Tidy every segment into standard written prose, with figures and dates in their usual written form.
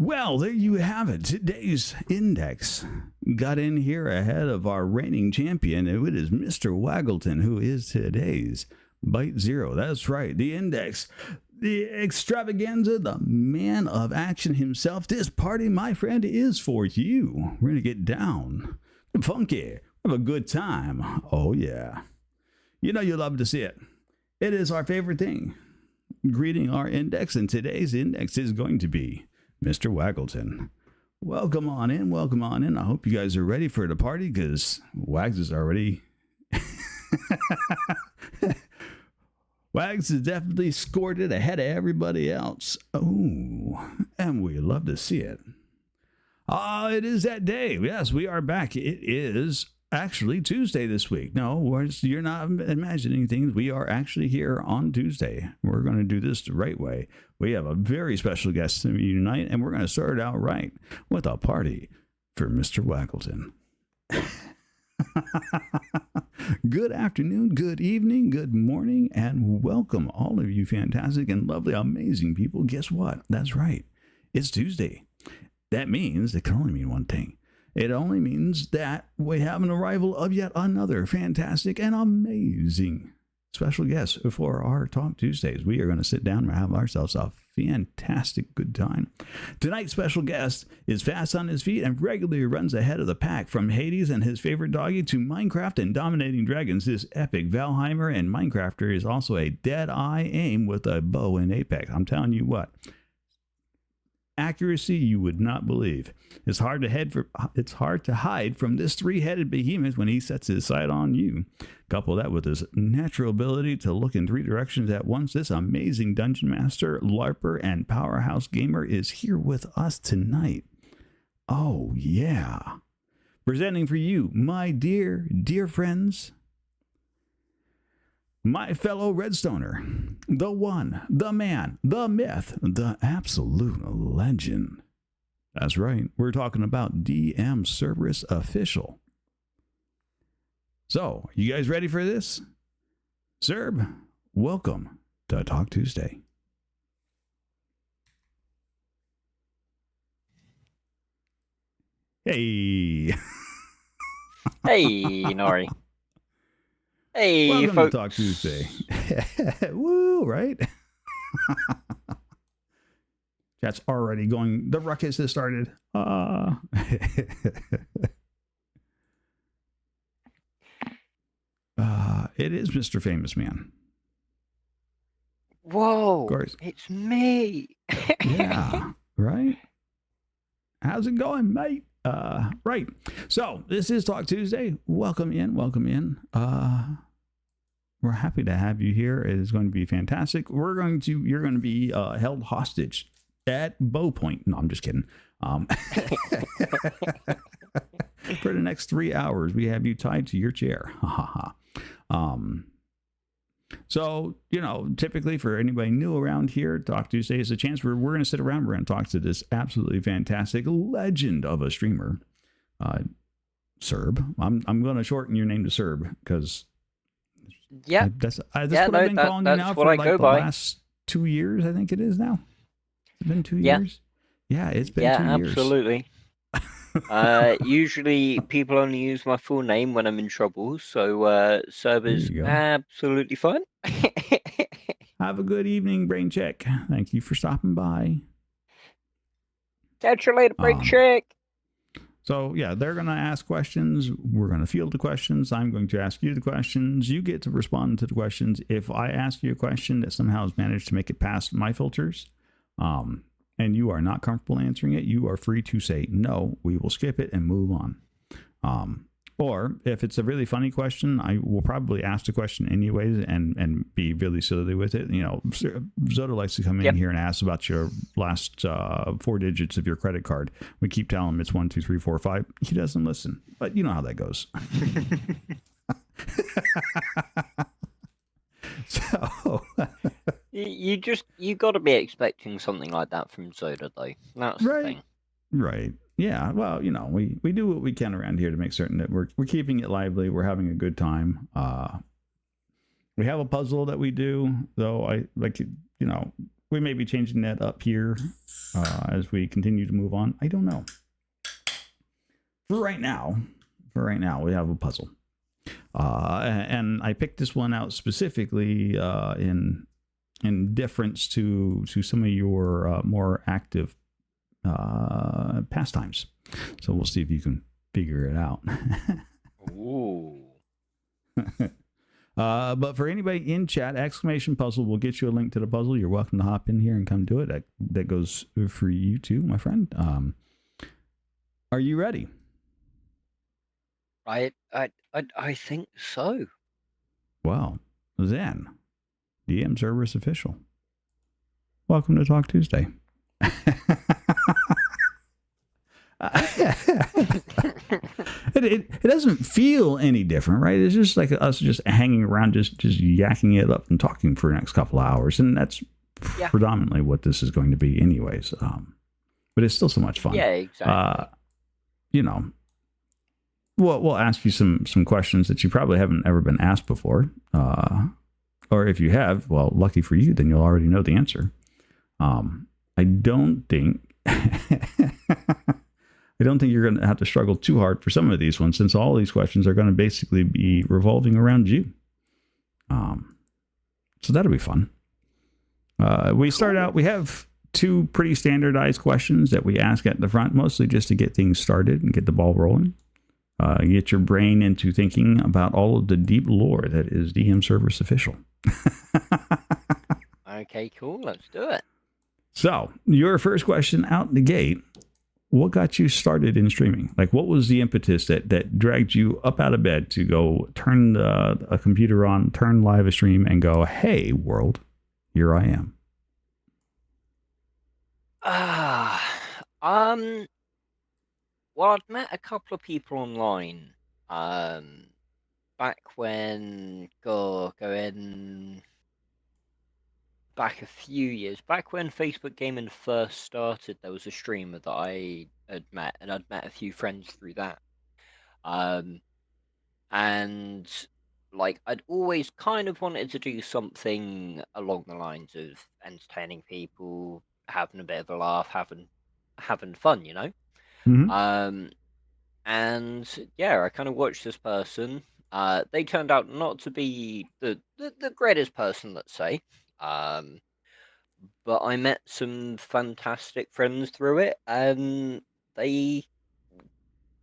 Well, there you have it. Today's index got in here ahead of our reigning champion. It is Mr. Waggleton, who is today's Byte Zero. That's right, the index, the extravaganza, the man of action himself. This party, my friend, is for you. We're going to get down, get funky, have a good time. Oh, yeah. You know you love to see it. It is our favorite thing. Greeting our index, and today's index is going to be Mr. Waggleton. Welcome on in, welcome on in. I hope you guys are ready for the party, because Wags is already... Wags has definitely scored it ahead of everybody else. Oh, and we love to see it. It is that day. Yes, we are back. It is actually Tuesday this week. No, you're not imagining things. We are actually here on Tuesday. We're going to do this the right way. We have a very special guest tonight, and we're going to start it out right with a party for Mr. Waggleton. Good afternoon, good evening, good morning, and welcome all of you fantastic and lovely, amazing people. Guess what? That's right. It's Tuesday. That means it can only mean one thing. It only means that we have an arrival of yet another fantastic and amazing special guest for our Talk Tuesdays. We are going to sit down and have ourselves a fantastic good time. Tonight's special guest is fast on his feet and regularly runs ahead of the pack. From Hades and his favorite doggy to Minecraft and dominating dragons, this epic Valheimer and Minecrafter is also a dead-eye aim with a bow in Apex. I'm telling you what. Accuracy you would not believe. It's hard to hide from this three-headed behemoth when he sets his sight on you. Couple that with his natural ability to look in three directions at once. This amazing dungeon master, LARPer, and powerhouse gamer is here with us tonight. Oh yeah. Presenting for you, my dear friends, my fellow Redstoner, the one, the man, the myth, the absolute legend. That's right, we're talking about DM Cerberus Official. So, you guys ready for this? Cerb, welcome to Talk Tuesday. Hey. Hey, Nori. Hey, welcome folks. to Talk Tuesday. Woo, right? Chat's already going. The ruckus has started. It is Mr. Famous Man. Whoa, Of course. it's me. Yeah, right? How's it going, mate? Right. So, this is Talk Tuesday. Welcome in, welcome in. We're happy to have you here. It is going to be fantastic. You're going to be held hostage at Bow Point. No, I'm just kidding. For the next 3 hours, we have you tied to your chair. Ha ha ha. So, typically for anybody new around here, Talk Tuesday is a chance where we're going to sit around. We're going to talk to this absolutely fantastic legend of a streamer, Cerb. I'm going to shorten your name to Cerb because that's what I've been calling you now for like the last 2 years. I think it is now. It's been 2 years. Yeah, it's been 2 years. Absolutely. Usually people only use my full name when I'm in trouble, so Cerb is absolutely fine. Have a good evening, Brain Check. Thank you for stopping by. Catch you later, Brain Check. So, yeah, they're going to ask questions. We're going to field the questions. I'm going to ask you the questions. You get to respond to the questions. If I ask you a question that somehow has managed to make it past my filters, and you are not comfortable answering it, you are free to say, no, we will skip it and move on. Or if it's a really funny question, I will probably ask the question anyways and be really silly with it. Zoda likes to come in here and ask about your last 4 digits of your credit card. We keep telling him it's 1, 2, 3, 4, 5. He doesn't listen, but you know how that goes. So you got to be expecting something like that from Zoda, though. That's the thing. Right. Yeah. Well, we do what we can around here to make certain that we're keeping it lively. We're having a good time. We have a puzzle that we do, though. we may be changing that up here as we continue to move on. I don't know. For right now, we have a puzzle. And I picked this one out specifically in deference to some of your more active pastimes. So we'll see if you can figure it out. Ooh. But for anybody in chat, exclamation puzzle will get you a link to the puzzle. You're welcome to hop in here and come do it. That goes for you too, my friend. Are you ready? I think so. Well, then, DM Cerberus official. Welcome to Talk Tuesday. It doesn't feel any different, right? It's just like us just hanging around, just yakking it up and talking for the next couple of hours, and that's predominantly what this is going to be, anyways. But it's still so much fun. Yeah, exactly. We'll ask you some questions that you probably haven't ever been asked before, or if you have, well, lucky for you, then you'll already know the answer. I don't think. I don't think you're going to have to struggle too hard for some of these ones, since all these questions are going to basically be revolving around you. So that'll be fun. We start out, we have two pretty standardized questions that we ask at the front, mostly just to get things started and get the ball rolling. Get your brain into thinking about all of the deep lore that is DM Cerberus official. Okay, cool. Let's do it. So, your first question out the gate. What got you started in streaming? Like, what was the impetus that dragged you up out of bed to go turn a computer on, turn live a stream, and go, hey, world, here I am? Well, I'd met a couple of people online back when, going back a few years, back when Facebook Gaming first started, there was a streamer that I had met, and I'd met a few friends through that. And like, I'd always kind of wanted to do something along the lines of entertaining people, having a bit of a laugh, having fun, you know? Mm-hmm. And yeah, I kind of watched this person. They turned out not to be the greatest person, let's say. But I met some fantastic friends through it, and they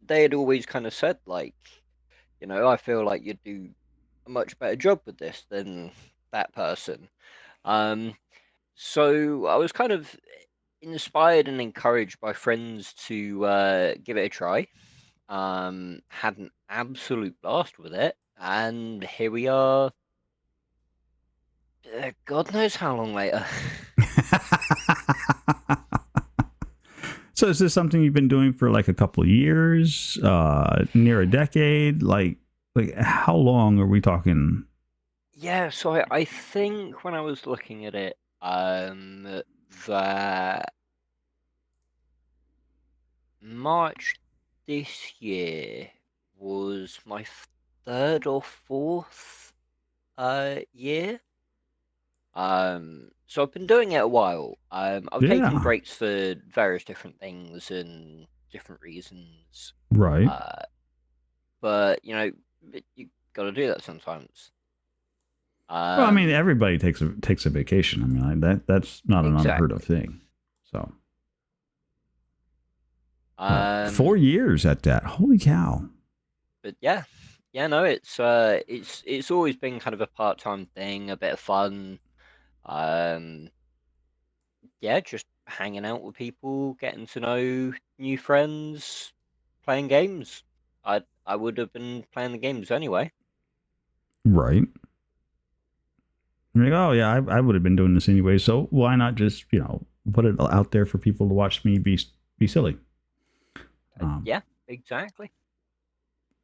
had always kind of said, like, I feel like you'd do a much better job with this than that person. So I was kind of inspired and encouraged by friends to give it a try. Had an absolute blast with it, and here we are. God knows how long later. So is this something you've been doing for like a couple of years, near a decade? Like how long are we talking? Yeah, so I think when I was looking at it, that March this year was my third or fourth year. So I've been doing it a while. I've taken breaks for various different things and different reasons. Right. But you got to do that sometimes. Well, I mean, everybody takes a vacation. I mean, that's not an unheard of thing. So, 4 years at that. Holy cow! But yeah, no, it's always been kind of a part-time thing, a bit of fun. Yeah, just hanging out with people, getting to know new friends, playing games. I would have been playing the games anyway. Right. You're like, oh yeah, I would have been doing this anyway. So why not just put it out there for people to watch me be silly? Yeah, exactly.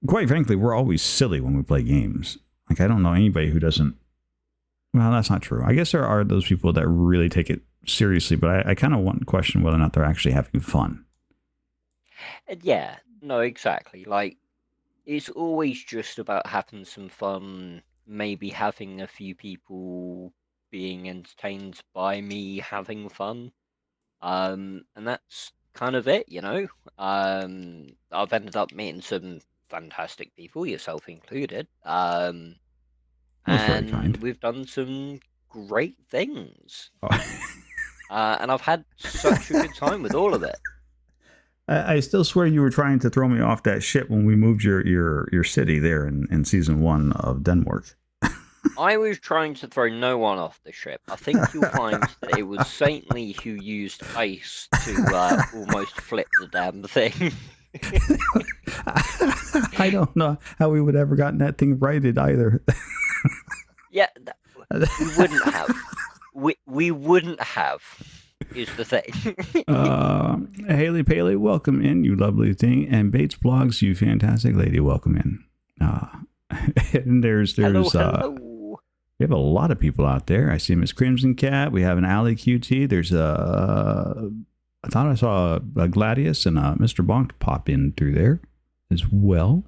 Quite frankly, we're always silly when we play games. Like, I don't know anybody who doesn't. Well, that's not true. I guess there are those people that really take it seriously, but I kind of want to question whether or not they're actually having fun. Yeah, no, exactly. Like, it's always just about having some fun, maybe having a few people being entertained by me having fun. And that's kind of it, you know. I've ended up meeting some fantastic people, yourself included. That's very And kind. we've done some great things. Oh. And I've had such a good time with all of it. I still swear you were trying to throw me off that ship when we moved your city there in season 1 of Denmark. I was trying to throw no one off the ship. I think you'll find that it was Saint Lee who used ice to almost flip the damn thing. I don't know how we would ever gotten that thing righted either. Yeah, we wouldn't have. We wouldn't have, is the thing. Haley Paley, welcome in, you lovely thing. And Bates Blogs, you fantastic lady, welcome in. And there's hello. We have a lot of people out there. I see Miss Crimson Cat. We have an Alley QT. There's I thought I saw a Gladius and a Mr. Bonk pop in through there as well.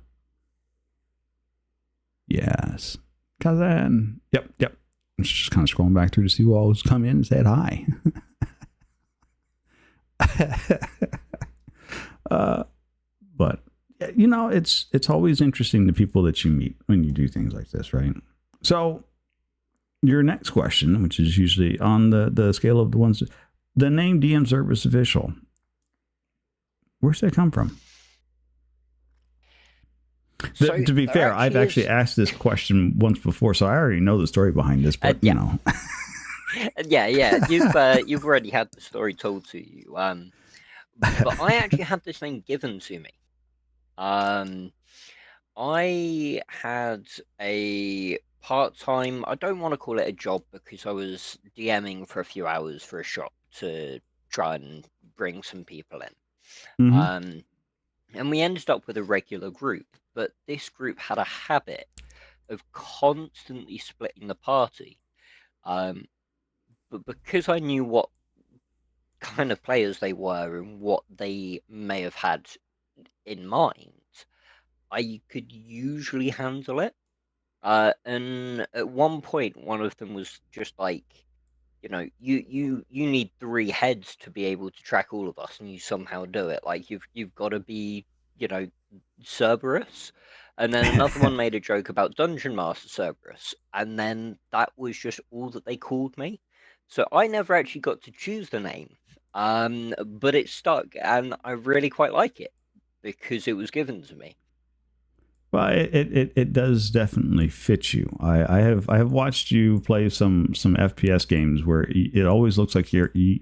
Yes. Kazan. Yep. I'm just kind of scrolling back through to see who all has come in and said hi. But you know, it's always interesting the people that you meet when you do things like this, right? So your next question, which is usually on the scale of the ones, the name DM Service Official, where's that come from? So to be fair, I've actually asked this question once before, so I already know the story behind this, but yeah. you know. You've already had the story told to you. But I actually had this name given to me. I had a part-time, I don't want to call it a job because I was DMing for a few hours for a shop to try and bring some people in. Mm-hmm. And we ended up with a regular group, but this group had a habit of constantly splitting the party. But because I knew what kind of players they were and what they may have had in mind, I could usually handle it. And at one point, one of them was just like, you know, you need 3 heads to be able to track all of us, and you somehow do it. Like you've got to be, you know, Cerberus. And then another one made a joke about Dungeon Master Cerberus, and then that was just all that they called me. So I never actually got to choose the name, but it stuck, and I really quite like it because it was given to me. Well, it does definitely fit you. I have watched you play some FPS games where it always looks like you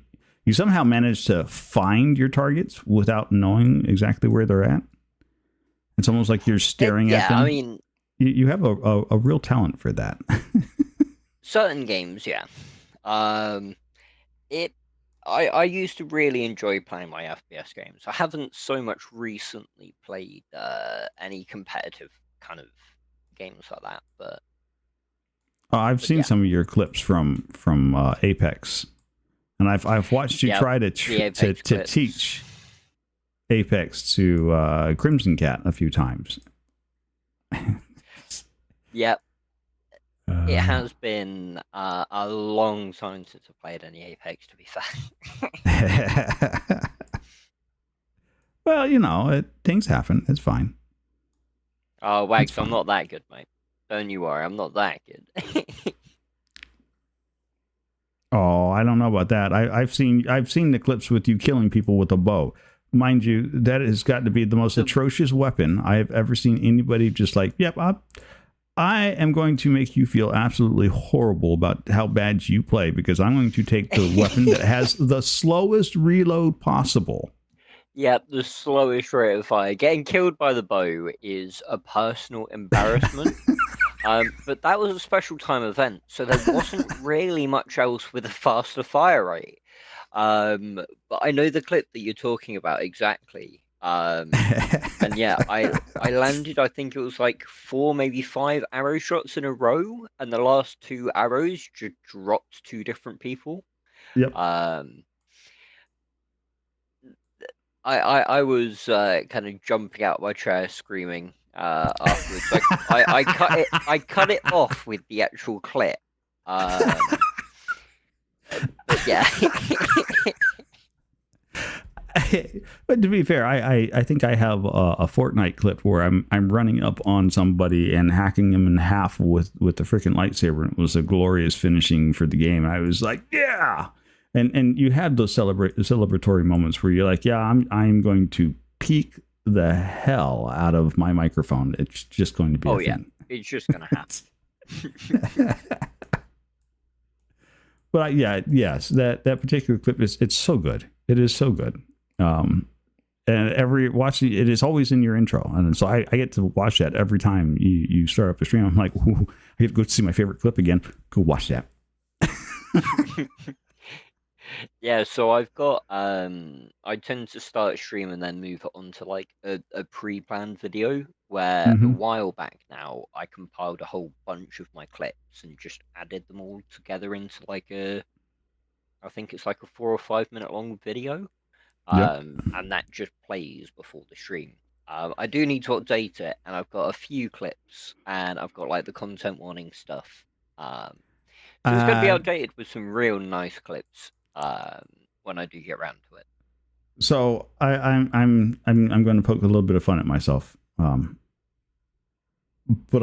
somehow manage to find your targets without knowing exactly where they're at. It's almost like you're staring at them. I mean, you have a real talent for that. Certain games, yeah. I used to really enjoy playing my FPS games. I haven't so much recently played any competitive kind of games like that, but I've seen some of your clips from Apex, and I've watched you try to teach Apex to Crimson Cat a few times. Yep. It has been a long time since I played any Apex, to be fair. Well, you know, things happen. It's fine. Oh, Wags, I'm not that good, mate. Don't you worry, I'm not that good. Oh, I don't know about that. I've seen the clips with you killing people with a bow. Mind you, that has got to be the most atrocious weapon I have ever seen anybody just like, yep, I am going to make you feel absolutely horrible about how bad you play because I'm going to take the weapon that has the slowest reload possible. Yep, the slowest rate of fire. Getting killed by the bow is a personal embarrassment. But that was a special time event, so there wasn't really much else with a faster fire rate. But I know the clip that you're talking about exactly. And yeah, I landed, I think it was like 4, maybe 5 arrow shots in a row, and the last 2 arrows just dropped 2 different people. Yep. I was kind of jumping out of my chair screaming afterwards. Like I cut it off with the actual clip. Yeah. But to be fair, I think I have a Fortnite clip where I'm running up on somebody and hacking him in half with the freaking lightsaber. It was a glorious finishing for the game. And I was like, yeah. And you had those celebratory moments where you're like, yeah, I'm going to peak the hell out of my microphone. It's just going to be Oh, a yeah. thing. It's just going to happen. But yes, that particular clip it's so good. It is so good. And watching it is always in your intro, and so I get to watch that every time you start up a stream. I'm like, ooh, I get to go see my favorite clip again. Go watch that. Yeah, so I've got I tend to start a stream and then move it on to like a pre-planned video where a while back now I compiled a whole bunch of my clips and just added them all together into like I think it's like a 4 or 5 minute long video. And that just plays before the stream. I do need to update it, and I've got a few clips, and I've got like the content warning stuff. So it's going to be updated with some real nice clips when I do get around to it. So I'm going to poke a little bit of fun at myself, but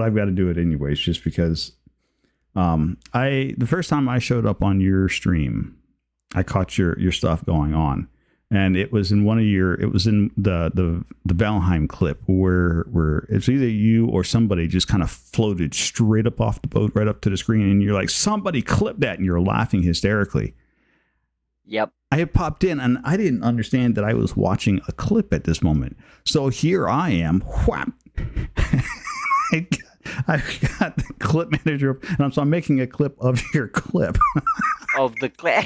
I've got to do it anyways, just because. The first time I showed up on your stream, I caught your stuff going on. And it was in the Valheim clip where it's either you or somebody just kind of floated straight up off the boat right up to the screen, and you're like, somebody clip that, and you're laughing hysterically. Yep. I had popped in and I didn't understand that I was watching a clip at this moment. So here I am, whap. I've got the clip manager, and so I'm making a clip of your clip. Of the clip.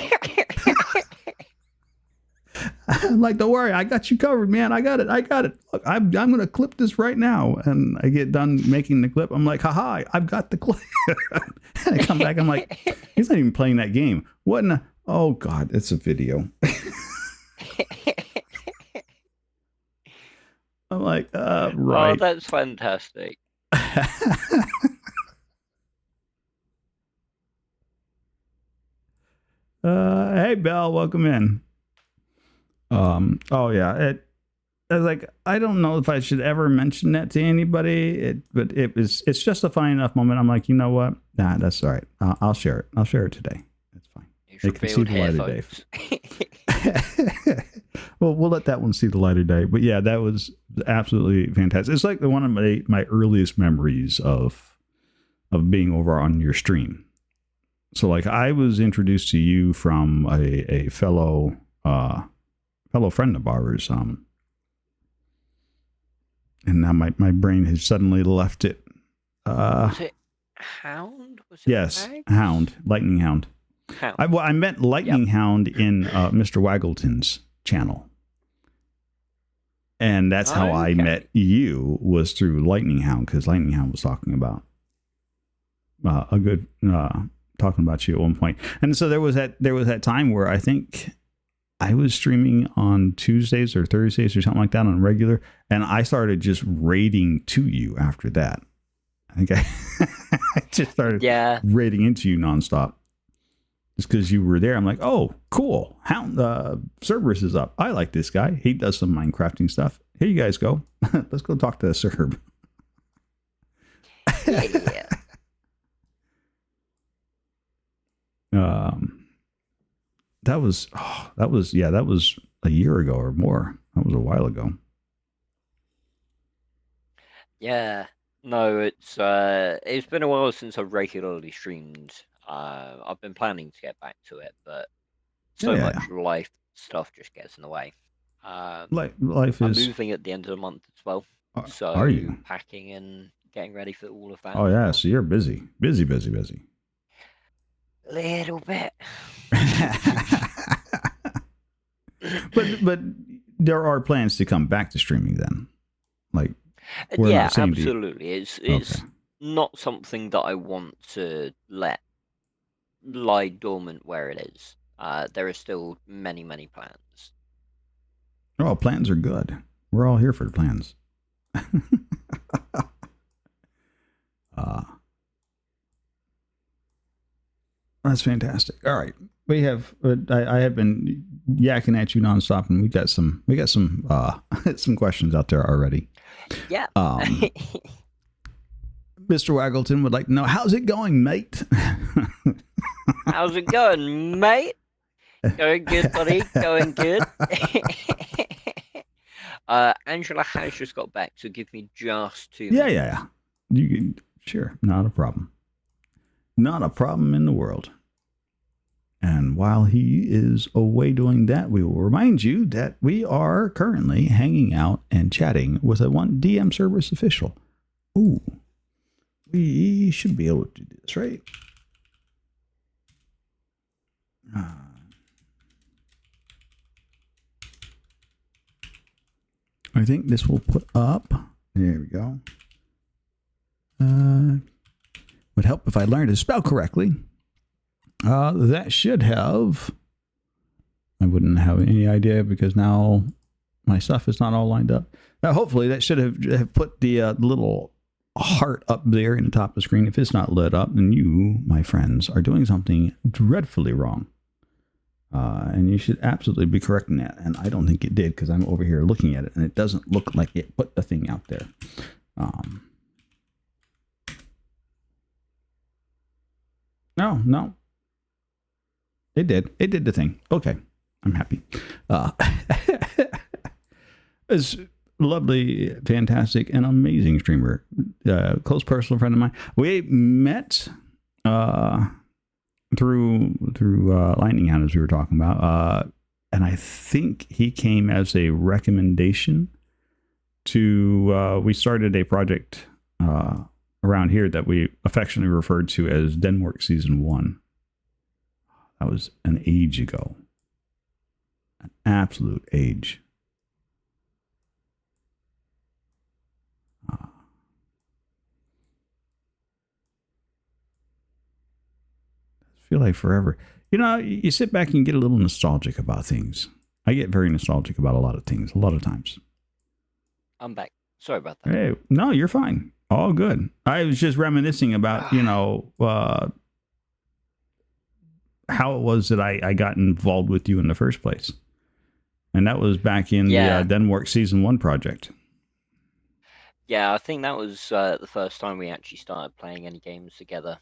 I'm like, don't worry, I got you covered, man. I got it. Look, I'm going to clip this right now. And I get done making the clip. I'm like, haha, I've got the clip. And I come back. I'm like, he's not even playing that game. What in the, oh God, it's a video. I'm like, right. Oh, that's fantastic. Hey, Belle, welcome in. Oh yeah, I was like, I don't know if I should ever mention that to anybody, but it's just a funny enough moment. I'm like, you know what? Nah, that's all right. I'll share it. I'll share it today. It's fine. They can see the light of day. Well, we'll let that one see the light of day. But yeah, that was absolutely fantastic. It's like one of my earliest memories of being over on your stream. So like I was introduced to you from a fellow friend of ours. And now my brain has suddenly left it. Was it Hound? Was it yes, Bags? Hound, Lightning Hound. I meant Lightning Hound in Mr. Waggleton's channel. And that's how I met you, was through Lightning Hound, because Lightning Hound was talking about talking about you at one point. And so there was that time where I think I was streaming on Tuesdays or Thursdays or something like that on regular, and I started just raiding to you after that. I think I just started raiding into you nonstop. Just because you were there, I'm like, oh, cool. Hound Cerberus is up. I like this guy. He does some Minecrafting stuff. Here you guys go. Let's go talk to Cerb. Yeah. That was a year ago or more. That was a while ago. Yeah. No, it's been a while since I've regularly streamed. I've been planning to get back to it, but so much life stuff just gets in the way. Life I'm is moving at the end of the month as well. So are you packing and getting ready for all of that? Oh yeah, so you're busy. Little bit. but there are plans to come back to streaming then, like yeah, absolutely. It's not something that I want to let lie dormant where it is. There are still many plans. Oh, plans are good. We're all here for the plans. That's fantastic. All right. We have. I have been yakking at you nonstop, and we got some some questions out there already. Yeah. Mr. Waggleton would like to know, how's it going, mate? How's it going, mate? Going good, buddy. Going good. Angela has just got back, so give me just 2 minutes. Yeah. You can, sure, not a problem. Not a problem in the world. And while he is away doing that, we will remind you that we are currently hanging out and chatting with a one DM service official. Ooh, we should be able to do this, right? I think this will put up. There we go. Would help if I learned to spell correctly. That should have. I wouldn't have any idea because now my stuff is not all lined up. Hopefully, that should have put the little heart up there in the top of the screen. If it's not lit up, then you, my friends, are doing something dreadfully wrong. And you should absolutely be correcting that. And I don't think it did because I'm over here looking at it and it doesn't look like it put the thing out there. No. It did. It did the thing. Okay. I'm happy. It's lovely, fantastic, and amazing streamer. Close personal friend of mine. We met through Lightning Hound, as we were talking about. And I think he came as a recommendation to, we started a project around here that we affectionately referred to as Denmark Season 1. That was an age ago. An absolute age. I feel like forever. You know, you sit back and get a little nostalgic about things. I get very nostalgic about a lot of things, a lot of times. I'm back. Sorry about that. Hey, no, you're fine. All good. I was just reminiscing about, how it was that I got involved with you in the first place. And that was back in the Denmark Season 1 project. Yeah, I think that was the first time we actually started playing any games together.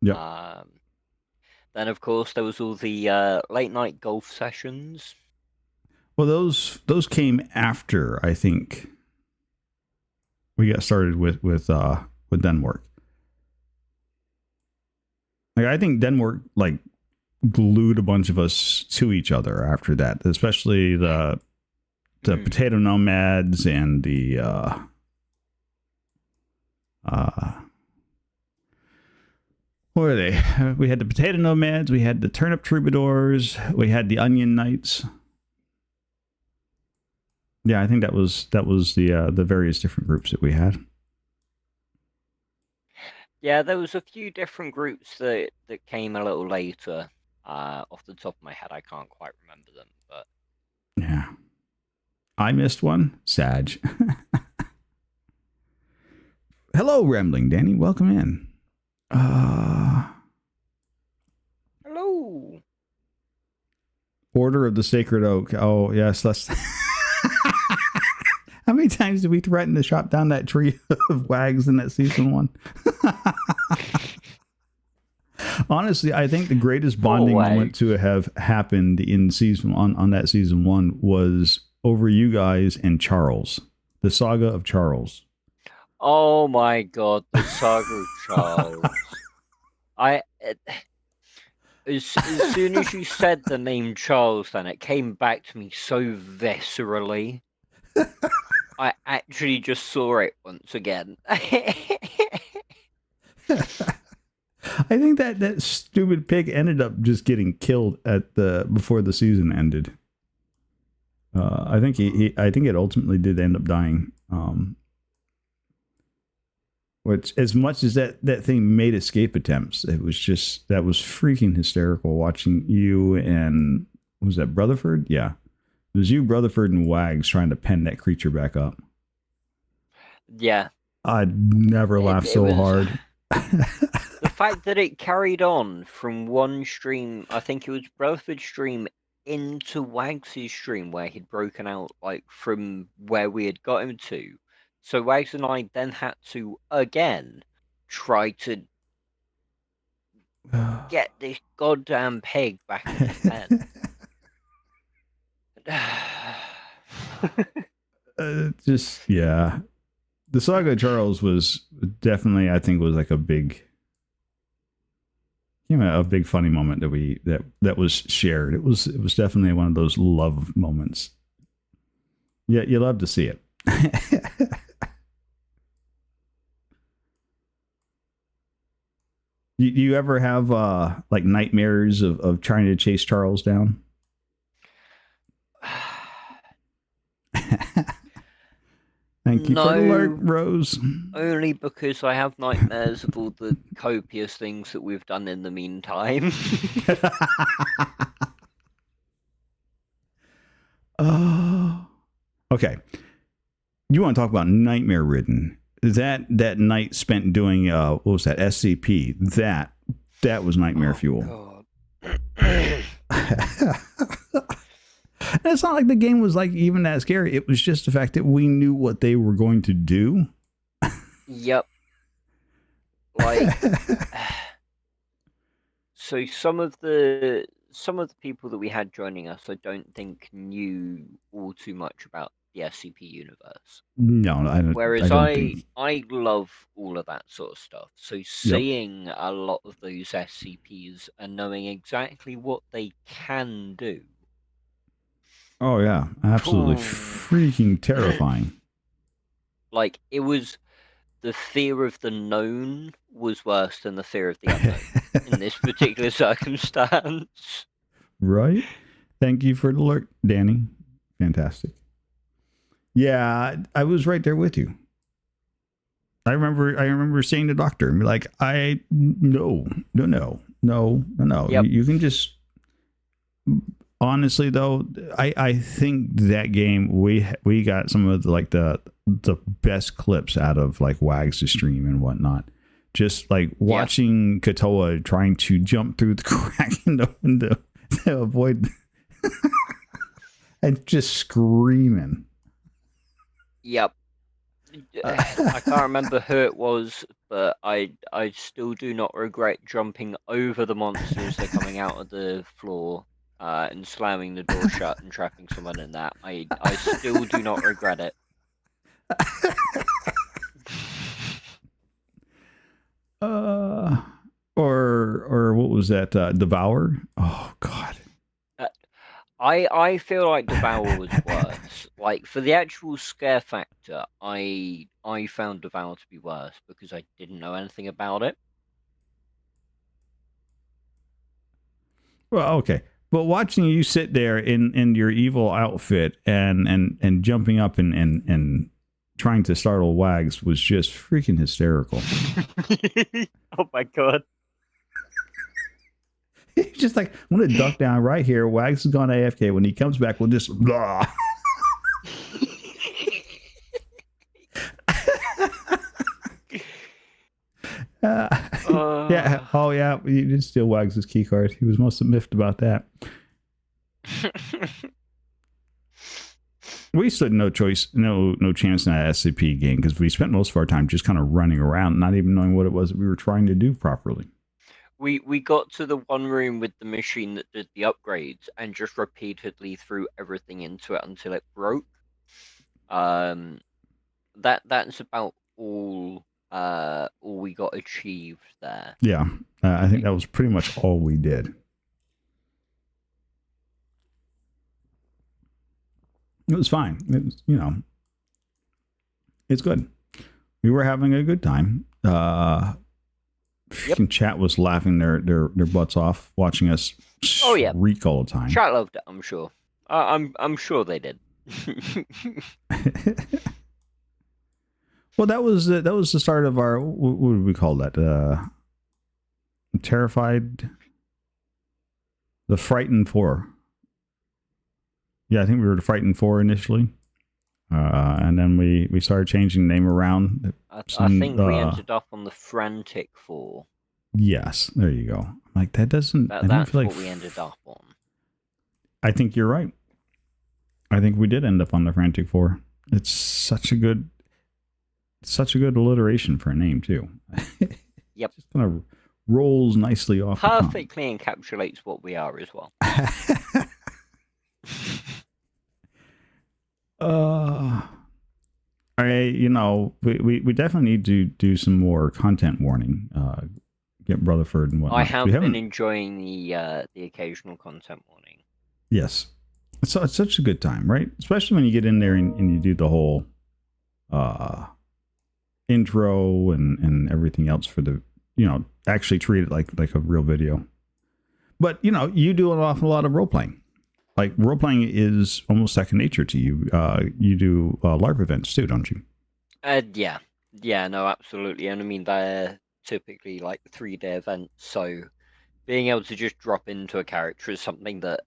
Yeah. Then, of course, there was all the late night golf sessions. Well, those came after, I think, we got started with Denmark. Like, I think Denmark glued a bunch of us to each other after that, especially the Potato Nomads and the what were they? We had the Potato Nomads, we had the Turnip Troubadours, we had the Onion Knights. Yeah, I think that was the various different groups that we had. Yeah, there was a few different groups that came a little later. Off the top of my head, I can't quite remember them, but yeah, I missed one. Sag. Hello, Rambling Danny. Welcome in. Hello. Order of the Sacred Oak. Oh yes, let's. How many times did we threaten to chop down that tree of wags in that season 1? Honestly, I think the greatest bonding moment to have happened in season on that season 1 was over you guys and Charles, the saga of Charles. Oh my God, the saga of Charles! As soon as you said the name Charles, then it came back to me so viscerally. I actually just saw it once again. I think that stupid pig ended up just getting killed before the season ended. I think I think it ultimately did end up dying. Which, as much as that thing made escape attempts, it was just, that was freaking hysterical watching you and, was that Rutherford? Yeah. It was you, Rutherford, and Wags trying to pen that creature back up. Yeah. I'd never laughed so hard. The fact that it carried on from one stream, I think it was Brotherhood's stream, into Wags' stream where he'd broken out like from where we had got him to. So Wags and I then had to again try to get this goddamn pig back in his pen. Just yeah, the Saga of Charles was definitely, I think, was like a big, a big funny moment that was shared. It was definitely one of those love moments. Yeah, you love to see it. You ever have like nightmares of trying to chase Charles down? Thank you for the alert, Rose. Only because I have nightmares of all the copious things that we've done in the meantime. Oh, okay. You want to talk about nightmare ridden? That night spent doing what was that, SCP? That was nightmare fuel. And it's not like the game was like even that scary. It was just the fact that we knew what they were going to do. Yep. Like, so some of the people that we had joining us, I don't think knew all too much about the SCP universe. No, I don't. Whereas I love all of that sort of stuff. So seeing a lot of those SCPs and knowing exactly what they can do. Oh yeah, absolutely freaking terrifying. Like, it was, the fear of the known was worse than the fear of the unknown in this particular circumstance. Right? Thank you for the alert, Danny. Fantastic. Yeah, I was right there with you. I remember saying to the doctor and be like, no. Yep. You can just, honestly though, I think that game we got some of the best clips out of like Wags' stream and whatnot. Just like watching Katoa trying to jump through the crack in the window to avoid and just screaming. Yep. I can't remember who it was, but I still do not regret jumping over the monsters that are coming out of the floor and slamming the door shut and trapping someone in that. I still do not regret it. Or what was that? Devour? Oh God. I feel like Devour was worse. Like, for the actual scare factor, I found Devour to be worse because I didn't know anything about it. Well, okay. But watching you sit there in your evil outfit and jumping up and trying to startle Wags was just freaking hysterical. Oh my God. He's just like, I'm going to duck down right here. Wags has gone AFK. When he comes back, we'll just blah. Yeah. Oh, yeah. You did steal Wags' key card. He was most miffed about that. We stood no chance in that SCP game because we spent most of our time just kind of running around, not even knowing what it was that we were trying to do properly. We got to the one room with the machine that did the upgrades and just repeatedly threw everything into it until it broke. That's about all we got achieved there. Yeah, I think that was pretty much all we did. It was fine. It was, it's good. We were having a good time. Freaking chat was laughing their butts off watching us shriek all the time. Chat loved it, I'm sure. I'm sure they did. Well, that was the start of our, what would we call that? Terrified, the Frightened Four. Yeah, I think we were the Frightened Four initially, and then we started changing the name around. I think we ended up on the Frantic Four. Yes, there you go. Like that doesn't. I don't That's feel like. what we ended up on. I think you're right. I think we did end up on the Frantic Four. It's such a good alliteration for a name too. Yep. Just kind of rolls nicely off Perfectly encapsulates what we are as well. the tongue. We definitely need to do some more content warning. Get Rutherford and whatnot. I have We been haven't. enjoying the occasional content warning. Yes, it's such a good time, right? Especially when you get in there and you do the whole intro and everything else for the, actually treat it like a real video. But you do an awful lot of role playing. Like role playing is almost second nature to you. You do LARP events too, don't you? Yeah, no, absolutely. And I mean, they're typically like 3-day events, so being able to just drop into a character is something that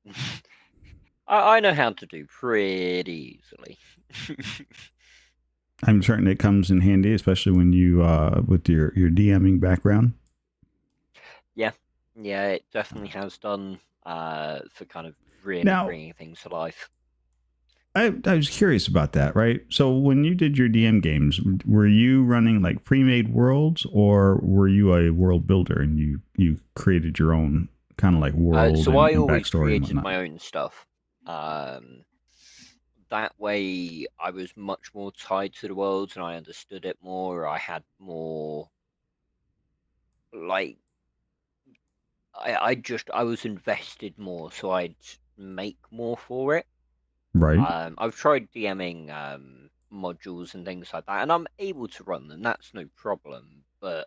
I know how to do pretty easily. I'm certain it comes in handy, especially when you with your DMing background. Yeah, it definitely has done for kind of really Now, bringing things to life. I was curious about that, right? So when you did your DM games, were you running like pre-made worlds, or were you a world builder and you created your own kind of like world So I and always backstory and created whatnot? my own stuff. That way I was much more tied to the world and I understood it more. I had more like I was invested more, so I'd make more for it. Right. I've tried DMing modules and things like that, and I'm able to run them. That's no problem. But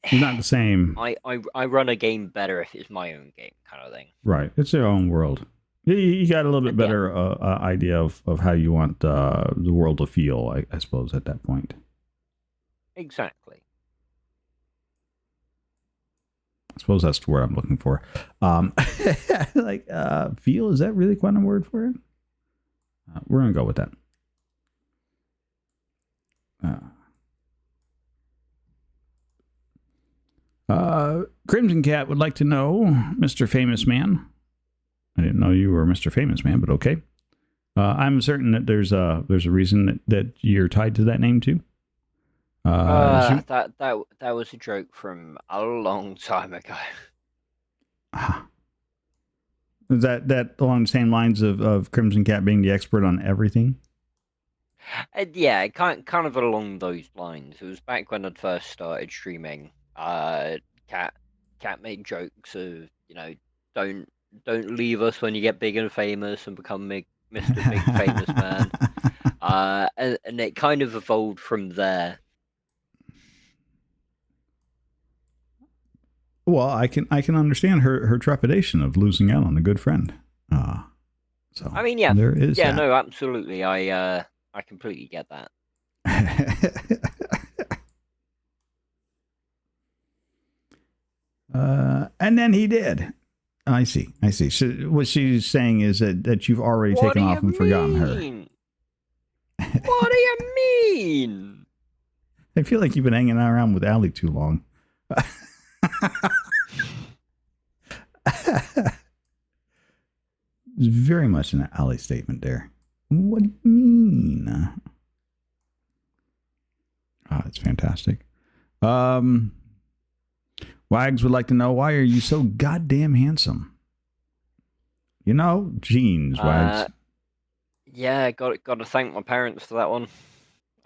It's not the same. I run a game better if it's my own game, kind of thing. Right. It's your own world. You got a little bit Yeah, better idea of how you want the world to feel, I suppose, at that point. exactly. I suppose that's the word I'm looking for. Like, feel, is that really quite a word for it? We're going to go with that. Crimson Cat would like to know, Mr. Famous Man. I didn't know you were Mr. Famous Man, but okay. I'm certain that there's a reason that you're tied to that name too. That was a joke from a long time ago. Is that along the same lines of Crimson Cat being the expert on everything? Yeah, kind of along those lines. It was back when I'd first started streaming. Cat made jokes of don't leave us when you get big and famous and become Mr. Big Famous Man. And it kind of evolved from there. Well, I can understand her trepidation of losing out on a good friend. So I mean, yeah, there is that. no, absolutely. I completely get that. And then he did. I see. So what she's saying is that you've already What taken do off you and forgotten her. mean? What do you mean? I feel like you've been hanging around with Allie too long. It's very much an Allie statement there. What do you mean? It's fantastic. Wags would like to know, why are you so goddamn handsome? Jeans, Wags. Yeah, got to thank my parents for that one.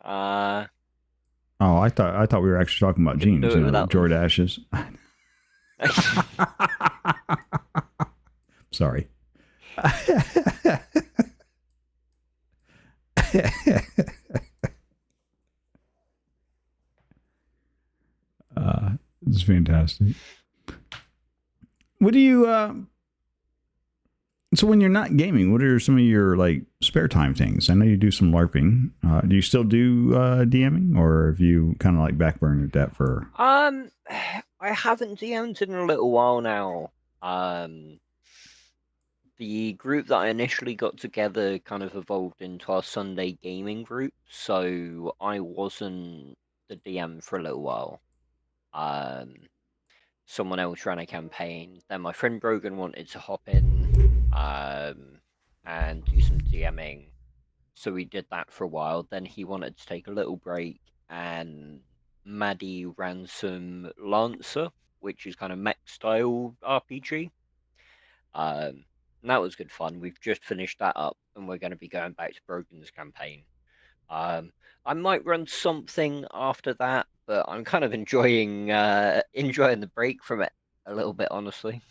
Oh, I thought we were actually talking about jeans. Jordashes. Sorry. It's fantastic. What do you so when you're not gaming, what are some of your like spare time things? I know you do some LARPing. Do you still do DMing, or have you kind of like backburnered that for? I haven't DM'd in a little while now. The group that I initially got together kind of evolved into our Sunday gaming group, so I wasn't the DM for a little while. someone else ran a campaign. Then my friend Brogan wanted to hop in and do some DMing. So we did that for a while. Then he wanted to take a little break, and Maddie ran some Lancer, which is kind of mech style RPG. And that was good fun. We've just finished that up, and we're going to be going back to Brogan's campaign. I might run something after that, but I'm kind of enjoying the break from it a little bit, honestly.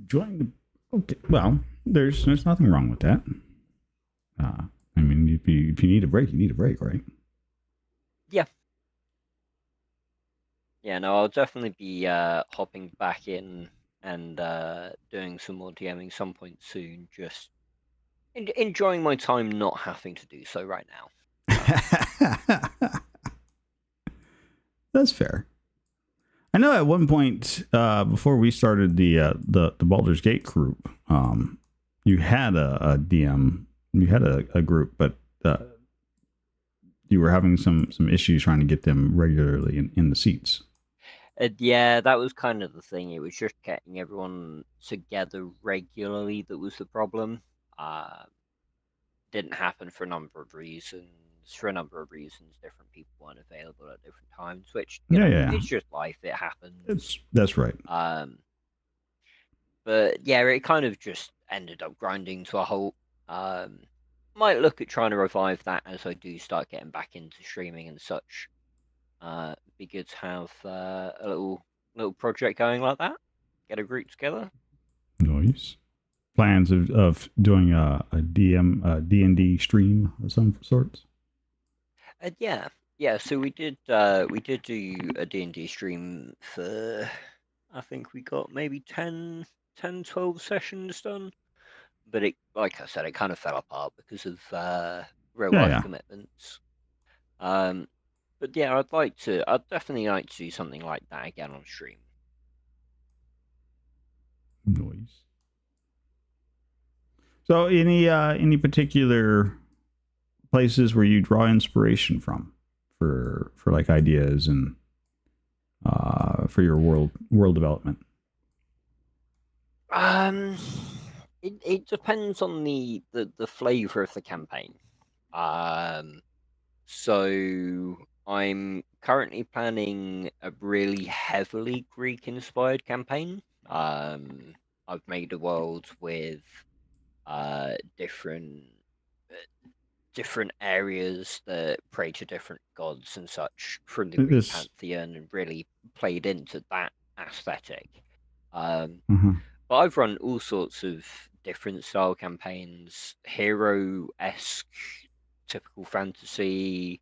Join the. Okay, well, there's nothing wrong with that. I mean, if you need a break, you need a break, right? Yeah. Yeah, no, I'll definitely be hopping back in and doing some more DMing some point soon. Just enjoying my time not having to do so right now. That's fair. I know at one point before we started the Baldur's Gate group, you had a DM, you had a group, but you were having some issues trying to get them regularly in the seats. Yeah, that was kind of the thing. It was just getting everyone together regularly that was the problem. Didn't happen for a number of reasons. For a number of reasons, different people weren't available at different times, which you know, it's just life. It happens. That's right. But yeah, it kind of just ended up grinding to a halt. Might look at trying to revive that as I do start getting back into streaming and such. Be good to have a little project going like that. Get a group together. Nice. Plans of doing a D&D stream of some sorts. Yeah. So we did do a D&D stream for, I think we got maybe 10, 12 sessions done. But it, like I said, it kind of fell apart because of real life commitments. But yeah, I'd definitely like to do something like that again on stream. Noise. So any particular places where you draw inspiration from for like ideas and for your world development? It depends on the flavor of the campaign. So I'm currently planning a really heavily Greek-inspired campaign. I've made a world with different areas that pray to different gods and such from the Greek pantheon, and really played into that aesthetic. But I've run all sorts of different style campaigns, hero-esque, typical fantasy,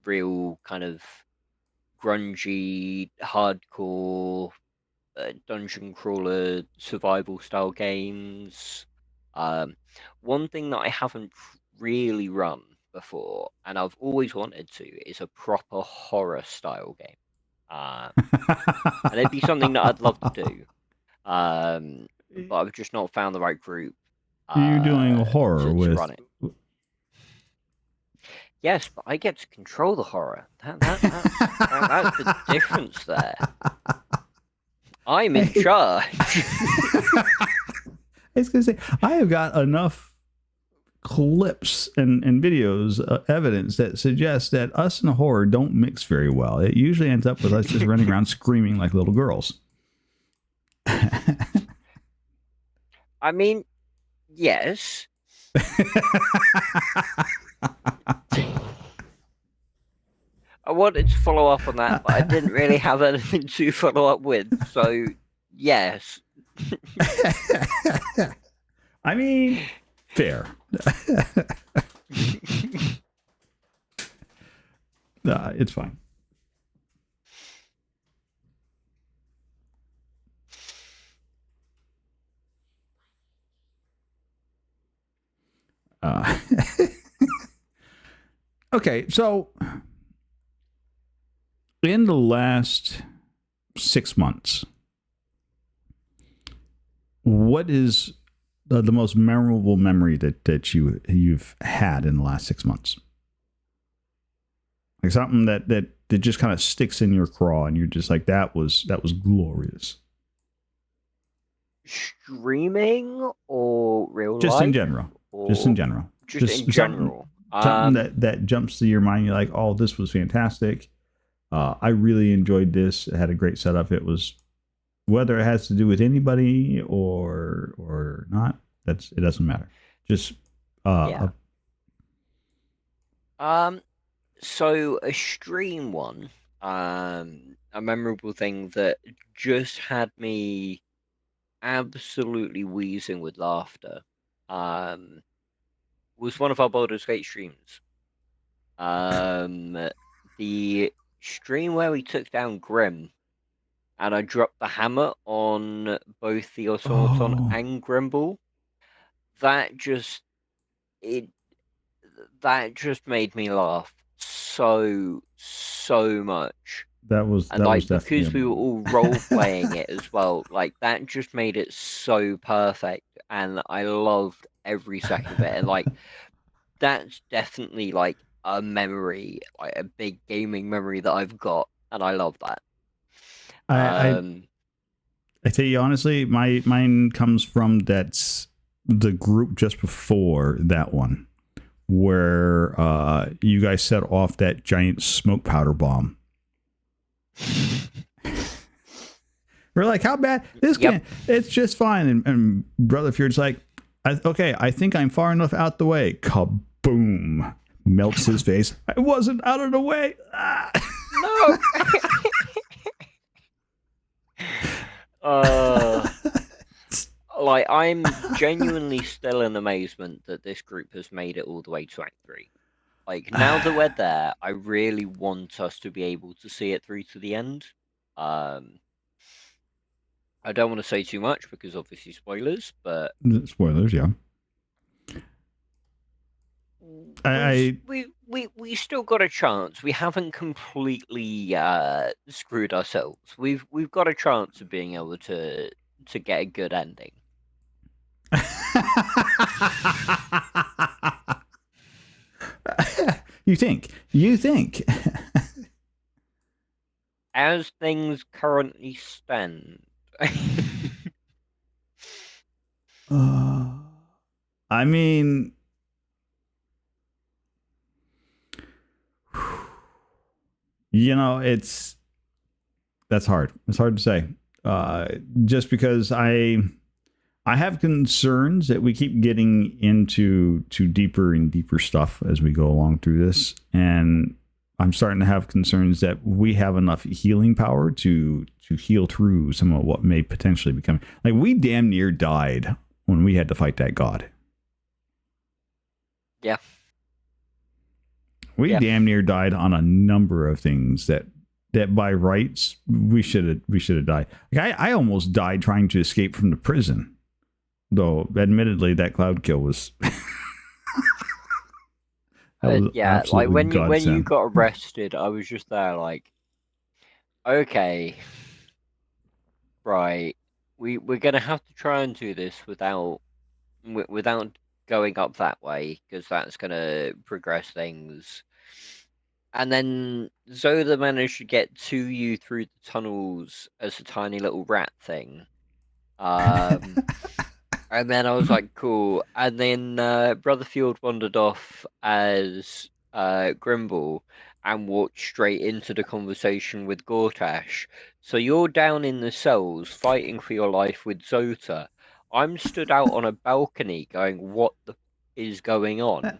real kind of grungy, hardcore, dungeon crawler, survival style games. One thing that I haven't really run before, and I've always wanted to, is a proper horror style game. And it'd be something that I'd love to do. But I've just not found the right group. You're doing horror to with run it. Yes, but I get to control the horror. That's the difference there. I'm in charge. I was going to say, I have got enough clips and videos evidence that suggests that us and horror don't mix very well. It usually ends up with us just running around screaming like little girls. I mean, yes. I wanted to follow up on that, but I didn't really have anything to follow up with. So, yes. I mean, fair. It's fine. Okay, so in the last 6 months, what is the most memorable memory that you've had in the last 6 months? Like something that just kind of sticks in your craw, and you're just like, that was glorious. Streaming or real Just in life general. Just in or general. just in Something general? that jumps to your mind. You're like, oh, this was fantastic. I really enjoyed this. It had a great setup. It was, whether it has to do with anybody or not, it doesn't matter. Just Yeah. So a stream one, a memorable thing that just had me absolutely wheezing with laughter, was one of our Baldur's Gate streams. The stream where we took down Grim, and I dropped the hammer on both the automaton oh, and Grimble. That just it that just made me laugh so much. And that was like definitely a because we were moment. all role playing it as well, like that just made it so perfect, and I loved every second of it. And like that's definitely like a memory, like a big gaming memory that I've got, and I love that. I Um, I tell you honestly, mine comes from the group just before that one, where you guys set off that giant smoke powder bomb. We're like, how bad this yep. it's just fine. And Brother Fjord's like, okay, I think I'm far enough out the way. Kaboom! Melts his face. I wasn't out of the way. Ah. No. Like I'm genuinely still in amazement that this group has made it all the way to Act 3. Like now that we're there, I really want us to be able to see it through to the end. I don't want to say too much because obviously spoilers, but Spoilers, yeah. we still got a chance. We haven't completely screwed ourselves. We've got a chance of being able to get a good ending. You think As things currently stand. I mean, that's hard. It's hard to say. Just because I have concerns that we keep getting into deeper and deeper stuff as we go along through this, and I'm starting to have concerns that we have enough healing power to heal through some of what may potentially become. Like, we damn near died when we had to fight that god. Yeah. We damn near died on a number of things that by rights we should have died. Like, I almost died trying to escape from the prison. Though, admittedly, that cloud kill was yeah, like when you godsend. got arrested, I was just there like, okay, right, we're gonna have to try and do this without going up that way because that's gonna progress things. And then Zola managed to get to you through the tunnels as a tiny little rat thing. And then I was like, cool. And then Brotherfield wandered off as Grimble and walked straight into the conversation with Gortash. So you're down in the cells fighting for your life with Zota. I'm stood out on a balcony going, what the is going on?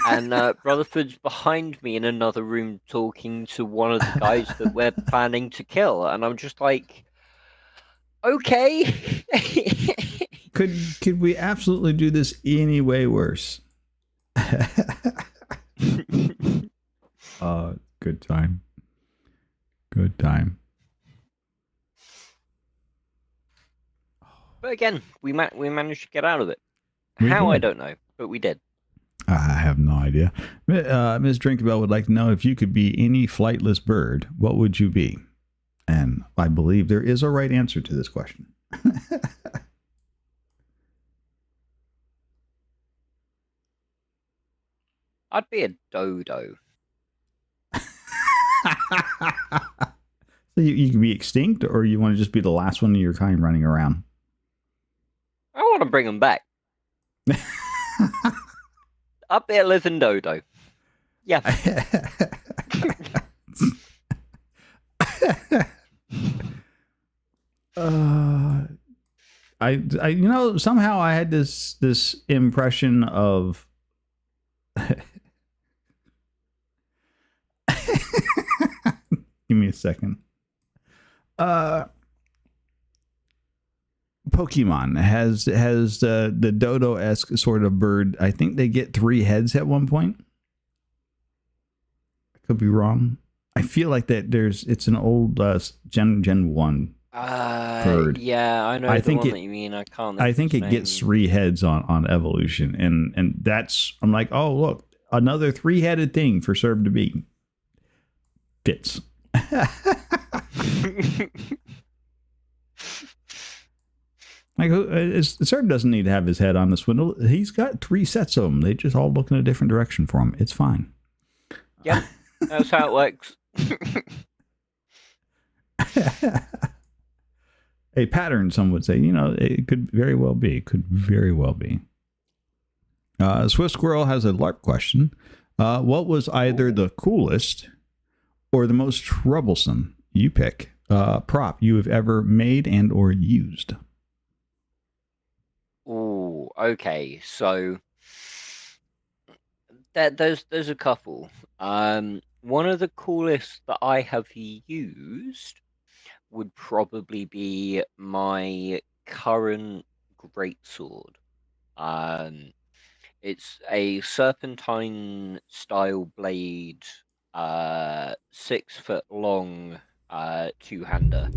And Brotherford's behind me in another room talking to one of the guys that we're planning to kill. And I'm just like, okay. Could we absolutely do this any way worse? Good time. Good time. But again, we managed to get out of it. We How, did. I don't know, but we did. I have no idea. Ms. Drinkabell would like to know, if you could be any flightless bird, what would you be? And I believe there is a right answer to this question. I'd be a dodo. So you can be extinct, or you want to just be the last one of your kind running around? I want to bring them back. Up there, living dodo. Yeah. I somehow I had this impression of give me a second. Pokemon has the dodo-esque sort of bird. I think they get 3 heads at one point. I could be wrong. I feel like that it's an old Gen 1 bird. Yeah, I know the one that you mean. I can't. I think it gets 3 heads on evolution, and that's, I'm like, oh look, another 3-headed thing for Serb to be. Fits. Like, Serb doesn't need to have his head on the swindle. He's got 3 sets of them. They just all look in a different direction for him. It's fine. Yeah, that's how it works. A pattern, some would say. It could very well be. Swift Squirrel has a LARP question. What was either the coolest or the most troublesome, you pick, prop you have ever made and or used? Oh, okay. So there's a couple. One of the coolest that I have used would probably be my current greatsword. It's a serpentine style blade, 6 foot long, 2-hander.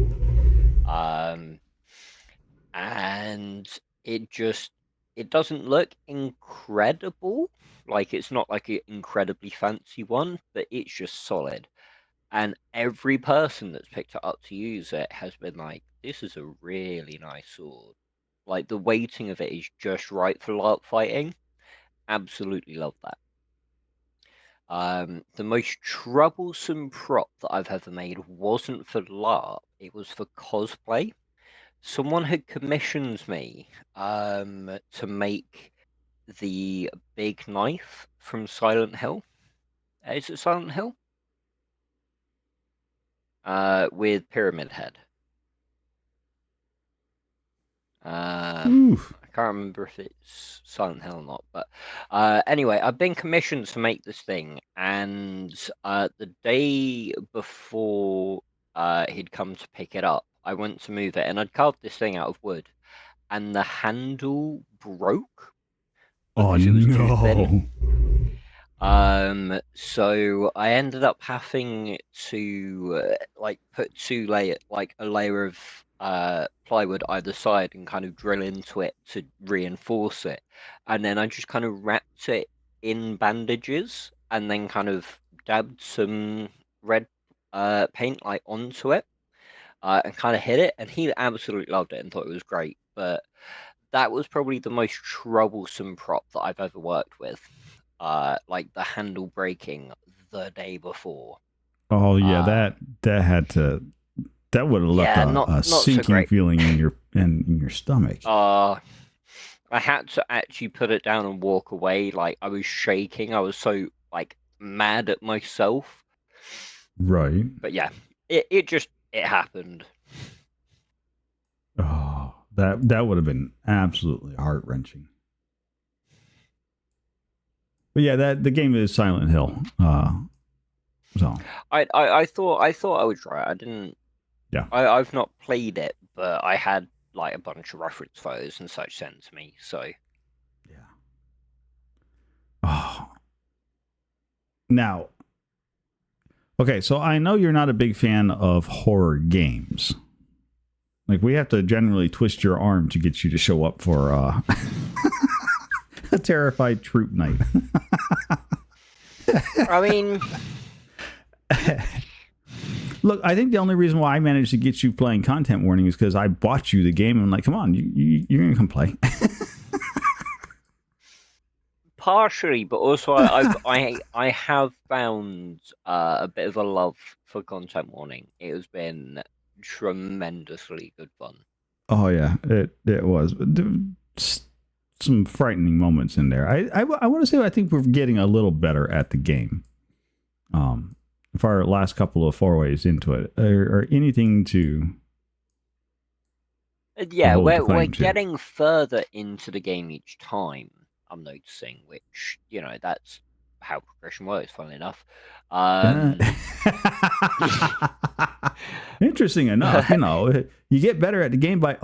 And it doesn't look incredible. Like, it's not like an incredibly fancy one, but it's just solid. And every person that's picked it up to use it has been like, this is a really nice sword. Like, the weighting of it is just right for LARP fighting. Absolutely love that. The most troublesome prop that I've ever made wasn't for LARP, it was for cosplay. Someone had commissioned me to make the big knife from Silent Hill. Is it Silent Hill? With Pyramid Head. I can't remember if it's Silent Hill or not, but anyway, I've been commissioned to make this thing, and the day before he'd come to pick it up, I went to move it, and I'd carved this thing out of wood, and the handle broke. Oh, it was too thin. So I ended up having to put a layer of plywood either side and kind of drill into it to reinforce it, and then I just kind of wrapped it in bandages and then kind of dabbed some red paint onto it and kind of hit it, and he absolutely loved it and thought it was great. But that was probably the most troublesome prop that I've ever worked with. Like the handle breaking the day before. Oh yeah, that would have left a sinking feeling in your stomach. I had to actually put it down and walk away. Like, I was shaking. I was so mad at myself. Right. But yeah, it happened. Oh, that would have been absolutely heart-wrenching. But yeah, the game is Silent Hill. So I thought I would try it. I didn't. Yeah. I've not played it, but I had a bunch of reference photos and such sent to me. So yeah. Oh. Now, okay, so I know you're not a big fan of horror games. Like, we have to generally twist your arm to get you to show up for a terrified troop night. I mean, look, I think the only reason why I managed to get you playing Content Warning is because I bought you the game and I'm like, come on, you're going to come play. partially, but also I have found a bit of a love for content warning. It has been tremendously good fun. Oh yeah, it was. Some frightening moments in there. I want to say I think we're getting a little better at the game. For our last couple of four-ways into it, or anything to. Yeah, hold the we're claim to. getting further into the game each time. I'm noticing, which that's how progression works. Funnily enough. Interesting enough, you get better at the game by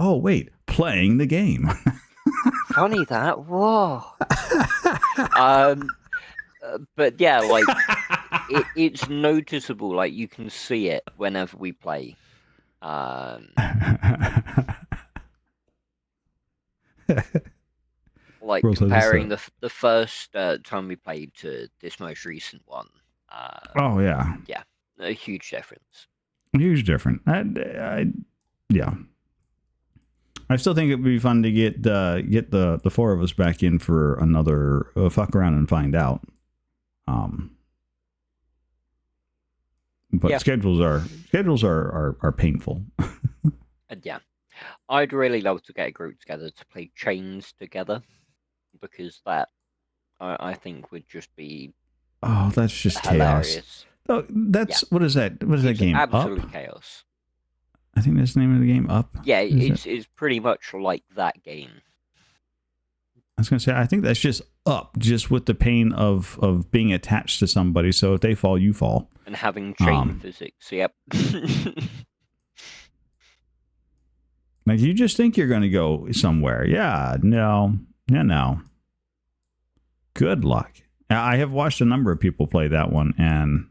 playing the game. Funny that. Whoa. But yeah, like it's noticeable. Like you can see it whenever we play. Like comparing the first time we played to this most recent one. Oh yeah. Yeah, a huge difference. Huge difference. Yeah. I still think it'd be fun to get the four of us back in for another fuck around and find out. But schedules are painful. Yeah, I'd really love to get a group together to play Chains together, because that I think would just be that's just hilarious. Chaos. Oh, that's what is that? What is that game? Absolute Up? chaos. I think that's the name of the game. Up. Yeah, it's pretty much like that game. I was gonna say I think that's just Up, just with the pain of being attached to somebody. So if they fall, you fall. And having chain physics. Yep. Like you just think you're gonna go somewhere. Yeah. No. Good luck. I have watched a number of people play that one, and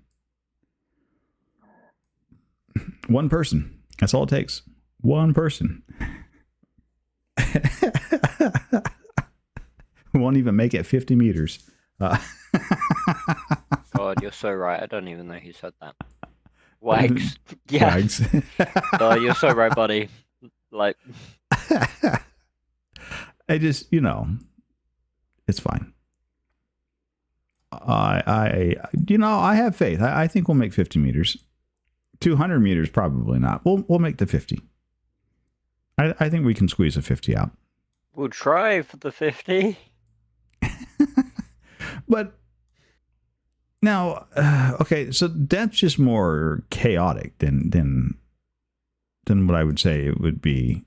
one person. That's all it takes. One person. Won't even make it 50 meters. God, you're so right. I don't even know who said that. Wags. Yeah. Wags. Oh, you're so right, buddy. Like. I just, it's fine. I have faith. I think we'll make 50 meters. 200 meters, probably not. We'll make the 50. I think we can squeeze a 50 out. We'll try for the 50. But now, okay, so that's just more chaotic than what I would say it would be.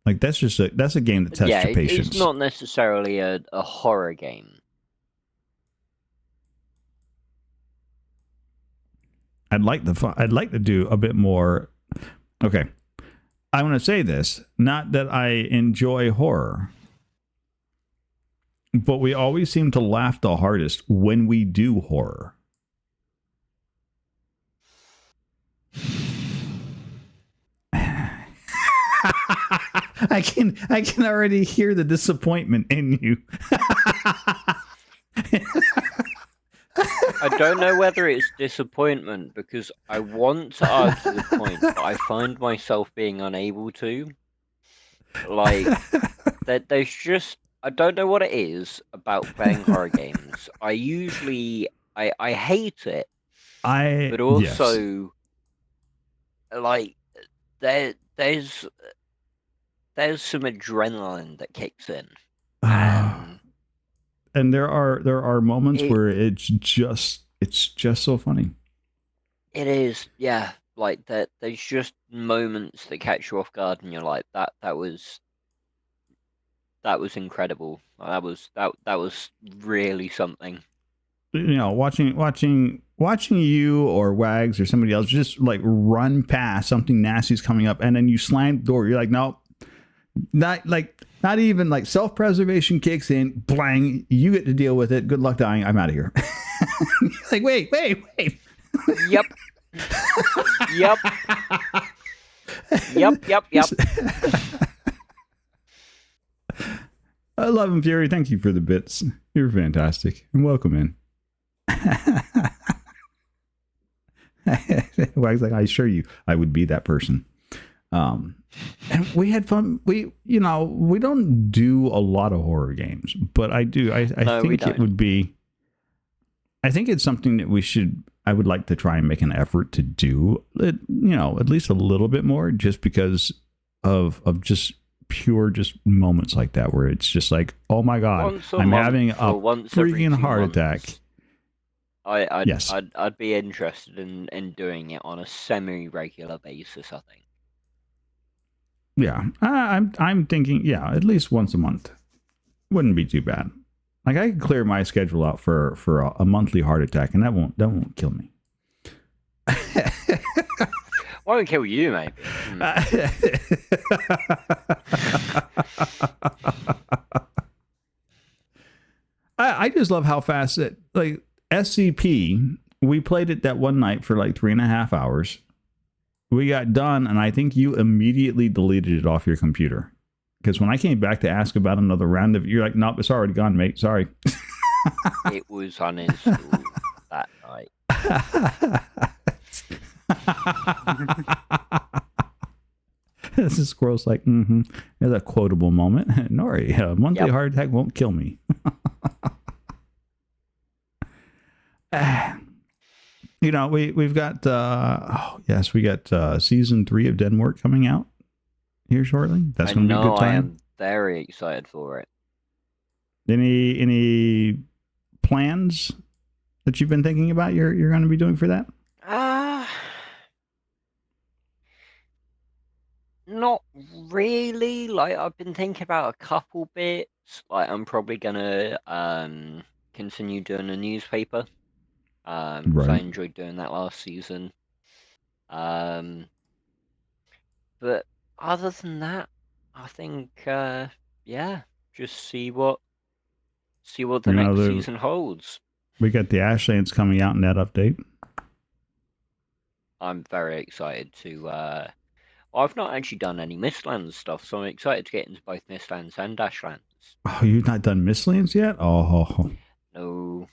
Like that's a game that tests your patience. It's not necessarily a horror game. I'd like to do a bit more. Okay, I want to say this. Not that I enjoy horror, but we always seem to laugh the hardest when we do horror. I can already hear the disappointment in you. I don't know whether it's disappointment, because I want to argue the point, but I find myself being unable to. Like, there's just, I don't know what it is about playing horror games. I usually, I hate it, but also, like, there's some adrenaline that kicks in. And there are moments where it's just so funny. It is, yeah. Like that, there's just moments that catch you off guard, and you're like, that was incredible. That was really something. Watching you or Wags or somebody else just like run past something nasty's coming up, and then you slam the door. You're like, nope, not even like self-preservation kicks in. Blang, you get to deal with it. Good luck dying. I'm out of here. Like, wait. Yep. I love him, Fury. Thank you for the bits. You're fantastic. And welcome in. Wags like, I assure you, I would be that person. And we had fun. We don't do a lot of horror games, but I do. I No, we think it don't. would be. I think it's something that we should. I would like to try and make an effort to do. At least a little bit more, just because of just pure just moments like that where it's just like, oh my god, Once a I'm month having a or once every freaking 2 heart months, attack. Yes. I'd be interested in doing it on a semi-regular basis, I think. Yeah, I'm thinking, yeah, at least once a month wouldn't be too bad. Like I could clear my schedule out for a monthly heart attack, and that won't kill me. Won't kill you, maybe. I just love how fast it, like SCP, we played it that one night for like 3.5 hours. We got done, and I think you immediately deleted it off your computer. Because when I came back to ask about another round of it, you're like, nope, it's already gone, mate. Sorry. It was uninstalled that night. This is Squirrel's like, There's a quotable moment. Nori, a monthly Yep. heart attack won't kill me. We've got we got season 3 of Denmark coming out here shortly. That's going to be a good time. I am very excited for it. Any plans that you've been thinking about you're going to be doing for that? Not really. Like, I've been thinking about a couple bits. Like, I'm probably gonna continue doing a newspaper. 'Cause I Right. enjoyed doing that last season. But other than that, I think just see what the next season holds. We got the Ashlands coming out in that update. I'm very excited to. I've not actually done any Mistlands stuff, so I'm excited to get into both Mistlands and Ashlands. Oh, you've not done Mistlands yet? Oh. No.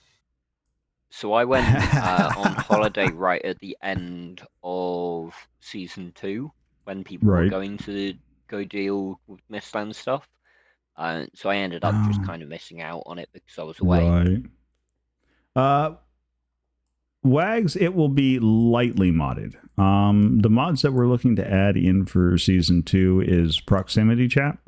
So I went on holiday right at the end of season 2 when people were going to go deal with Mistlands stuff. So I ended up just kind of missing out on it because I was away. Right. Wags, it will be lightly modded. The mods that we're looking to add in for season 2 is proximity chat.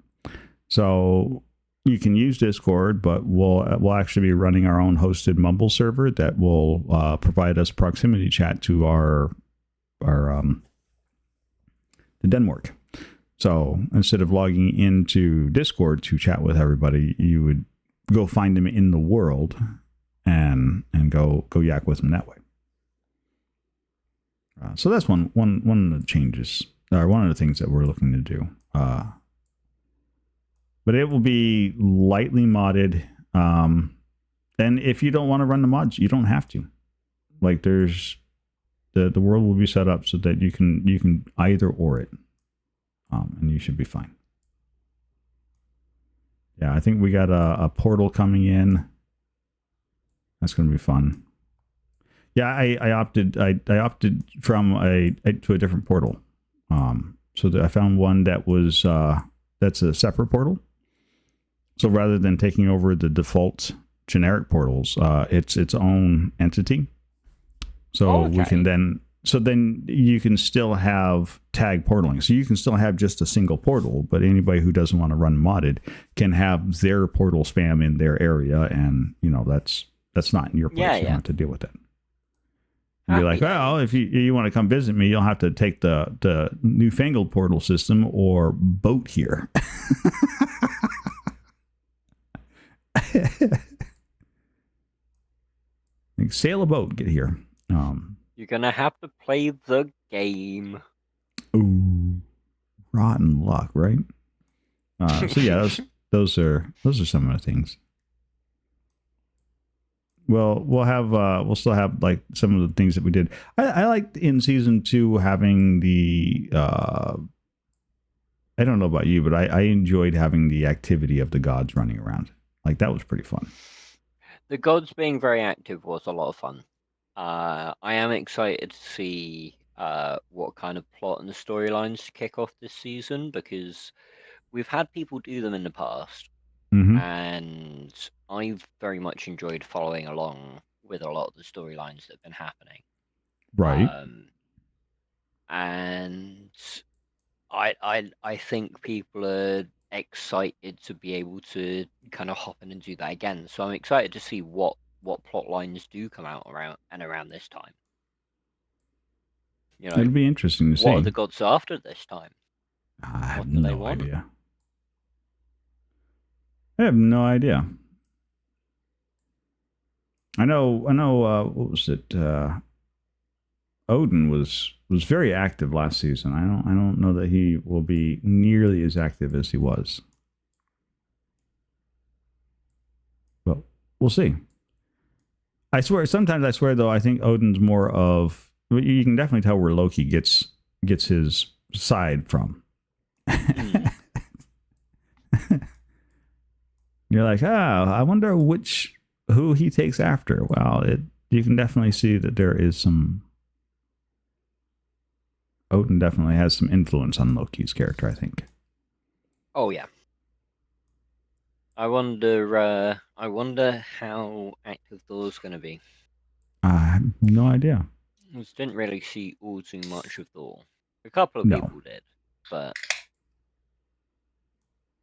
So you can use Discord, but we'll actually be running our own hosted Mumble server that will provide us proximity chat to our the Denmark. So instead of logging into Discord to chat with everybody, you would go find them in the world and go yak with them that way. So that's one of the changes, or one of the things that we're looking to do. But it will be lightly modded. And if you don't want to run the mods, you don't have to. Like there's the world will be set up so that you can either or it, and you should be fine. Yeah, I think we got a portal coming in. That's going to be fun. Yeah, I opted from to a different portal. So that I found one that was that's a separate portal. So rather than taking over the default generic portals, it's its own entity. So we can then you can still have tag portaling. So you can still have just a single portal, but anybody who doesn't want to run modded can have their portal spam in their area, and that's not in your place. You don't have to deal with that. And be like, well, if you want to come visit me, you'll have to take the newfangled portal system or boat here. Like, sail a boat, get here. You're gonna have to play the game. Ooh, rotten luck, right? So yeah, those are some of the things. Well, we'll still have like some of the things that we did. I liked in season 2 having the I don't know about you, but I enjoyed having the activity of the gods running around. Like that was pretty fun. The gods being very active was a lot of fun. I am excited to see what kind of plot and storylines to kick off this season, because we've had people do them in the past, Mm-hmm. and I've very much enjoyed following along with a lot of the storylines that have been happening. Right. And I think people are excited to be able to kind of hop in and do that again. So I'm excited to see what plot lines do come out around this time. You know, It'll be interesting to what are see. the gods after this time? I have What do they no want? idea. I have no idea. I know. What was it? Odin was very active last season. I don't know that he will be nearly as active as he was. But we'll see. I swear. Sometimes I swear though. I think Odin's more of. You can definitely tell where Loki gets his side from. You're like, I wonder who he takes after. Well, you can definitely see that there is some. Odin definitely has some influence on Loki's character, I think. Oh yeah. I wonder how active Thor's going to be. I have no idea. I just didn't really see all too much of Thor. A couple of No. people did, but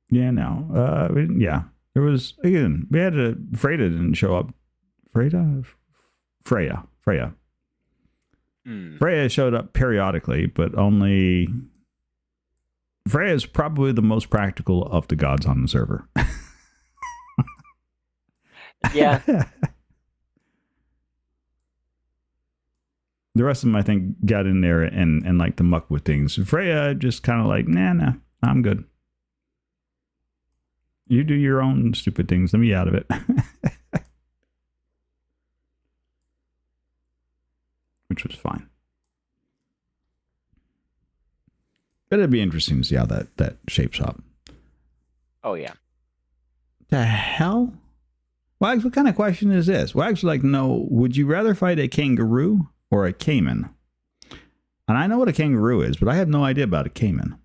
Yeah, no. Yeah. There was, again, we had Freyja didn't show up. Freya. Freya showed up periodically, but only. Freya is probably the most practical of the gods on the server. yeah. The rest of them, I think, got in there and like to muck with things. Freya just kind of like, nah, I'm good. You do your own stupid things. Let me out of it. Which was fine. But it'd be interesting to see how that shapes up. Oh, yeah. The hell? Wags, what kind of question is this? Wags would like to know, would you rather fight a kangaroo or a caiman? And I know what a kangaroo is, but I have no idea about a caiman.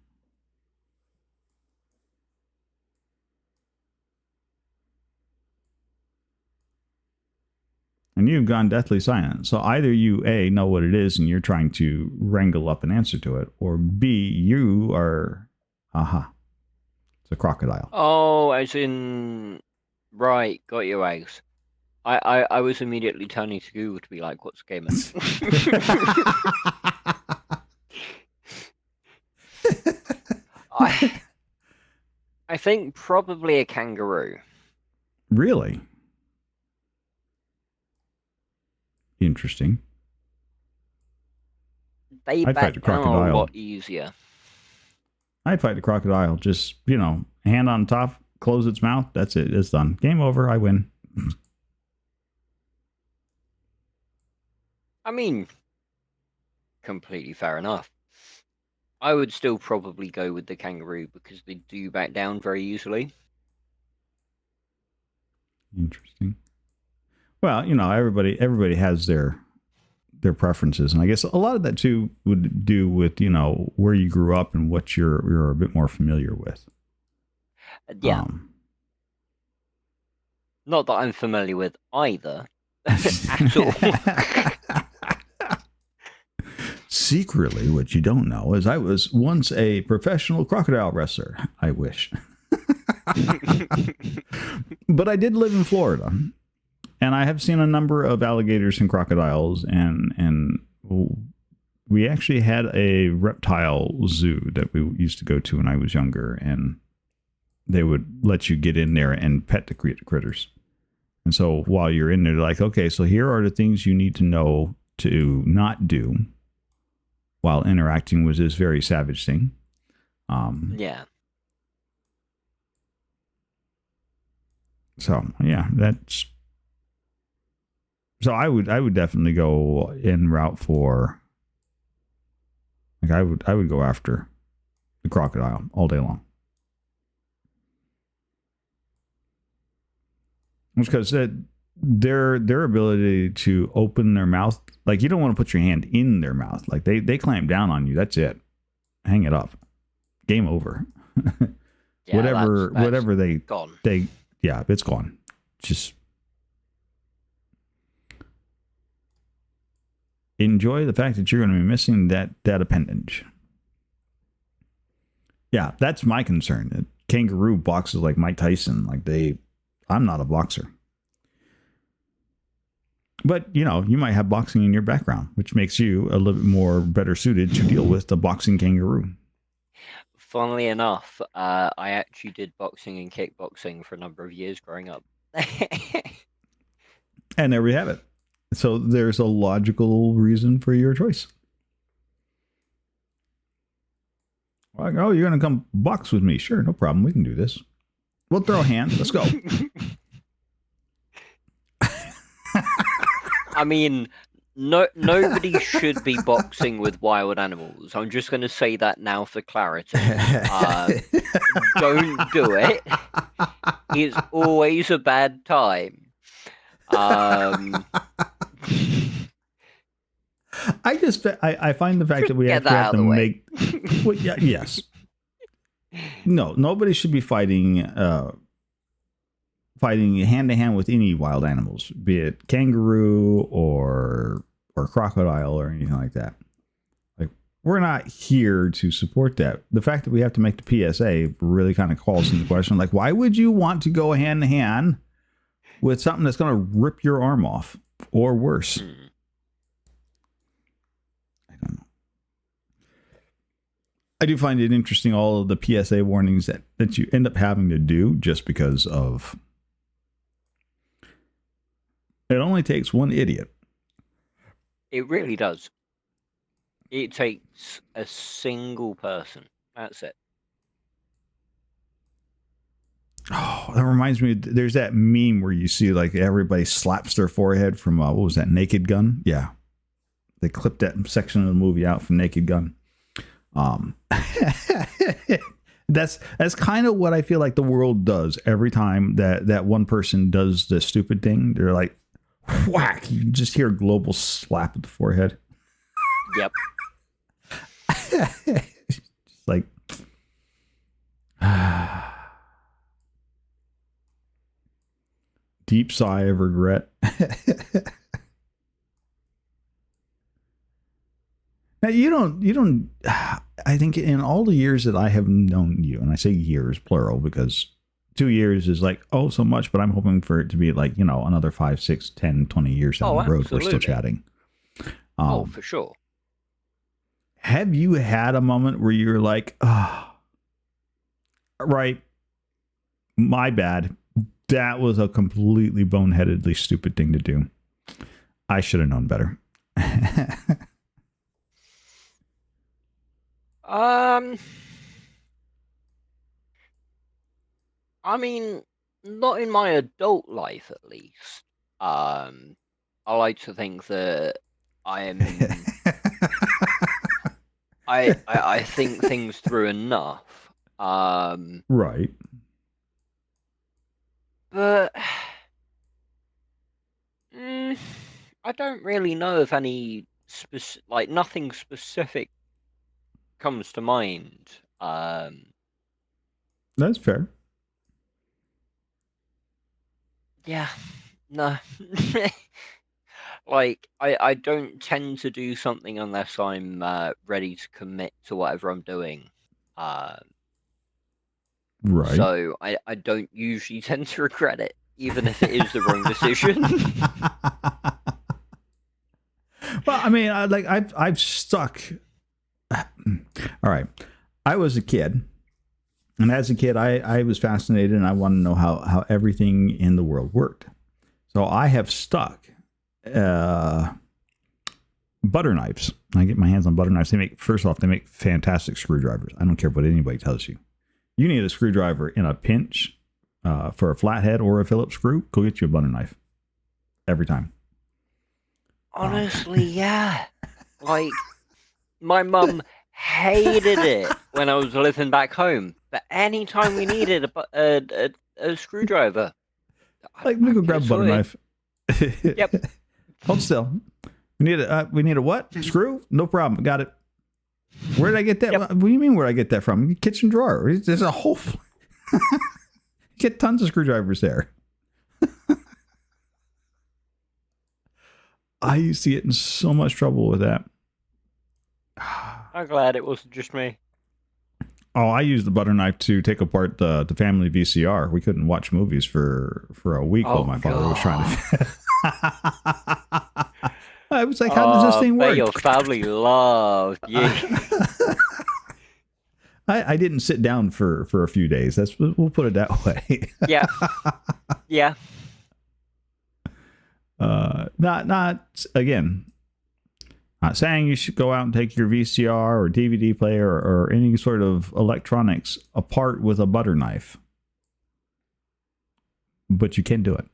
And you've gone deathly silent. So either you, A, know what it is and you're trying to wrangle up an answer to it, or B, you are, it's a crocodile. Oh, as in, right, got your eggs. I was immediately turning to Google to be like, what's a caiman? I think probably a kangaroo. Really? Interesting. They I'd fight back the down a crocodile. lot easier. I'd fight the crocodile. Just, hand on top, close its mouth. That's it. It's done. Game over. I win. I mean, completely fair enough. I would still probably go with the kangaroo because they do back down very easily. Interesting. Well, everybody has their preferences, and I guess a lot of that too would do with where you grew up and what you're a bit more familiar with. Yeah. Not that I'm familiar with either at all. Secretly, what you don't know is I was once a professional crocodile wrestler. I wish. But I did live in Florida, and I have seen a number of alligators and crocodiles, and we actually had a reptile zoo that we used to go to when I was younger, and they would let you get in there and pet the critters. And so while you're in there, they're like, okay, so here are the things you need to know to not do while interacting with this very savage thing. Yeah. So yeah, so I would definitely go en route for, like, I would go after the crocodile all day long. It's because their ability to open their mouth, like you don't want to put your hand in their mouth. Like they clamp down on you. That's it. Hang it up. Game over. Yeah, whatever they gone. yeah, it's gone. Just enjoy the fact that you're going to be missing that appendage. Yeah, that's my concern. A kangaroo boxes like Mike Tyson. I'm not a boxer. But, you might have boxing in your background, which makes you a little bit more better suited to deal with the boxing kangaroo. Funnily enough, I actually did boxing and kickboxing for a number of years growing up. And there we have it. So there's a logical reason for your choice. Like, oh, you're going to come box with me? Sure, no problem. We can do this. We'll throw a hand. Let's go. I mean, nobody should be boxing with wild animals. I'm just going to say that now for clarity. Don't do it. It's always a bad time. I find the fact that we have to make. Well, yeah, yes. No, nobody should be fighting hand to hand with any wild animals, be it kangaroo or crocodile or anything like that. Like, we're not here to support that. The fact that we have to make the PSA really kind of calls into question. Like, why would you want to go hand to hand with something that's going to rip your arm off or worse? I don't know. I do find it interesting, all of the PSA warnings that you end up having to do just because of it only takes one idiot. It really does. It takes a single person. That's it. Oh, that reminds me. There's that meme where you see like everybody slaps their forehead from what was that, Naked Gun? Yeah, they clipped that section of the movie out from Naked Gun. That's kind of what I feel like the world does every time that one person does the stupid thing. They're like, whack! You just hear a global slap at the forehead. Yep. Just like. Deep sigh of regret. Now you don't. I think in all the years that I have known you, and I say years plural because 2 years is like, oh, so much, but I'm hoping for it to be like, another 5, 6, 10, 20 years down the road. Absolutely. We're still chatting. For sure. Have you had a moment where you're like, right, my bad. That was a completely boneheadedly stupid thing to do. I should have known better. I mean, not in my adult life, at least. I like to think that I am. I think things through enough. Right. But I don't really know if any nothing specific comes to mind. That's fair. Yeah, no. Like, I don't tend to do something unless I'm ready to commit to whatever I'm doing. Right. So I don't usually tend to regret it, even if it is the wrong decision. Well, I mean, I've stuck. All right. I was a kid, and as a kid, I was fascinated, and I wanted to know how everything in the world worked. So I have stuck butter knives. I get my hands on butter knives. They make fantastic screwdrivers. I don't care what anybody tells you. You need a screwdriver in a pinch for a flathead or a Phillips screw. Go get you a butter knife every time. Honestly, yeah. Like, my mum hated it when I was living back home. But anytime we needed a screwdriver, like, let me go grab a butter knife. Yep. Hold still. We need a what? Screw? No problem. Got it. Where did I get that? Yep. What do you mean? Where did I get that from? Kitchen drawer. There's a whole. Get tons of screwdrivers there. I used to get in so much trouble with that. I'm glad it wasn't just me. Oh, I used the butter knife to take apart the family VCR. We couldn't watch movies for a week while my father was trying to. I was like, "How does this thing work?" Your family loved you. I didn't sit down for a few days. We'll put it that way. Yeah. Yeah. Not again. Not saying you should go out and take your VCR or DVD player or any sort of electronics apart with a butter knife, but you can do it.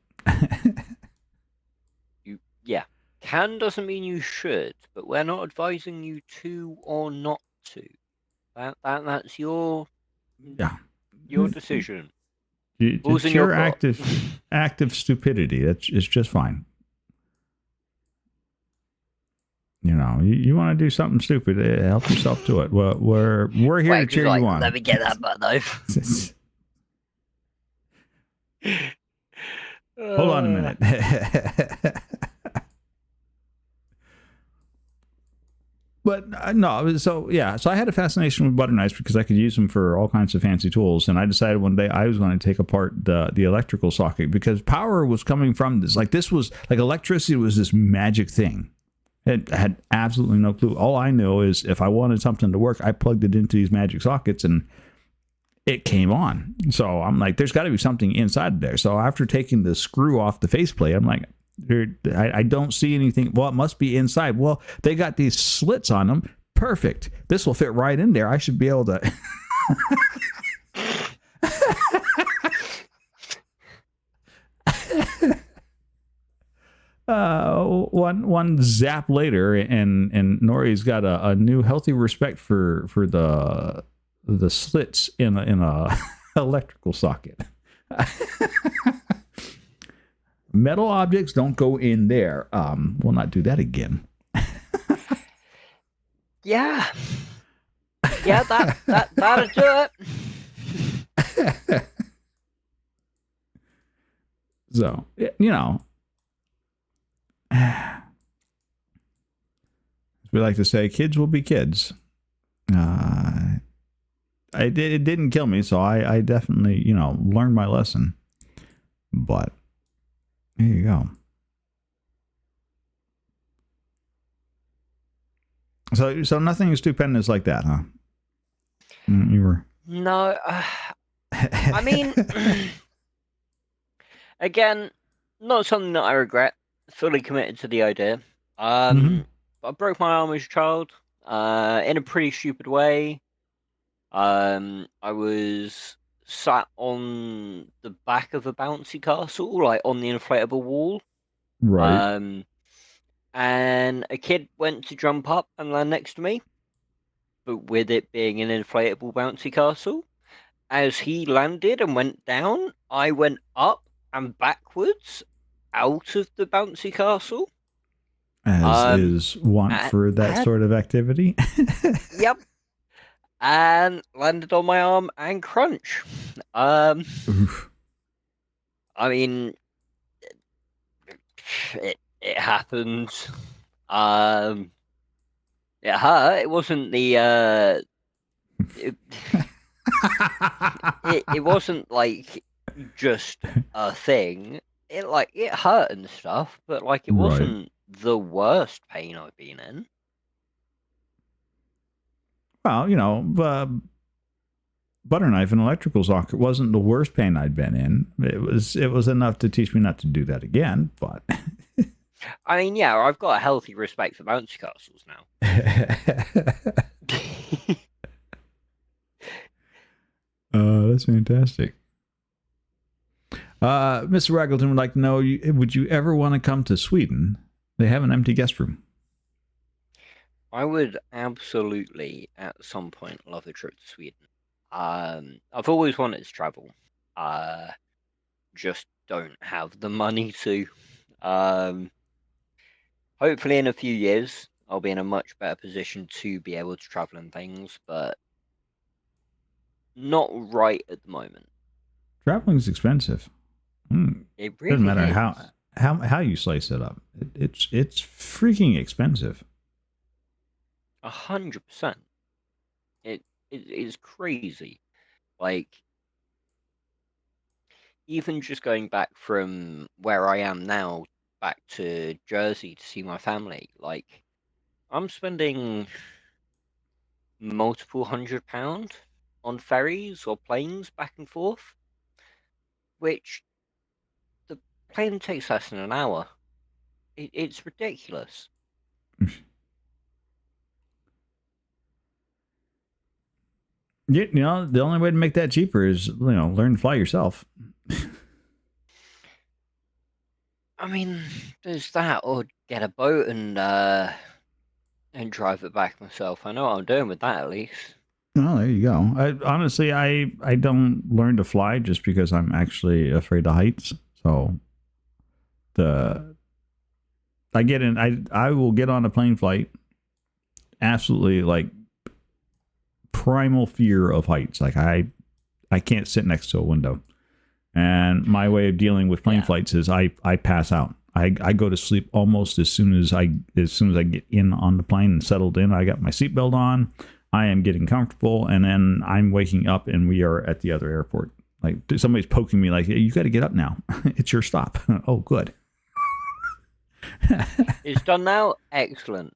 Yeah. Can doesn't mean you should, but we're not advising you to or not to. That's your decision. It's your active stupidity. It's just fine. You know, you want to do something stupid, help yourself to it. Well, we're here to cheer you on. Let me get that butt knife. Hold on a minute. But no, so I had a fascination with butter knives because I could use them for all kinds of fancy tools. And I decided one day I was going to take apart the electrical socket because power was coming from this. Like this was like electricity was this magic thing. I had absolutely no clue. All I know is if I wanted something to work, I plugged it into these magic sockets and it came on. So I'm like, there's got to be something inside there. So after taking the screw off the faceplate, I'm like, I don't see anything. Well, it must be inside. Well, they got these slits on them. Perfect. This will fit right in there. I should be able to. One zap later, and Nori's got a new healthy respect for the slits in a electrical socket. Metal objects don't go in there. We'll not do that again. Yeah. Yeah, that'll do it. So, you know, as we like to say, kids will be kids. It didn't kill me, so I definitely, learned my lesson. But there you go. So nothing stupendous like that, huh? You were no. I mean, again, not something that I regret. Fully committed to the idea. I broke my arm as a child, in a pretty stupid way. I was sat on the back of a bouncy castle, like on the inflatable wall. right. And a kid went to jump up and land next to me, but with it being an inflatable bouncy castle, as he landed and went down, I went up and backwards out of the bouncy castle. As is want for that sort of activity. Yep. And landed on my arm and crunch. Oof. I mean, it happened. It hurt. It wasn't the it wasn't like just a thing. It hurt and stuff, but like it wasn't the worst pain I've been in. Well, butter knife and electrical socket wasn't the worst pain I'd been in. It was enough to teach me not to do that again, but I mean, yeah, I've got a healthy respect for bouncy castles now. That's fantastic. Mr. Raggleton would like to know, would you ever want to come to Sweden? They have an empty guest room. I would absolutely, at some point, love a trip to Sweden. I've always wanted to travel. Just don't have the money to. Um, Hopefully, in a few years, I'll be in a much better position to be able to travel and things, but not right at the moment. Traveling's expensive. It Doesn't really matter is. how you slice it up. It's freaking expensive. 100%. It is crazy. Like, even just going back from where I am now back to Jersey to see my family, like, I'm spending multiple £100 on ferries or planes back and forth, which the plane takes less than an hour. It's ridiculous. You know, the only way to make that cheaper is learn to fly yourself. I mean, there's that, or get a boat and drive it back myself. I know what I'm doing with that at least. Oh, there you go. Honestly, I don't learn to fly just because I'm actually afraid of heights. So the I get in. I will get on a plane flight. Absolutely, like primal fear of heights. Like I can't sit next to a window. And my way of dealing with plane Yeah. flights is I pass out. I go to sleep almost as soon as I get in on the plane and settled in. I got my seatbelt on. I am getting comfortable, and then I'm waking up, and we are at the other airport. Like somebody's poking me, like, you got to get up now. It's your stop. Oh, good. It's done now? Excellent.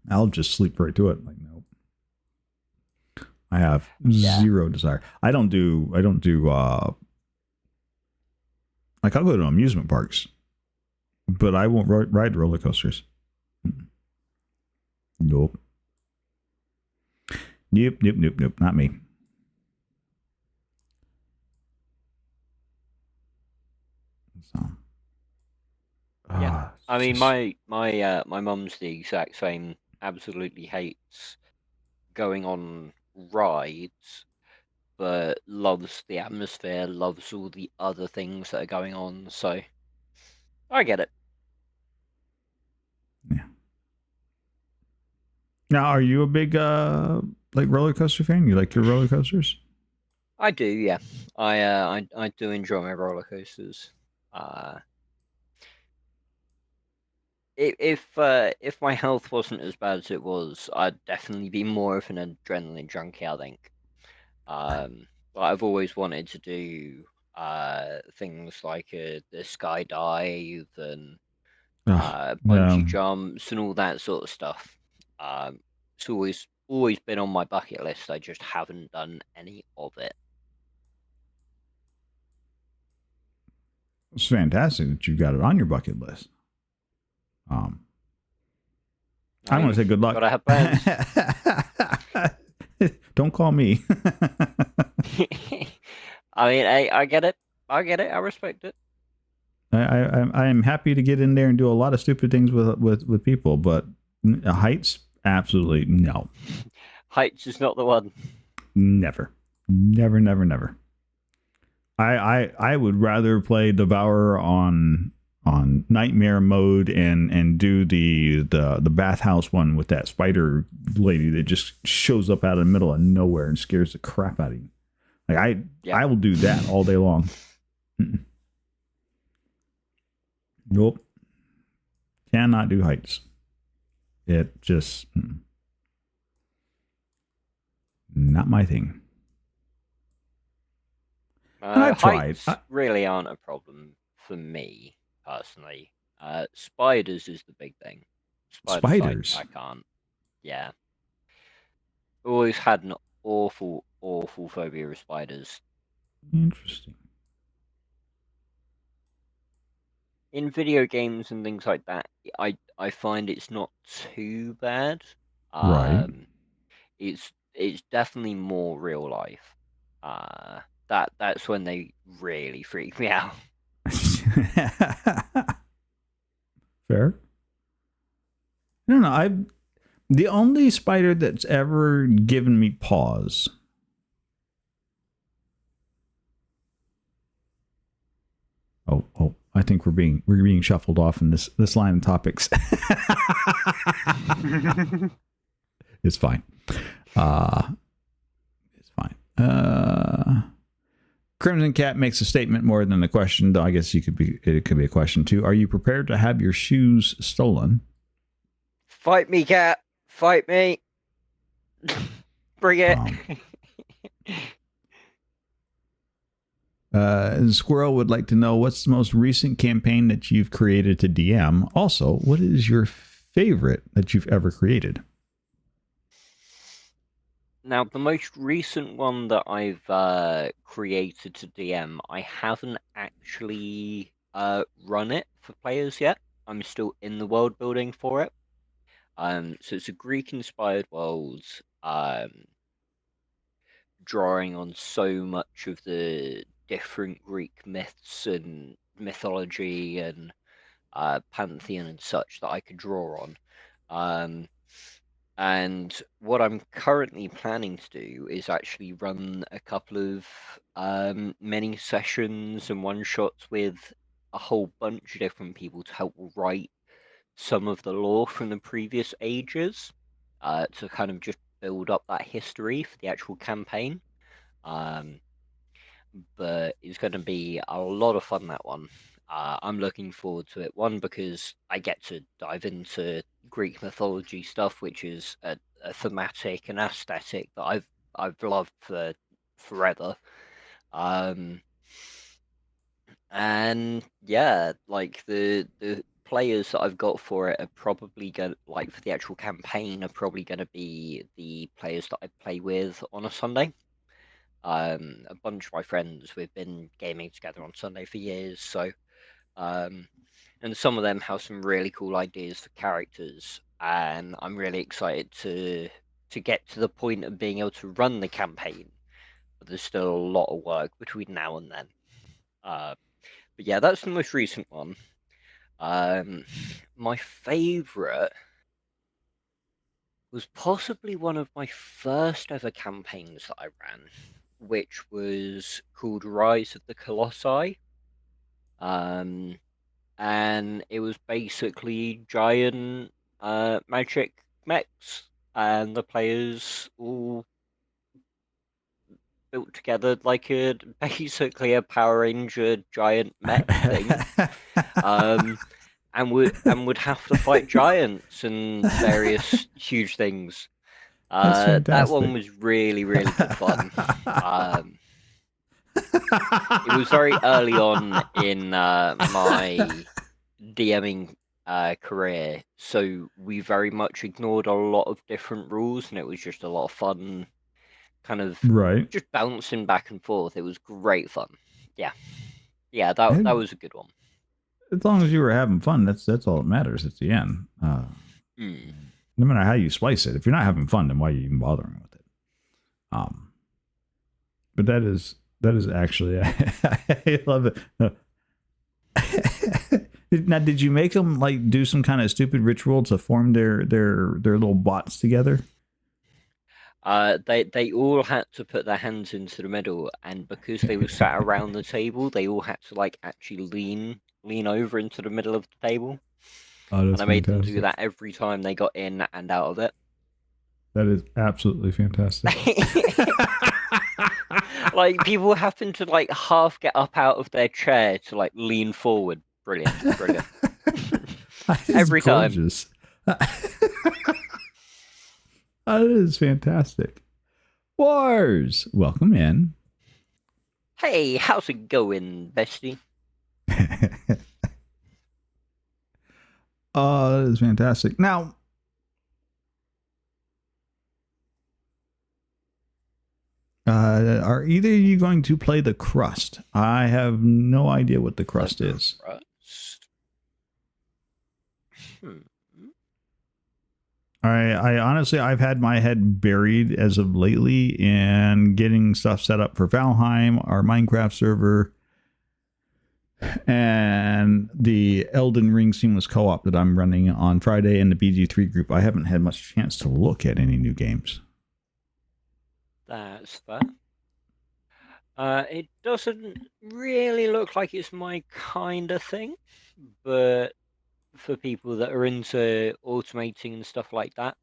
I'll just sleep right to it. Like, nope. I have Yeah. zero desire. I don't do like I'll go to amusement parks, but I won't ride roller coasters. Nope. Nope. Not me. So. Yeah. I mean, Just, my mum's the exact same. Absolutely hates going on rides, but loves the atmosphere, loves all the other things that are going on. So I get it. yeah. Now, are you a big like roller coaster fan? You like your roller coasters? I do, yeah. I do enjoy my roller coasters. Uh, if my health wasn't as bad as it was, I'd definitely be more of an adrenaline junkie, I think. But I've always wanted to do things like the skydive and Oh, yeah. bungee jumps and all that sort of stuff. It's always been on my bucket list. I just haven't done any of it. It's fantastic that you got it on your bucket list. Um, I I want mean, to say good luck. gotta have plans. Don't call me. I mean, I get it. I get it. I respect it. I am happy to get in there and do a lot of stupid things with people, but heights, absolutely no, Heights is not the one. never. I would rather play Devourer on nightmare mode and do the bathhouse one with that spider lady that just shows up out of the middle of nowhere and scares the crap out of you. Like I will do that all day long. Nope. Cannot do heights. It just not my thing. I've tried. Heights really aren't a problem for me personally. Spiders is the big thing. Spiders. I can't. Yeah, always had an awful phobia of spiders. Interesting. In video games and things like that, I find it's not too bad. Right. It's definitely more real life. That's when they really freak me out. Fair. I don't know. The only spider that's ever given me pause Oh, I think we're being shuffled off in this line of topics. It's fine. It's fine. Crimson Cat makes a statement more than a question, though I guess it could be a question too. Are you prepared to have your shoes stolen? Fight me, Cat. Fight me. Bring it. Squirrel would like to know, what's the most recent campaign that you've created to DM? Also, what is your favorite that you've ever created? Now, the most recent one that I've created to DM, I haven't actually run it for players yet. I'm still in the world building for it. So it's a Greek-inspired world, drawing on so much of the different Greek myths and mythology and pantheon and such that I could draw on. And what I'm currently planning to do is actually run a couple of mini sessions and one-shots with a whole bunch of different people to help write some of the lore from the previous ages, to kind of just build up that history for the actual campaign. But it's going to be a lot of fun, that one. I'm looking forward to it. One, because I get to dive into Greek mythology stuff, which is a thematic and aesthetic that I've loved for forever. And yeah, like the players that I've got for it are probably going, like, for the actual campaign, are probably going to be the players that I play with on a Sunday. A bunch of my friends, we've been gaming together on Sunday for years, so and some of them have some really cool ideas for characters, and I'm really excited to get to the point of being able to run the campaign, but there's still a lot of work between now and then. But yeah, that's the most recent one. My favorite was possibly one of my first ever campaigns that I ran, which was called Rise of the Colossi. And it was basically giant magic mechs, and the players all built together like basically a Power Ranger giant mech thing. And would have to fight giants and various huge things. That one was really, really good fun. It was very early on in my DMing career, so we very much ignored a lot of different rules, and it was just a lot of fun, kind of Right. just bouncing back and forth. It was great fun. Yeah, that was a good one. As long as you were having fun, that's all that matters at the end. No matter how you slice it, if you're not having fun, then why are you even bothering with it? But that is actually I love it. Now, did you make them like do some kind of stupid ritual to form their little bots together? They all had to put their hands into the middle, and because they were sat around the table, they all had to like actually lean over into the middle of the table. Oh, and I made them do that every time they got in and out of it. That is absolutely fantastic. Like, people happen to like half get up out of their chair to like lean forward. Brilliant. Every gorgeous. Time. That is fantastic. Wars, welcome in. Hey, how's it going, bestie? Oh, that is fantastic. Now, are either of you going to play the crust? I have no idea what the crust is. I honestly, I've had my head buried as of lately in getting stuff set up for Valheim, our Minecraft server, and the Elden Ring Seamless Co-op that I'm running on Friday in the BG3 group. I haven't had much chance to look at any new games. That's fair. It doesn't really look like it's my kind of thing, but for people that are into automating and stuff like that,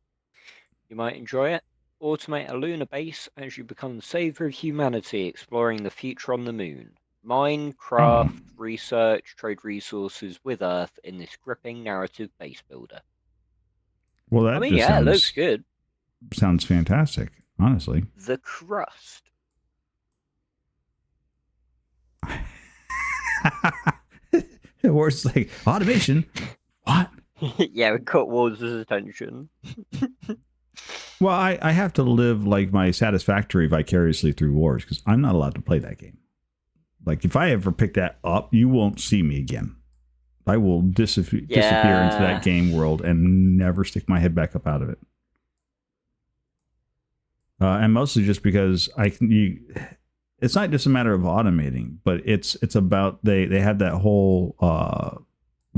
you might enjoy it. Automate a lunar base as you become the savior of humanity, exploring the future on the moon. Mine, Oh, craft, research, trade resources with Earth in this gripping narrative base builder. well, I that mean, just yeah, it looks good. sounds fantastic, honestly. The crust. Words like automation. What? Yeah, it caught Wars' attention. Well, I have to live like my satisfactory vicariously through wars because I'm not allowed to play that game. Like if I ever pick that up, you won't see me again. I will disappear into that Yeah, game world and never stick my head back up out of it. And mostly just because I can. It's not just a matter of automating, but it's about they have that whole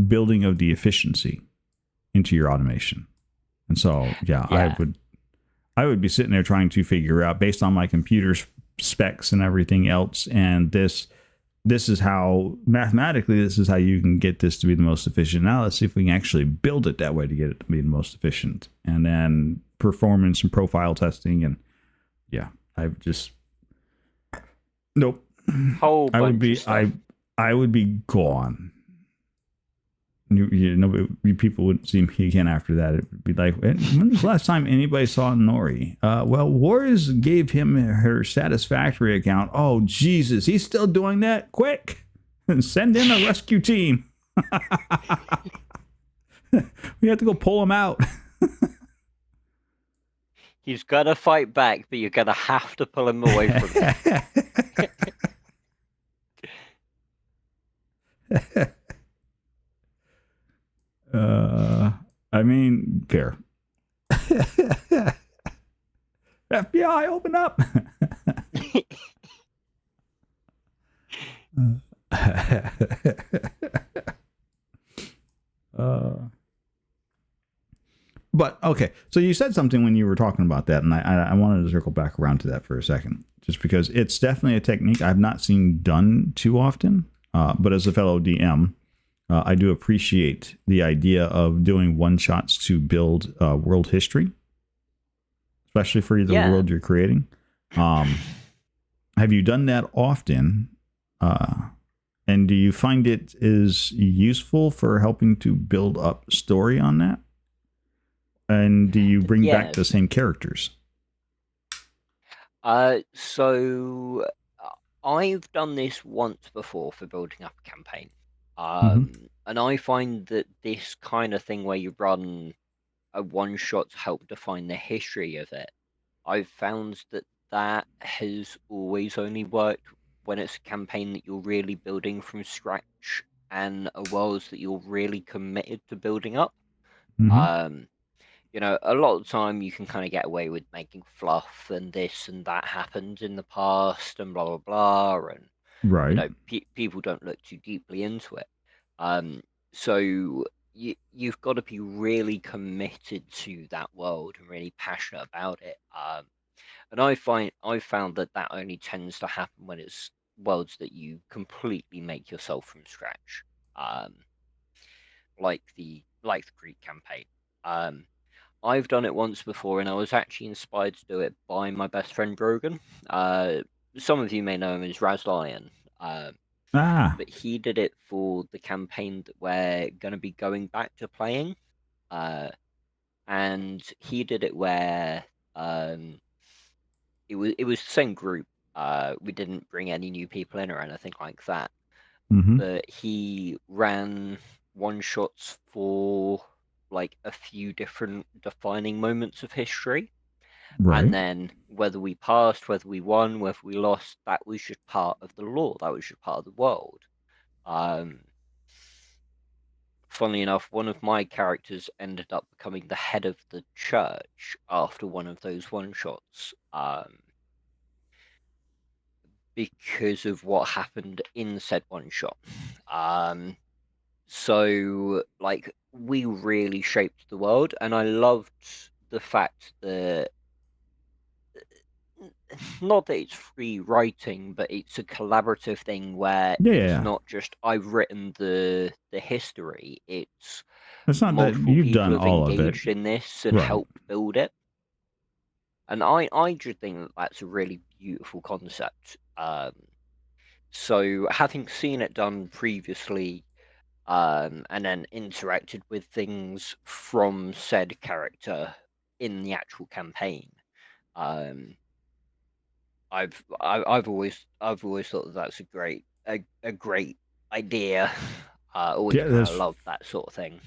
building of the efficiency into your automation, and so yeah, yeah, I would be sitting there trying to figure out based on my computer's specs and everything else, and this is how mathematically this is how you can get this to be the most efficient. Now let's see if we can actually build it that way to get it to be the most efficient, and then performance and profile testing, and yeah, I've just nope. whole I would bunch of be stuff. I would be gone. People wouldn't see me again after that. It would be like, when was the last time anybody saw Nori? Well, Wars gave him her satisfactory account. Oh, Jesus, he's still doing that? Quick, send in a rescue team. We have to go pull him out. He's gonna fight back, but you're gonna have to pull him away from you. I mean, fair. FBI, open up. uh, but okay, so you said something when you were talking about that, and I wanted to circle back around to that for a second, just because it's definitely a technique I've not seen done too often. But as a fellow DM, I do appreciate the idea of doing one shots to build world history, especially for the Yeah. world you're creating. Have you done that often? And do you find it is useful for helping to build up story on that? And do you bring back Yeah. the same characters? So I've done this once before for building up a campaign. Mm-hmm. And I find that this kind of thing where you run a one shot to help define the history of it, I've found that that has always only worked when it's a campaign that you're really building from scratch and a world that you're really committed to building up. Mm-hmm. Um, a lot of the time you can kind of get away with making fluff and this and that happened in the past and blah blah blah, and Right. people don't look too deeply into it. Um, so you've got to be really committed to that world and really passionate about it. And I found that that only tends to happen when it's worlds that you completely make yourself from scratch, um, like the Greek campaign. Um, I've done it once before, and I was actually inspired to do it by my best friend Brogan. Uh, some of you may know him as Raz Lion, Ah. but he did it for the campaign that we're going to be going back to playing. And he did it where um, it was the same group. We didn't bring any new people in or anything like that, Mm-hmm. but he ran one shots for like a few different defining moments of history. And Right. then whether we passed, whether we won, whether we lost, that was just part of the lore. That was just part of the world. Um, Funnily enough, one of my characters ended up becoming the head of the church after one of those one shots, because of what happened in said one shot. Um, so, like, we really shaped the world, and I loved the fact that not that it's free writing, but it's a collaborative thing where Yeah, it's yeah. not just I've written the history. It's It's not that multiple you've people done have all of it, engaged in this and right? helped build it. And I just think that that's a really beautiful concept. So having seen it done previously, and then interacted with things from said character in the actual campaign, um, I've always thought that that's a great idea. Always Yeah, kind of love that sort of thing.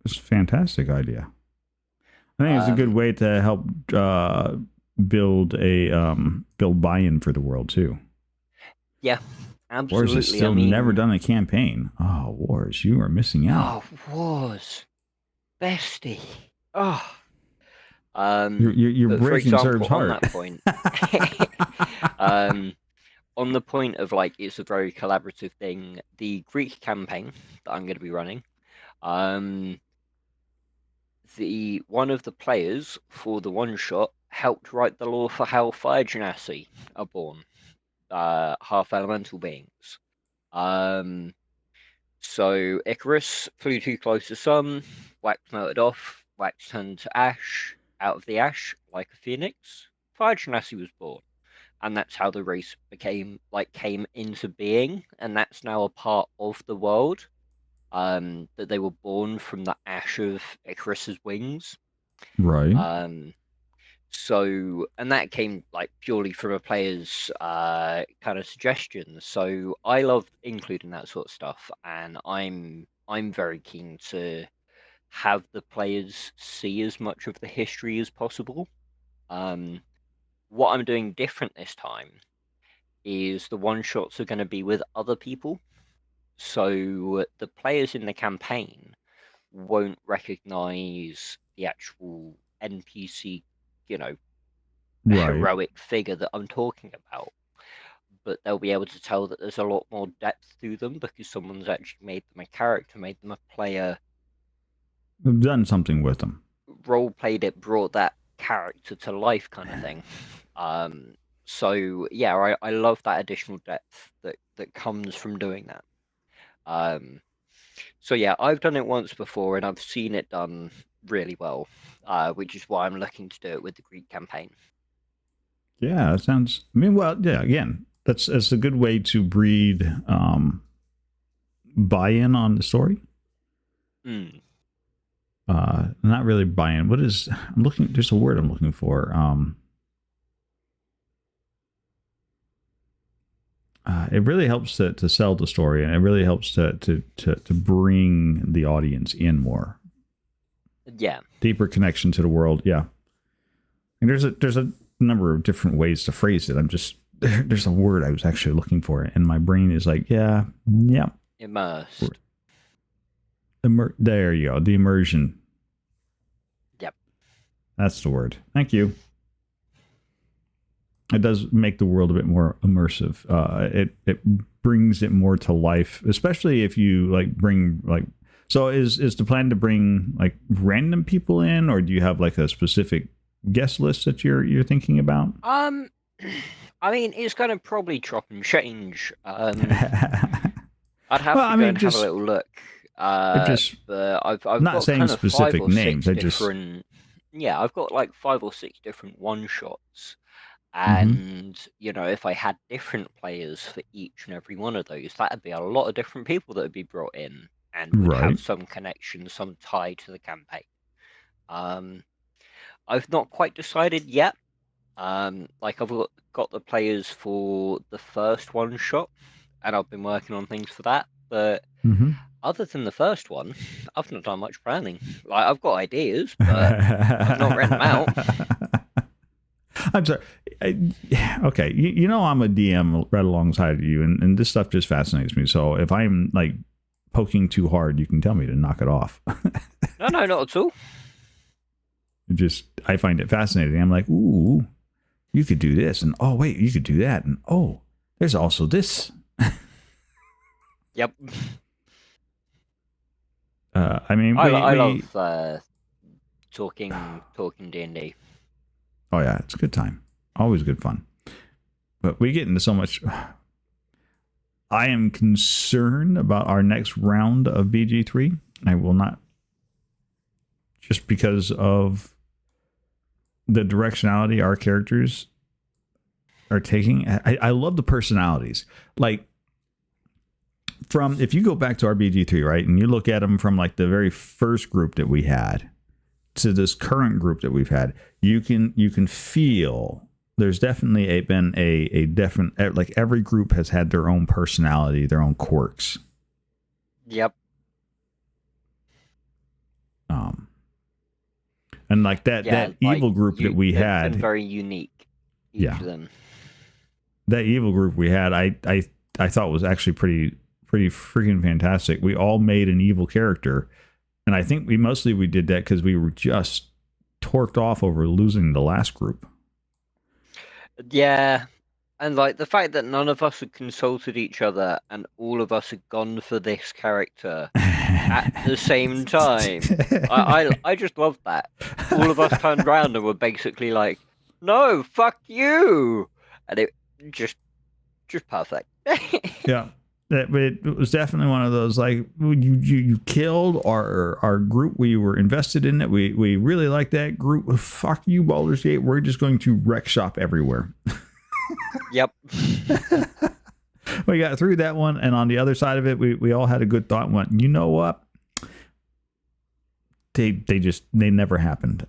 that's a fantastic idea. I think it's a good Um, way to help build buy-in for the world too. yeah, Wars has absolutely. I still never mean, done a campaign. Oh, Wars, you are missing out. oh, wars, bestie. Oh, You're but for breaking Zerb's example, on heart. that point, um, on the point of like it's a very collaborative thing, the Greek campaign that I'm going to be running, um, the one of the players for the one shot helped write the lore for how fire genasi are born, half elemental beings. Um, so Icarus flew too close to sun, wax melted off, wax turned to ash. Out of the ash, like a phoenix, fire genasi was born, and that's how the race came into being, and that's now a part of the world. That they were born from the ash of Icarus's wings. Right. Um, and that came like purely from a player's kind of suggestions. So I love including that sort of stuff, and I'm very keen to have the players see as much of the history as possible. Um, what I'm doing different this time is the one shots are going to be with other people. So the players in the campaign won't recognize the actual NPC, you know, Right. heroic figure that I'm talking about. But they'll be able to tell that there's a lot more depth to them because someone's actually made them a character, made them a player, We've done something with them. role played it, brought that character to life, kind of thing. Um, so yeah, I love that additional depth that comes from doing that. Um, so yeah, I've done it once before and I've seen it done really well, which is why I'm looking to do it with the Greek campaign. Yeah, that sounds. I mean, well, yeah. Again, that's a good way to breed buy-in on the story. Mm. Not really buy-in. What is? I'm looking. There's a word I'm looking for. It really helps to sell the story, and it really helps to bring the audience in more. Yeah. Deeper connection to the world. Yeah. And there's a number of different ways to phrase it. I'm just there's a word I was actually looking for, and my brain is like, yeah, yeah. Immersed. There you go. The immersion. Yep. That's the word. Thank you. It does make the world a bit more immersive. It brings it more to life, especially if you like bring like. So is the plan to bring like random people in, or do you have like a specific guest list that you're thinking about? I mean, it's going to probably chop and change. I'd have Well, to I go mean, and have a just little look. just But I've I'm not got saying kind of five specific or names. six I just different. Yeah, I've got like 5 or 6 different one shots. mm-hmm. And, you know, if I had different players for each and every one of those, that'd be a lot of different people that would be brought in and would have Right. some connection, some tie to the campaign. I've not quite decided yet. Like I've got the players for the first one shot, and I've been working on things for that. But Mm-hmm. other than the first one, I've not done much planning. Like I've got ideas, but I've not written them out. I'm sorry. Okay, you know I'm a DM right alongside you, and this stuff just fascinates me. So if I'm like poking too hard, you can tell me to knock it off. No, no, not at all. I find it fascinating. I'm like, ooh, you could do this, and oh wait, you could do that, and oh, there's also this. Yep. I mean, I we love talking D&D. oh yeah, it's a good time. Always good fun. But we get into so much. I am concerned about our next round of BG3. I will not, just because of the directionality our characters are taking. I love the personalities. Like, from, if you go back to our BG3, right, and you look at them from like the very first group that we had to this current group that we've had, you can feel there's definitely been a different, like every group has had their own personality, their own quirks. Yep. And like that evil group that we had, been very unique. Each of them. That evil group we had, I thought was actually pretty freaking fantastic. We all made an evil character, and I think we did that because we were just torqued off over losing the last group. Yeah, and like the fact that none of us had consulted each other and all of us had gone for this character at the same time. I just loved that. All of us turned around and were basically like, "No, fuck you," and it just perfect. Yeah. It was definitely one of those, like, you killed our group. We were invested in it. We really like that group. Fuck you, Baldur's Gate. We're just going to wreck shop everywhere. Yep. We got through that one, and on the other side of it, we all had a good thought and went, you know what? They never happened.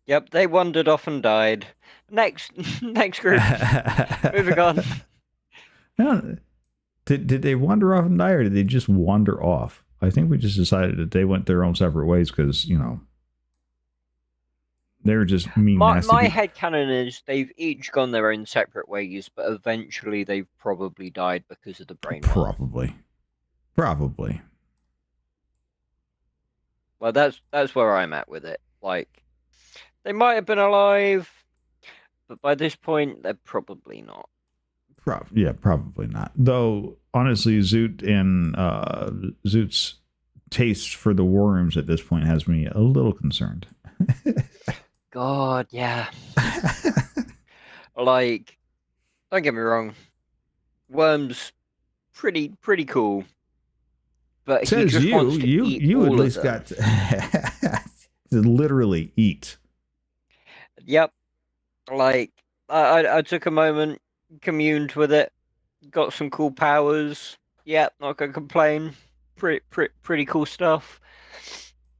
Yep, they wandered off and died. Next group. Moving on. Did they wander off and die, or did they just wander off? I think we just decided that they went their own separate ways because, they're just mean. My headcanon is they've each gone their own separate ways, but eventually they've probably died because of the brain. Probably. Well, that's where I'm at with it. Like, they might have been alive, but by this point, they're probably not. Probably not. Though, honestly, Zoot and Zoot's taste for the worms at this point has me a little concerned. God, yeah. Like, don't get me wrong, worms, pretty cool. But says he just wants to eat you all at least of got to literally eat. Yep. Like, I took a moment, communed with it, got some cool powers. Yep, not gonna complain. Pretty cool stuff.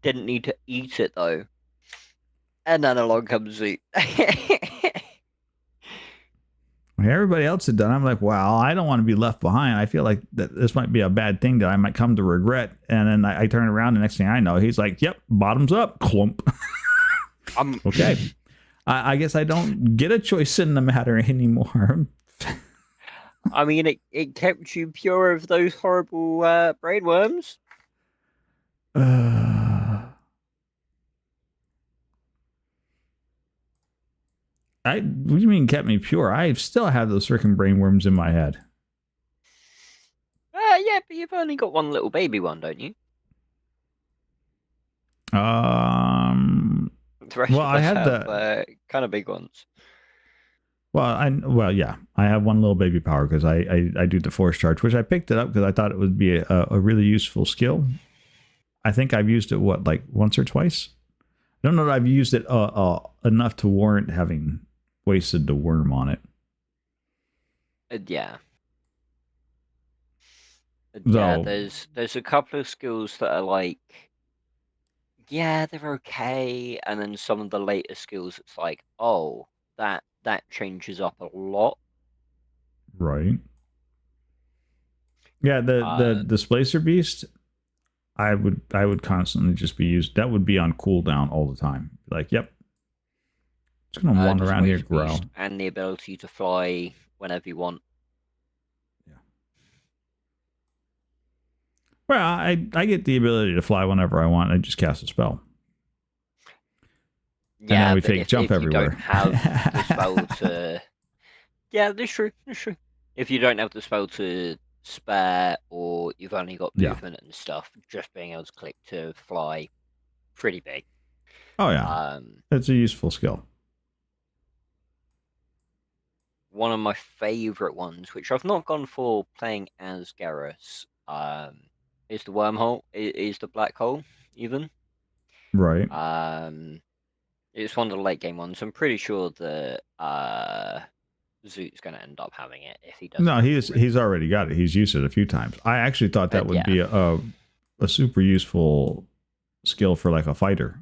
Didn't need to eat it though. And then along comes Zoot. Everybody else had done. I'm like, wow, I don't want to be left behind. I feel like that this might be a bad thing that I might come to regret. And then I turn around, the next thing I know, he's like, yep, bottoms up, clump. Okay. I guess I don't get a choice in the matter anymore. I mean, it kept you pure of those horrible brainworms. What do you mean kept me pure? I still have those freaking brainworms in my head. Yeah, but you've only got one little baby one, don't you? The rest of us have the kind of big ones. Well, yeah, I have one little baby power because I do the force charge, which I picked it up because I thought it would be a really useful skill. I think I've used it like once or twice. I don't know that I've used it enough to warrant having wasted the worm on it. Yeah. Yeah, there's a couple of skills that are like, yeah, they're okay, and then some of the later skills, it's like, oh, that changes up a lot. Right. Yeah, the Displacer Beast, I would constantly just be used. That would be on cooldown all the time. Like, yep, just gonna wander around here, growl, and the ability to fly whenever you want. Yeah. Well, I get the ability to fly whenever I want. I just cast a spell. Yeah, and then we fake jump everywhere. You don't have the spell to. Yeah, that's true. If you don't have the spell to spare, or you've only got movement and stuff, just being able to click to fly, pretty big. Oh yeah, it's a useful skill. one of my favorite ones, which I've not gone for playing as Garrus, is the wormhole, is the black hole, even. Right. It's one of the late game ones. I'm pretty sure that Zoot's going to end up having it if he doesn't. No, he's already got it. He's used it a few times. I actually thought that would be a super useful skill for like a fighter.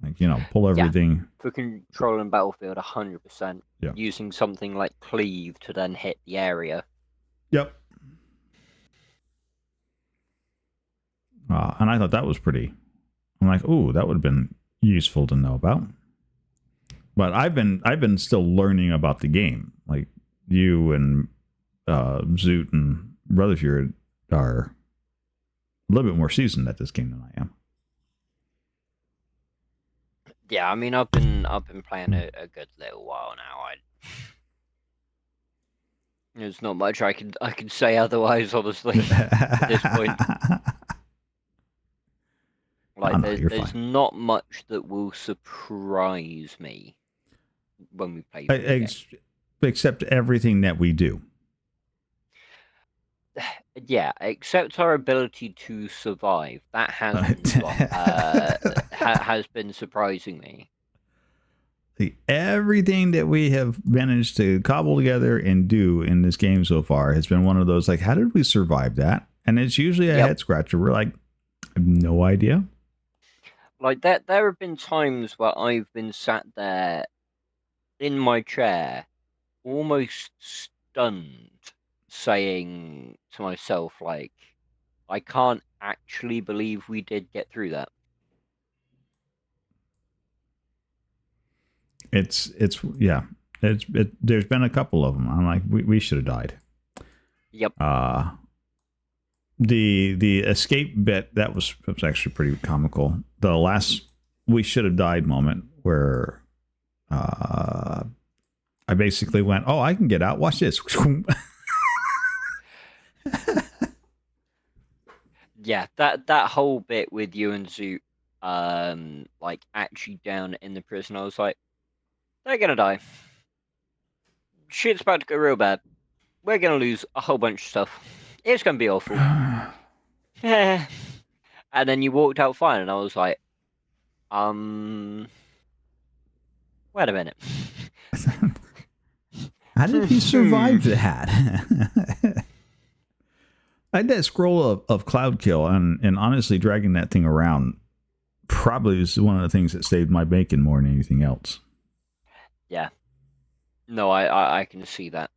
Like, you know, pull everything. For controlling battlefield 100%. Yeah. Using something like cleave to then hit the area. Yep. And I thought that was pretty. I'm like, ooh, that would have been useful to know about. But I've been still learning about the game. Like you and Zoot and Rutherford are a little bit more seasoned at this game than I am. Yeah, I mean, I've been playing a good little while now. There's not much I can say otherwise, honestly, at this point. Like, there's not much that will surprise me when we play. Except everything that we do. Yeah, except our ability to survive. That has been surprising me. Everything that we have managed to cobble together and do in this game so far has been one of those, like, how did we survive that? And it's usually a head scratcher. We're like, I have no idea. Like, there have been times where I've been sat there in my chair, almost stunned, saying to myself, like, I can't actually believe we did get through that. There's been a couple of them. I'm like, we should have died. Yep. The escape bit, that was actually pretty comical. The last we should have died moment where I basically went, oh, I can get out. Watch this. Yeah, that whole bit with you and Zoot, like actually down in the prison, I was like, they're gonna die. Shit's about to go real bad. We're gonna lose a whole bunch of stuff. It's gonna be awful. And then you walked out fine, and I was like, wait a minute. How did he survive that? I had that scroll of Cloud Kill, and honestly, dragging that thing around probably is one of the things that saved my bacon more than anything else. Yeah. No, I can see that.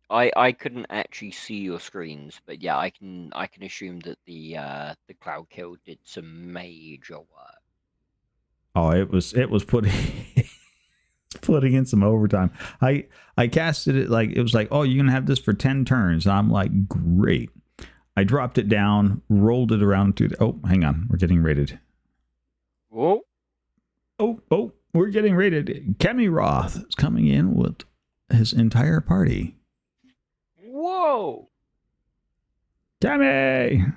I couldn't actually see your screens, but yeah, I can assume that the Cloud Kill did some major work. Oh, it was putting putting in some overtime. I casted it like, it was like, oh, you're gonna have this for 10 turns. And I'm like, great. I dropped it down, rolled it around to oh, hang on, we're getting raided. Whoa. Oh, we're getting raided. Kemi Roth is coming in with his entire party. Whoa. Kemi.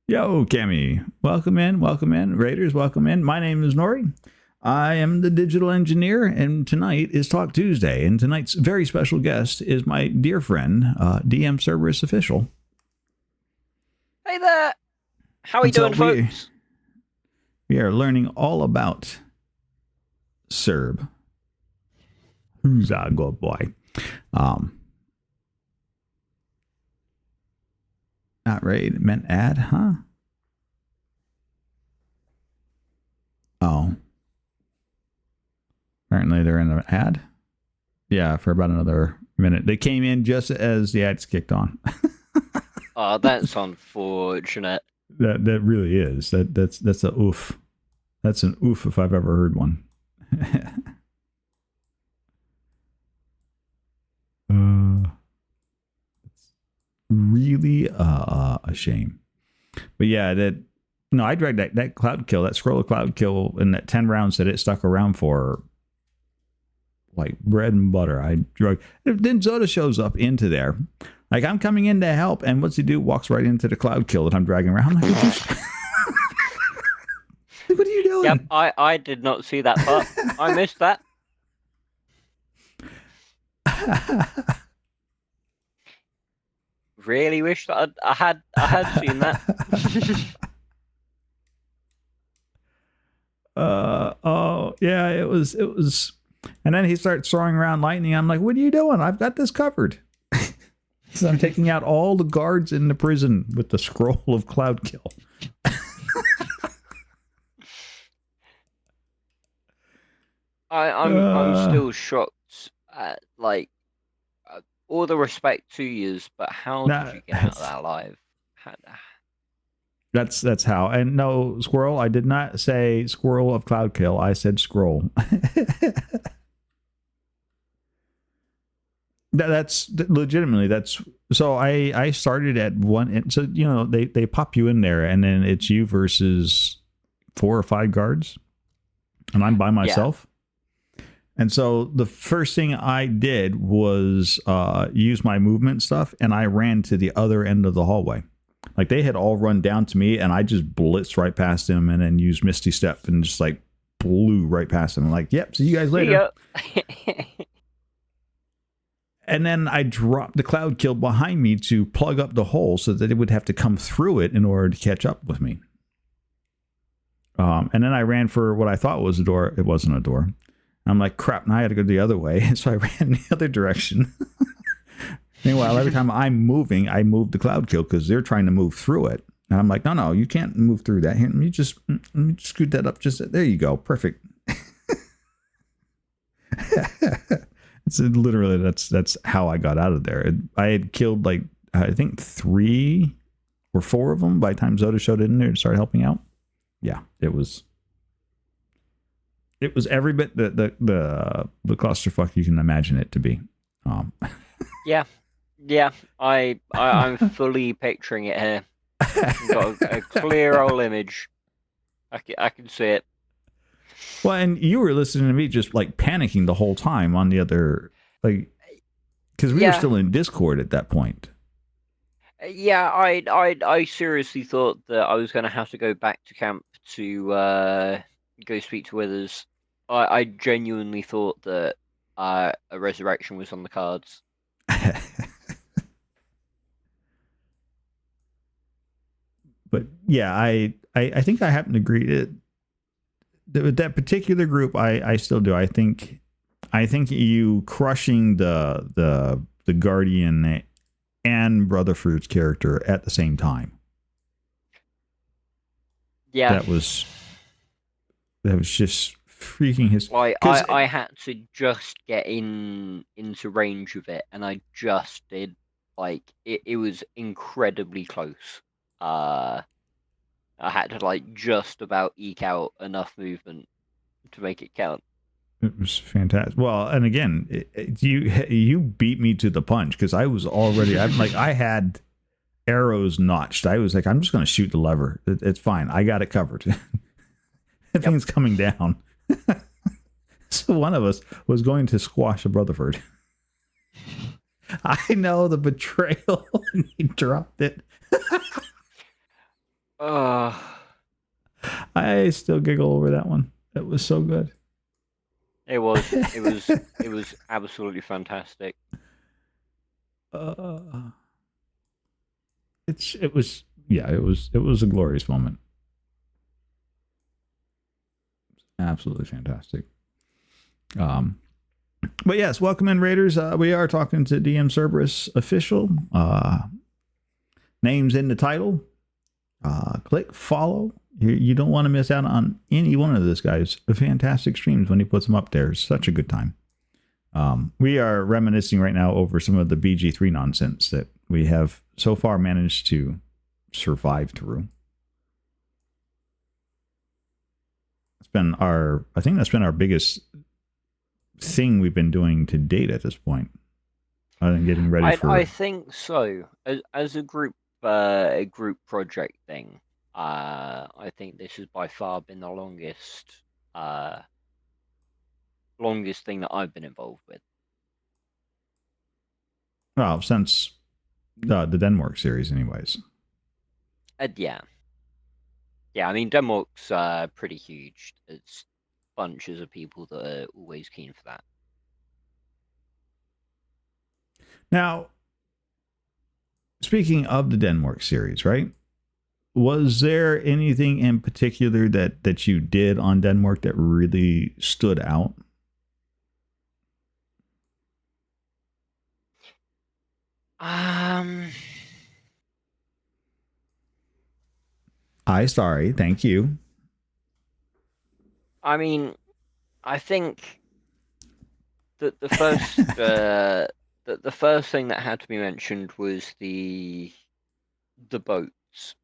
Yo, Kemi, welcome in. Raiders, welcome in. My name is Nori. I am the digital engineer, and tonight is Talk Tuesday. And tonight's very special guest is my dear friend, DM Cerberus Official. Hey there. How are you doing, folks? We are learning all about Cerb. Who's a good boy? Not raid, meant ad, huh? Oh. Apparently they're in an ad. Yeah, for about another minute. They came in just as the ads kicked on. Oh, that's unfortunate. That really is. That's a oof. That's an oof if I've ever heard one. really a shame. But yeah, I dragged that cloud kill, that scroll of cloud kill, and that 10 rounds that it stuck around for like bread and butter. I drug. Then Zoda shows up into there. Like, I'm coming in to help, and what's he do? Walks right into the cloud kill that I'm dragging around. I'm like, what are you doing? Yep, I did not see that part. I missed that. Really wish that I had seen that. Oh yeah, it was, and then he starts throwing around lightning. I'm like, what are you doing? I've got this covered. So I'm taking out all the guards in the prison with the scroll of cloud kill. I'm still shocked at, like, all the respect to yous, but how did you get out of that alive? That's how. And no, squirrel, I did not say scroll of cloud kill. I said scroll. That's legitimately, that's so I started at one, so they pop you in there, and then it's you versus 4 or 5 guards, and I'm by myself. Yeah. And so the first thing I did was use my movement stuff, and I ran to the other end of the hallway. Like, they had all run down to me, and I just blitzed right past them, and then used Misty Step and just like blew right past them. I'm like, yep, see you guys later. And then I dropped the cloud kill behind me to plug up the hole so that it would have to come through it in order to catch up with me. And then I ran for what I thought was a door. It wasn't a door. I'm like, crap, now I got to go the other way. So I ran the other direction. Meanwhile, every time I'm moving, I move the cloud kill because they're trying to move through it. And I'm like, no, you can't move through that. Let me just scoot that up. Just there you go. Perfect. It's literally, that's how I got out of there. I had killed, like, I think 3 or 4 of them by the time Zoda showed in there and started helping out. Yeah, it was every bit the clusterfuck you can imagine it to be. Yeah, I'm fully picturing it here. I've got a clear old image. I can see it. Well, and you were listening to me just like panicking the whole time on the other, like, because we were still in Discord at that point. Yeah, I seriously thought that I was going to have to go back to camp to go speak to Withers. I genuinely thought that a resurrection was on the cards. But yeah, I think I happen to agree that particular group. I still do. I think you crushing the Guardian and Brotherford's character at the same time. Yeah, that was just freaking his. Like, I had to just get into range of it, and I just did. Like, it was incredibly close. I had to, like, just about eke out enough movement to make it count. It was fantastic. Well, and again, you beat me to the punch because I was already. I had arrows notched. I was like, I'm just going to shoot the lever. It's fine. I got it covered. That thing's coming down. So one of us was going to squash a Brotherford. I know the betrayal, and he dropped it. I still giggle over that one. It was so good. It was absolutely fantastic. It was a glorious moment. Absolutely fantastic. But yes, welcome in, Raiders. We are talking to DM Cerberus official. Names in the title. Click follow. You don't want to miss out on any one of this guy's fantastic streams when he puts them up there. It's such a good time. We are reminiscing right now over some of the BG3 nonsense that we have so far managed to survive through. I think that's been our biggest thing we've been doing to date at this point. and getting ready I for. think so. As a group project thing, I think this has by far been the uh, longest thing that I've been involved with. Well, since the Denmark series, anyways. Yeah, yeah. I mean, Denmark's pretty huge. It's bunches of people that are always keen for that. Now, speaking of the Denmark series, right? Was there anything in particular that you did on Denmark that really stood out? Um, Sorry, thank you. I mean, I think that the first thing that had to be mentioned was the boats.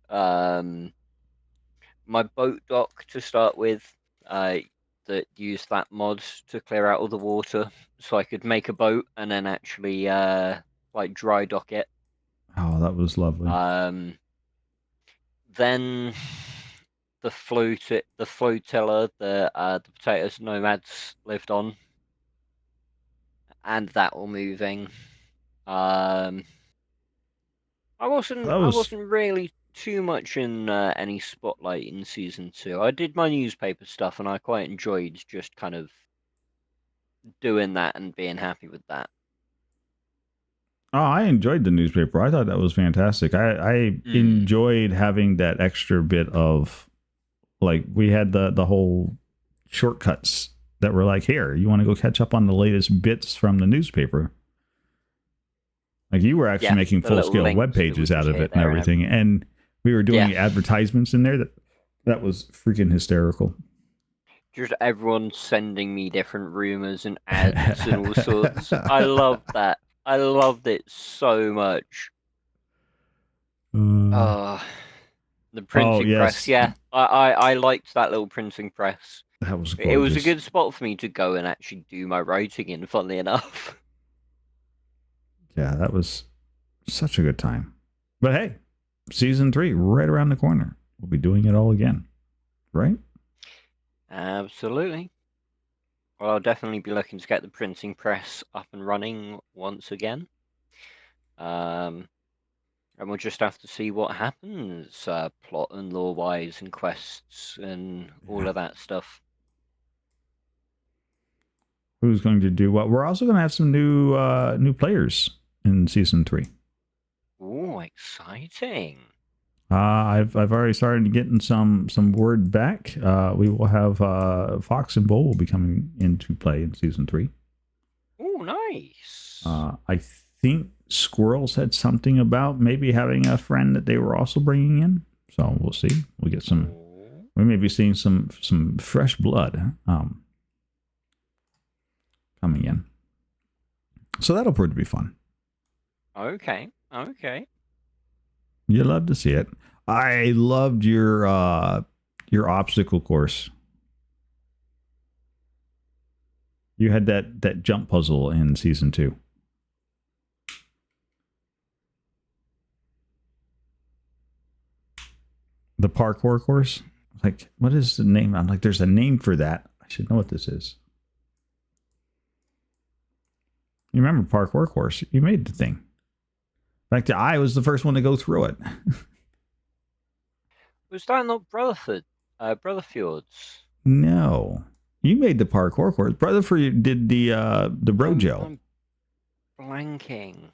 Um, my boat dock to start with, that used that mod to clear out all the water, so I could make a boat and then actually like dry dock it. Oh, that was lovely. Then the flotilla that the potatoes nomads lived on, and that all moving. Um, That I was wasn't really too much in any spotlight in season 2. I did my newspaper stuff, and I quite enjoyed just kind of doing that and being happy with that. Oh, I enjoyed the newspaper. I thought that was fantastic. I Mm. enjoyed having that extra bit of, like, we had the whole shortcuts that were like, here, you want to go catch up on the latest bits from the newspaper. Like, you were actually Yeah, making the full little scale web links that pages would out just of hit it and there and everything. everything. And we were Yeah, doing advertisements in there that was freaking hysterical. just everyone sending me different rumors and ads and all sorts. I loved that. I loved it so much. Uh, Oh, the oh printing press. yes, Yeah, I liked that little printing press. that was It was a gorgeous. good spot for me to go and actually do my writing in, funnily enough. Yeah, that was such a good time. But hey, season 3 right around the corner. We'll be doing it all again, right? Absolutely. Well, I'll definitely be looking to get the printing press up and running once again. And we'll just have to see what happens, plot and lore-wise, and quests and all Yeah. of that stuff. Who's going to do what? We're also going to have some new players in season 3. Ooh, exciting! I've already started getting some word back. We will have Fox and Bull will be coming into play in season 3. Ooh, nice. I think Squirrel said something about maybe having a friend that they were also bringing in. So we'll see. We'll get some. Ooh. We may be seeing some fresh blood coming in. So that'll prove to be fun. Okay, okay. You love to see it. I loved your obstacle course. You had that jump puzzle in season 2. The parkour course. Like, what is the name? I'm like, there's a name for that. I should know what this is. You remember parkour course? You made the thing. In fact, I was the first one to go through it. Was that not Brotherford? Brotherfjords? No, you made the parkour course. Brother for you did the Brojo. I'm blanking.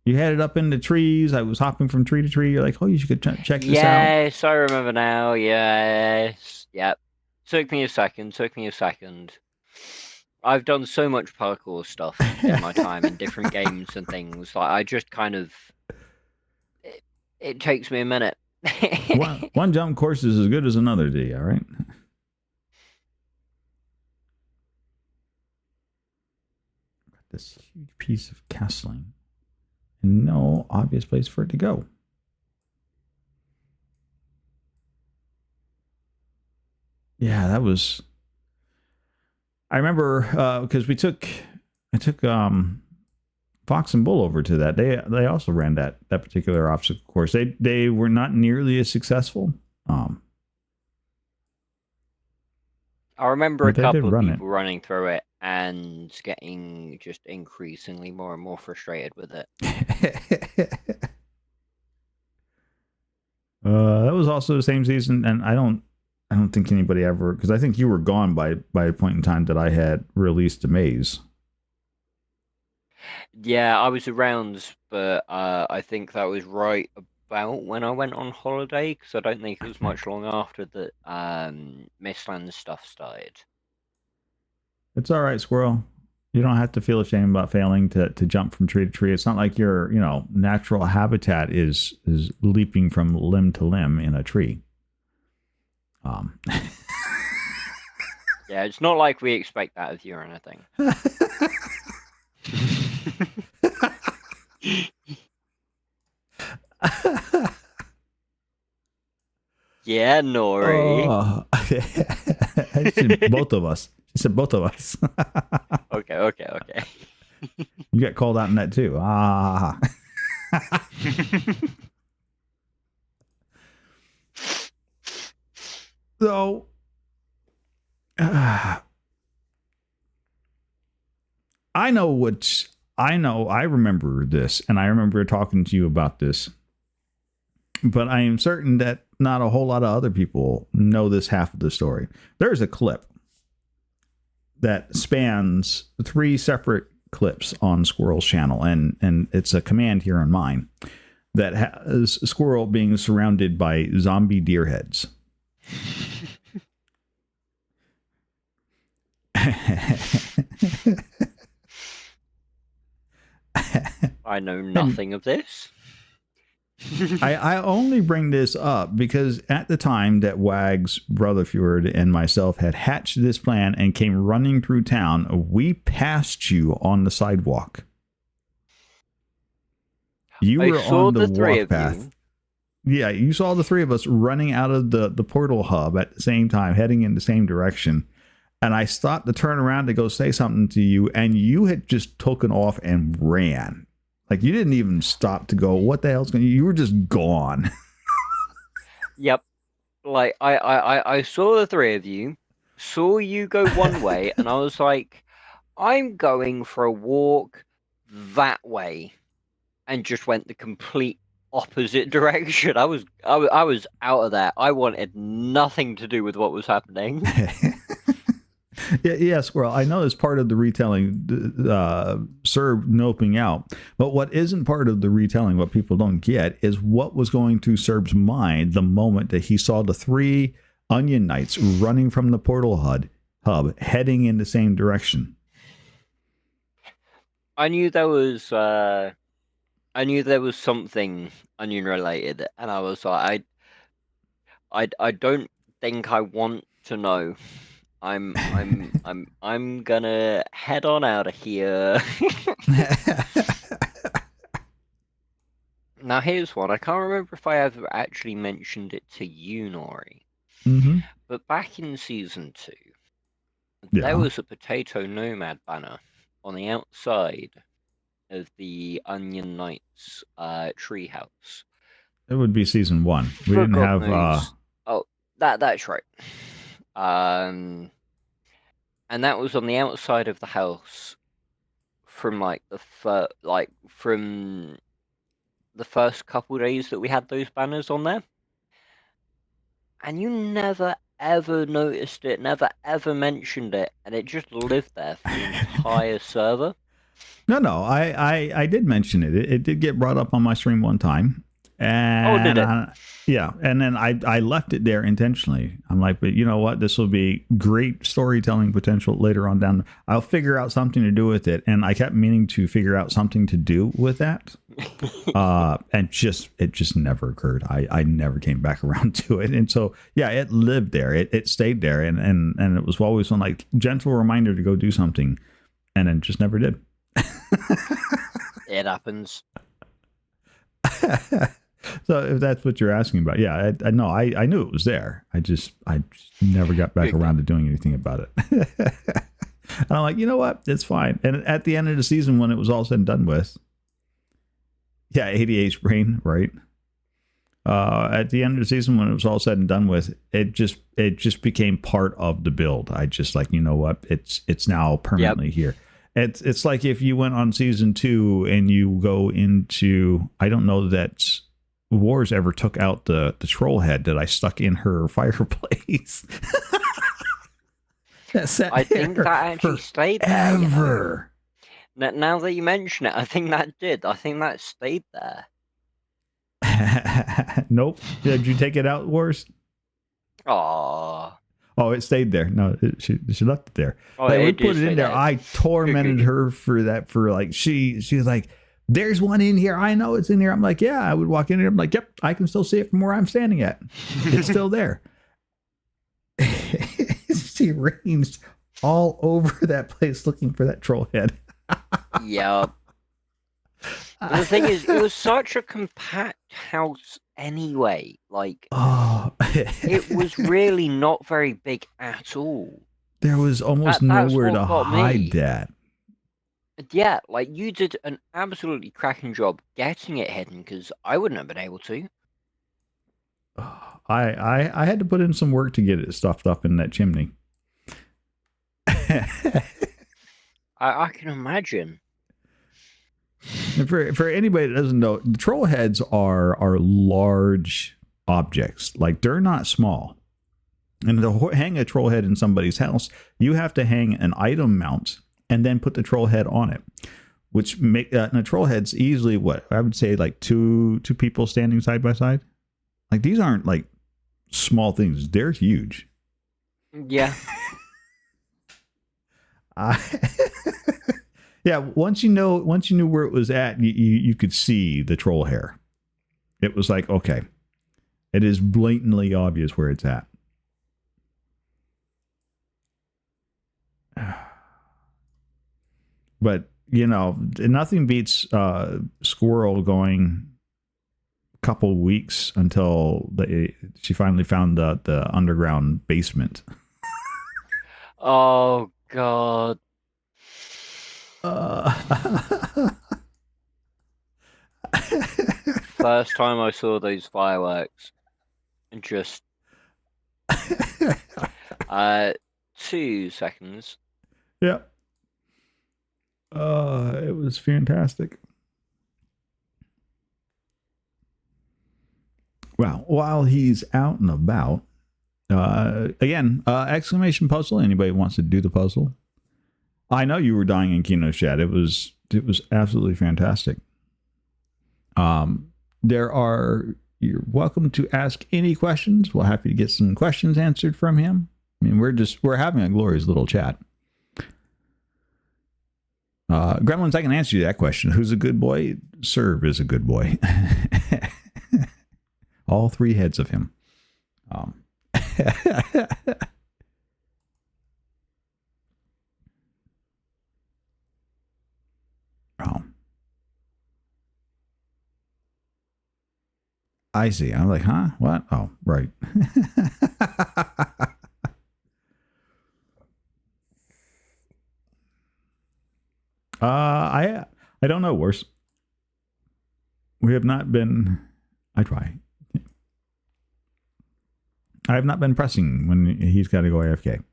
You had it up in the trees. I was hopping from tree to tree. You're like, oh, you should check this out. Yes, I remember now. Yes. Yep. Took me a second. I've done so much parkour stuff in my time in different games and things. Like I just kind of it takes me a minute. one jump course is as good as another, D. All right. This huge piece of castling and no obvious place for it to go. Yeah, that was. I remember because I took Fox and Bull over to that. They also ran that particular obstacle course. They were not nearly as successful. I remember a But they did couple of run it. people running through it and getting just increasingly more and more frustrated with it. That was also the same season, and I don't think anybody ever, because I think you were gone by a point in time that I had released Amaze. Yeah, I was around, but I think that was right about when I went on holiday, because I don't think it was much long after that Mistland stuff started. It's all right, Squirrel. You don't have to feel ashamed about failing to jump from tree to tree. It's not like your natural habitat is leaping from limb to limb in a tree. Yeah, it's not like we expect that of you or anything. Yeah, Nori. Oh. I said both of us. She said both of us. Okay. You got called out in that too. Ah. So, I remember this, and I remember talking to you about this, but I am certain that not a whole lot of other people know this half of the story. There's a clip that spans 3 separate clips on Squirrel's channel, and it's a command here on mine that has Squirrel being surrounded by zombie deer heads. I know nothing of this. I only bring this up because at the time that Wags, Brotherfjord, and myself had hatched this plan and came running through town, we passed you on the sidewalk. You were on the walk path. Yeah, you saw the 3 of us running out of the portal hub at the same time, heading in the same direction. And I stopped to turn around to go say something to you, and you had just taken off and ran. Like, you didn't even stop to go, what the hell's going on? You were just gone. Yep. Like, I saw the 3 of you, saw you go one way, and I was like, I'm going for a walk that way. And just went the complete opposite direction. I was out of there. I wanted nothing to do with what was happening. Yeah, Squirrel. I know it's part of the retelling, Serb noping out. But what isn't part of the retelling, what people don't get, is what was going through Serb's mind the moment that he saw the 3 Onion Knights running from the portal hub, heading in the same direction. I knew there was something Onion related, and I was like, I don't think I want to know. I'm gonna head on out of here. Now here's one. I can't remember if I ever actually mentioned it to you, Nori. Mm-hmm. But back in season 2, Yeah. there was a Potato Nomad banner on the outside of the Onion Knights treehouse. It would be season 1. We didn't have. Oh, that's right. And that was on the outside of the house from from the first couple days that we had those banners on there. And you never ever noticed it, never ever mentioned it, and it just lived there for the entire server. No, I did mention it. It did get brought up on my stream one time. And did it? Yeah, and then I left it there intentionally. I'm like, but you know what? This will be great storytelling potential later on down. I'll figure out something to do with it, and I kept meaning to figure out something to do with that, and it just never occurred. I never came back around to it, and so yeah, it lived there. It stayed there, and it was always one like gentle reminder to go do something, and it just never did. It happens. So if that's what you're asking about, yeah, I know. I knew it was there. I just never got back around to doing anything about it. And I'm like, you know what? It's fine. And at the end of the season, when it was all said and done with, yeah, 88 brain, right? At the end of the season, when it was all said and done with, it just became part of the build. I just like, you know what? It's now permanently here. It's like if you went on season 2 and you go into, I don't know that Wars ever took out the troll head that I stuck in her fireplace. I think that actually stayed there. Ever. Now that you mention it, I think that did. I think that stayed there. Nope. Did you take it out, Wars? Aww. Oh, it stayed there. No, she left it there. Oh, like, it we did put it stay in there. there. I tormented her for that. For like, she was like, "There's one in here. I know it's in here." I'm like, "Yeah." I would walk in there. I'm like, "Yep, I can still see it from where I'm standing at. It's still there." She ranged all over that place looking for that troll head. Yep. The thing is, it was such a compact house anyway. Like, it was really not very big at all. There was almost That's nowhere what to got hide me. that. Yeah, like you did an absolutely cracking job getting it hidden because I wouldn't have been able to. I had to put in some work to get it stuffed up in that chimney. I can imagine. For anybody that doesn't know, the troll heads are large objects. Like, they're not small. And to hang a troll head in somebody's house, you have to hang an item mount and then put the troll head on it, which make and a troll head's easily what I would say like two people standing side by side. Like, these aren't like small things; they're huge. Yeah. Yeah. Once you knew where it was at, you could see the troll hair. It was like, okay, it is blatantly obvious where it's at. But, you know, nothing beats Squirrel going a couple weeks until she finally found the underground basement. Oh, God. First time I saw those fireworks, and just 2 seconds. Yeah. It was fantastic. Well, while he's out and about, again, exclamation puzzle. Anybody wants to do the puzzle? I know you were dying in Kino Chat. It was absolutely fantastic. You're welcome to ask any questions. We're happy to get some questions answered from him. I mean, we're having a glorious little chat. Gremlins, I can answer you that question. Who's a good boy? Serve is a good boy. All 3 heads of him. I see. I'm like, huh? What? Oh, right. I don't know. Worse. We have not been. I try. I have not been pressing when he's got to go AFK.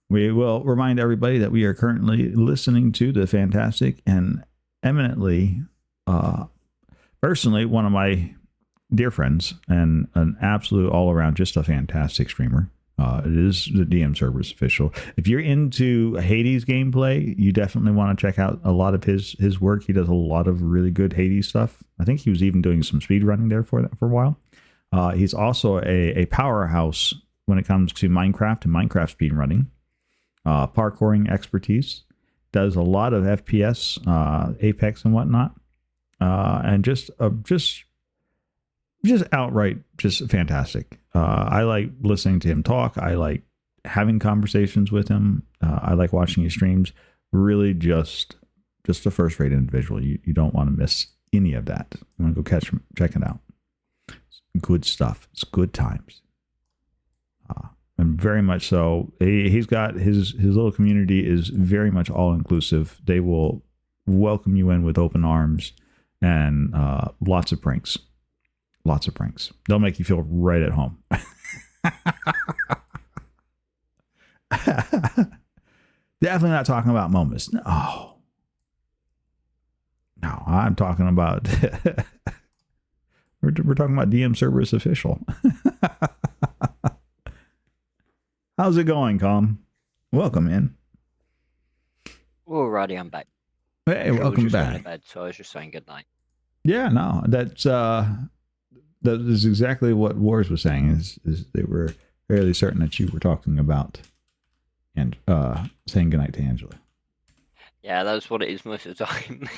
We will remind everybody that we are currently listening to the fantastic and eminently, personally, one of my dear friends and an absolute all-around, just a fantastic streamer. It is the DM Servers official. If you're into Hades gameplay, you definitely want to check out a lot of his work. He does a lot of really good Hades stuff. I think he was even doing some speed running there for a while. He's also a powerhouse when it comes to Minecraft and Minecraft speed running, parkouring expertise. Does a lot of FPS, Apex and whatnot, and just outright just fantastic. I like listening to him talk. I like having conversations with him. I like watching his streams. Really just a first-rate individual. You don't want to miss any of that. You want to go check it out. It's good stuff. It's good times. and very much so. He's got his little community is very much all inclusive. They will welcome you in with open arms and lots of pranks. Lots of pranks. They'll make you feel right at home. Definitely not talking about Momus. No. No, I'm talking about we're talking about DM Cerberus official. How's it going, Com? Welcome in. Alrighty, I'm back. Hey, I was welcome just going to back. bed, so I was just saying good night. Yeah, no, that is exactly what Wars was saying. Is they were fairly certain that you were talking about and saying goodnight to Angela. Yeah, that's what it is most of the time.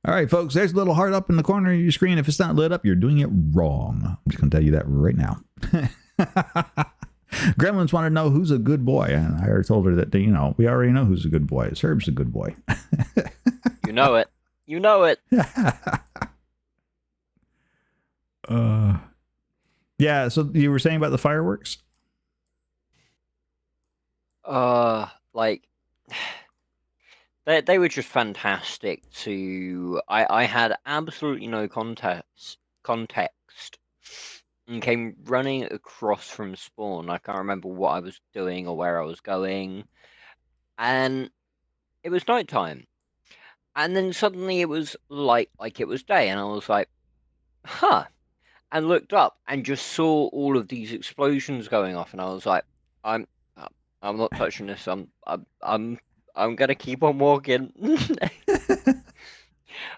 All right, folks, there's a little heart up in the corner of your screen. If it's not lit up, you're doing it wrong. I'm just going to tell you that right now. Gremlins want to know who's a good boy. And I already told her that, we already know who's a good boy. Herb's a good boy. You know it. You know it. Yeah, so you were saying about the fireworks? Like they were just fantastic I had absolutely no context and came running across from spawn. I can't remember what I was doing or where I was going, and it was nighttime, and then suddenly it was light like it was day, and I was like, huh, and looked up and just saw all of these explosions going off, and I was like, I'm not touching this. I'm gonna keep on walking.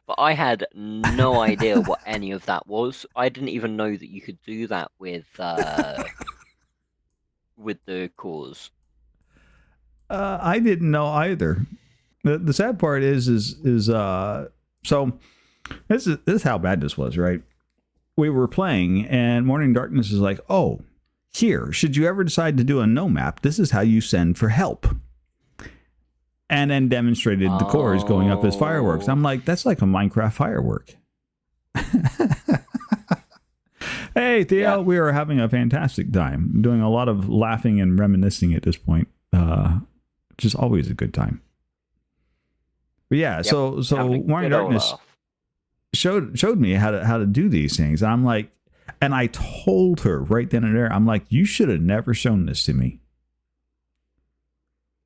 But I had no idea what any of that was. I didn't even know that you could do that with the cause. I didn't know either. The sad part is so this is how bad this was, right? We were playing and Morning Darkness is like, oh, here, should you ever decide to do a no map, this is how you send for help. And then demonstrated the cores going up as fireworks. I'm like, that's like a Minecraft firework. Hey, Theo, yeah. We are having a fantastic time. Doing a lot of laughing and reminiscing at this point, which is always a good time. But yeah, yep. So Morning Darkness showed me how to do these things. I'm like, and I told her right then and there, I'm like, you should have never shown this to me.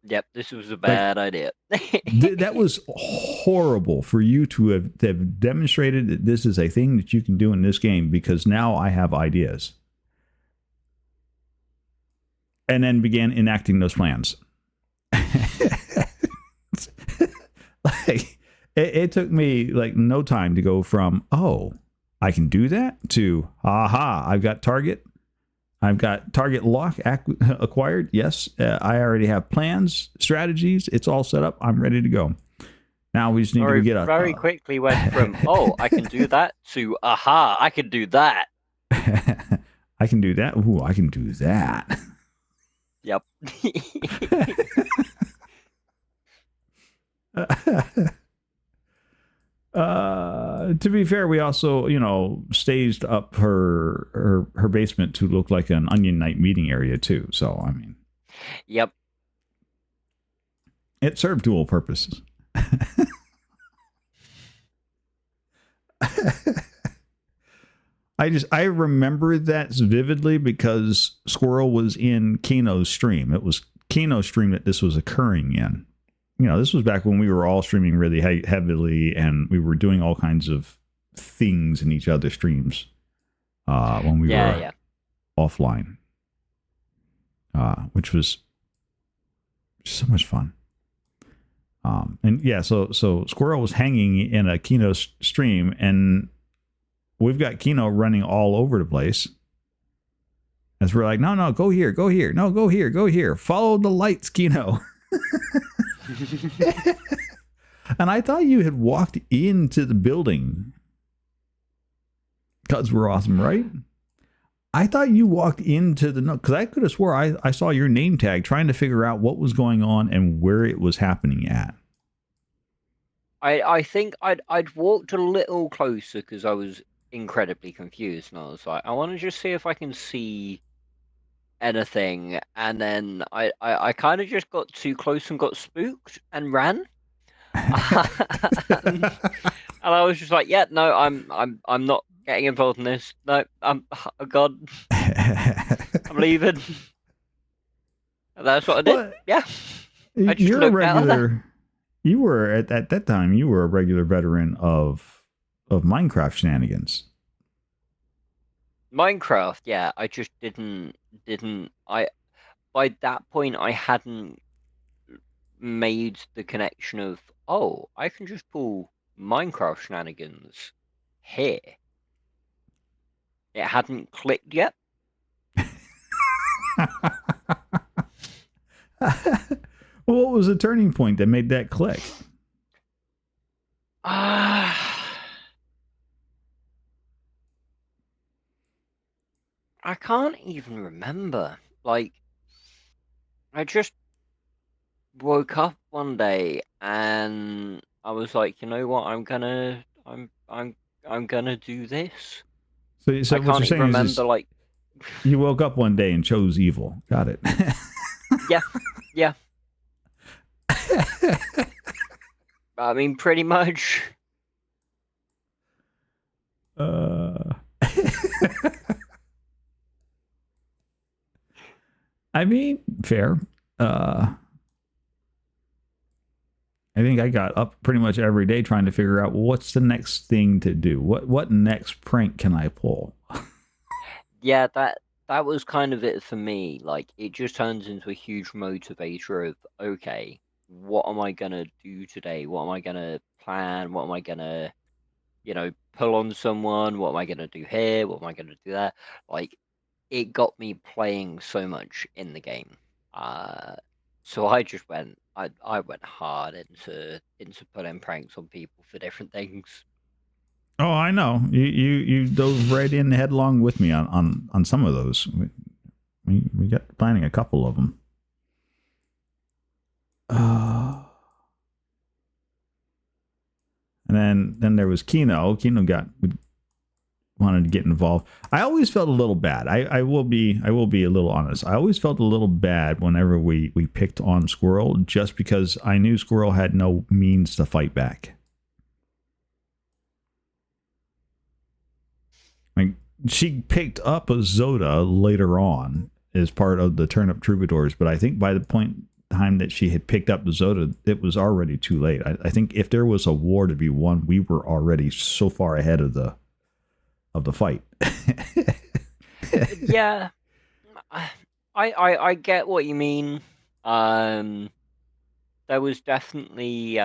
Yep, this was a bad idea. That was horrible for you to have demonstrated that this is a thing that you can do in this game, because now I have ideas. And then began enacting those plans. Like, it took me like no time to go from, oh, I can do that, to, aha, I've got target lock acquired. Yes, I already have plans, strategies. It's all set up. I'm ready to go. Now we just need to get up. Very quickly went from, oh, I can do that, to, aha, I can do that. I can do that. Ooh, I can do that. Yep. To be fair, we also, staged up her basement to look like an Onion Night meeting area too. So, I mean, yep, it served dual purposes. I remember that vividly because Squirrel was in Kino's stream. It was Kino's stream that this was occurring in. This was back when we were all streaming really heavily, and we were doing all kinds of things in each other's streams when we were offline, which was so much fun. And yeah, so Squirrel was hanging in a Kino stream, and we've got Kino running all over the place. As we're like, no, go here, no, go here, follow the lights, Kino. And I thought you had walked into the building because we're awesome, right? I thought you walked into the, because I could have swore I saw your name tag trying to figure out what was going on and where it was happening at. I think I'd walked a little closer because I was incredibly confused, and I was like, I want to just see if I can see anything, and then I kind of just got too close and got spooked and ran. and, I was just like, yeah, no, I'm not getting involved in this. No, oh God, I'm leaving. And that's what I did. Well, Yeah, I just you're a looked out of there. regular. You were at that time. You were a regular veteran of Minecraft shenanigans. Minecraft, yeah, I just didn't I by that point I hadn't made the connection of, oh, I can just pull Minecraft shenanigans here. It hadn't clicked yet. Well, what was the turning point that made that click? I can't even remember. Like, I just woke up one day and I was like, you know what, I'm gonna do this. So I what you're can't even saying is remember, this: like, you woke up one day and chose evil. Got it. yeah, yeah. I mean, pretty much. I mean, fair. I think I got up pretty much every day trying to figure out what's the next thing to do. What next prank can I pull? Yeah, that was kind of it for me. Like, it just turns into a huge motivator of, okay, what am I gonna do today? What am I gonna plan? What am I gonna, pull on someone? What am I gonna do here? What am I gonna do there? Like, it got me playing so much in the game. Uh, so I went hard into putting pranks on people for different things. Oh, I know. You dove right in headlong with me on some of those. We got planning a couple of them. And then there was Kino. Kino wanted to get involved. I always felt a little bad. I will be a little honest. I always felt a little bad whenever we picked on Squirrel, just because I knew Squirrel had no means to fight back. Like, she picked up a Zoda later on as part of the Turnip Troubadours, but I think by the time that she had picked up the Zoda, it was already too late. I think if there was a war to be won, we were already so far ahead of the fight. Yeah, I get what you mean. There was definitely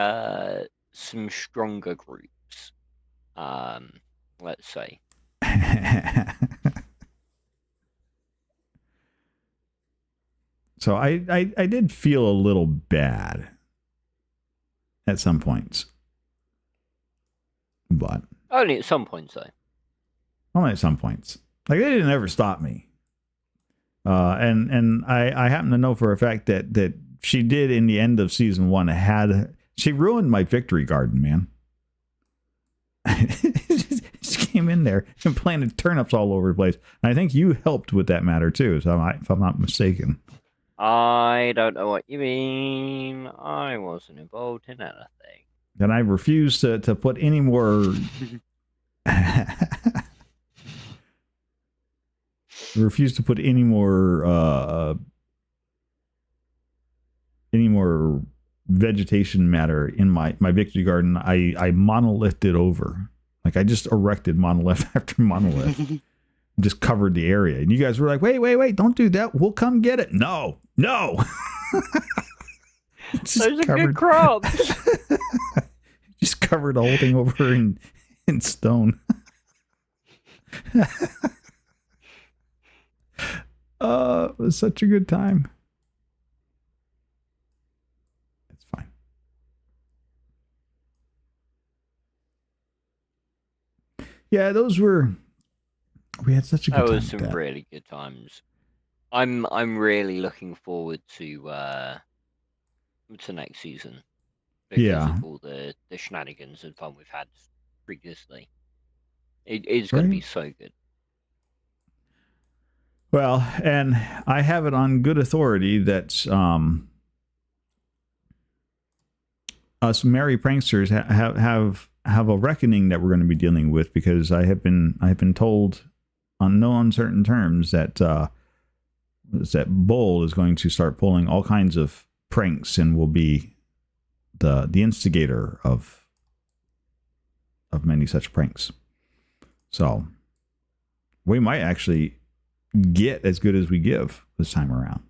some stronger groups. Let's say. So I did feel a little bad at some points, but Only at some points, though. only at some points. Like, they didn't ever stop me. And I happen to know for a fact that she did in the end of season 1 she ruined my victory garden, man. She came in there and planted turnips all over the place. And I think you helped with that matter too, if I'm not mistaken. I don't know what you mean. I wasn't involved in anything. And I refuse to put any more refuse to put any more vegetation matter in my victory garden. I monolithed it over. Like, I just erected monolith after monolith. Just covered the area. And you guys were like, wait, don't do that. We'll come get it. No. Those are good crops. Just covered the whole thing over in stone. It was such a good time. It's fine. Yeah, we had such a good time. That was some really good times. I'm really looking forward to next season because of all the shenanigans and fun we've had previously. It's going to be Right. so good. Well, and I have it on good authority that us merry pranksters have a reckoning that we're going to be dealing with, because I have been told on no uncertain terms that that Bull is going to start pulling all kinds of pranks and will be the instigator of many such pranks. So we might actually get as good as we give this time around.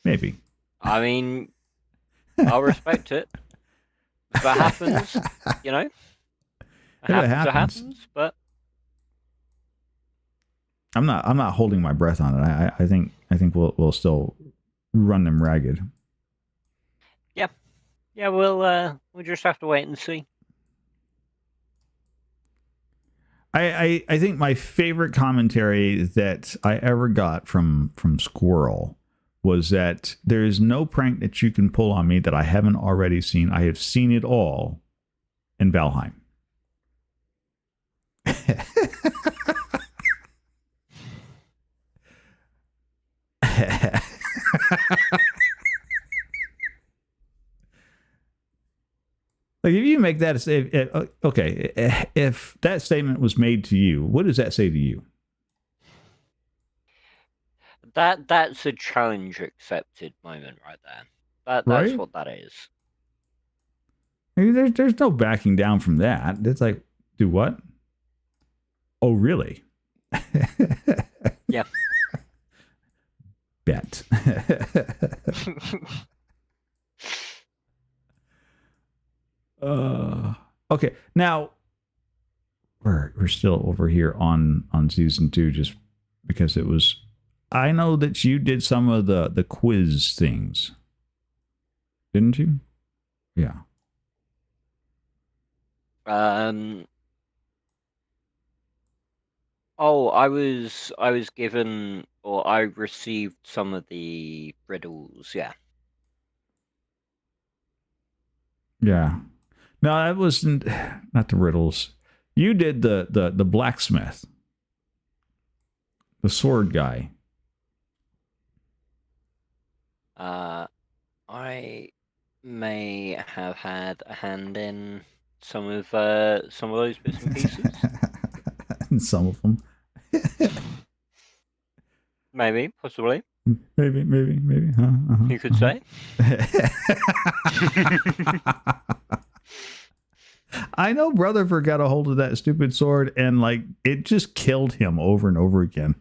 Maybe. I mean, I'll respect it. If that happens, you know, If it happens. it happens. But I'm not holding my breath on it. I think we'll still run them ragged. yeah, we'll just have to wait and see. I think my favorite commentary that I ever got from Squirrel was that there is no prank that you can pull on me that I haven't already seen. I have seen it all in Valheim. Like, if you make that, if that statement was made to you, what does that say to you? That's a challenge accepted moment right there. That's Right? what that is. I mean, there's no backing down from that. It's like, do what? Oh, really? Yeah. Bet. Okay, now we're still over here on season 2, just because it was. I know that you did some of the quiz things, didn't you? Yeah. Oh, I was given, or I received some of the riddles. Yeah. Yeah. No, that wasn't. Not the riddles. You did the blacksmith, the sword guy. I may have had a hand in some of those bits and pieces. And some of them. Maybe, possibly. Maybe. You could say. I know Rutherford got a hold of that stupid sword, and like it just killed him over and over again.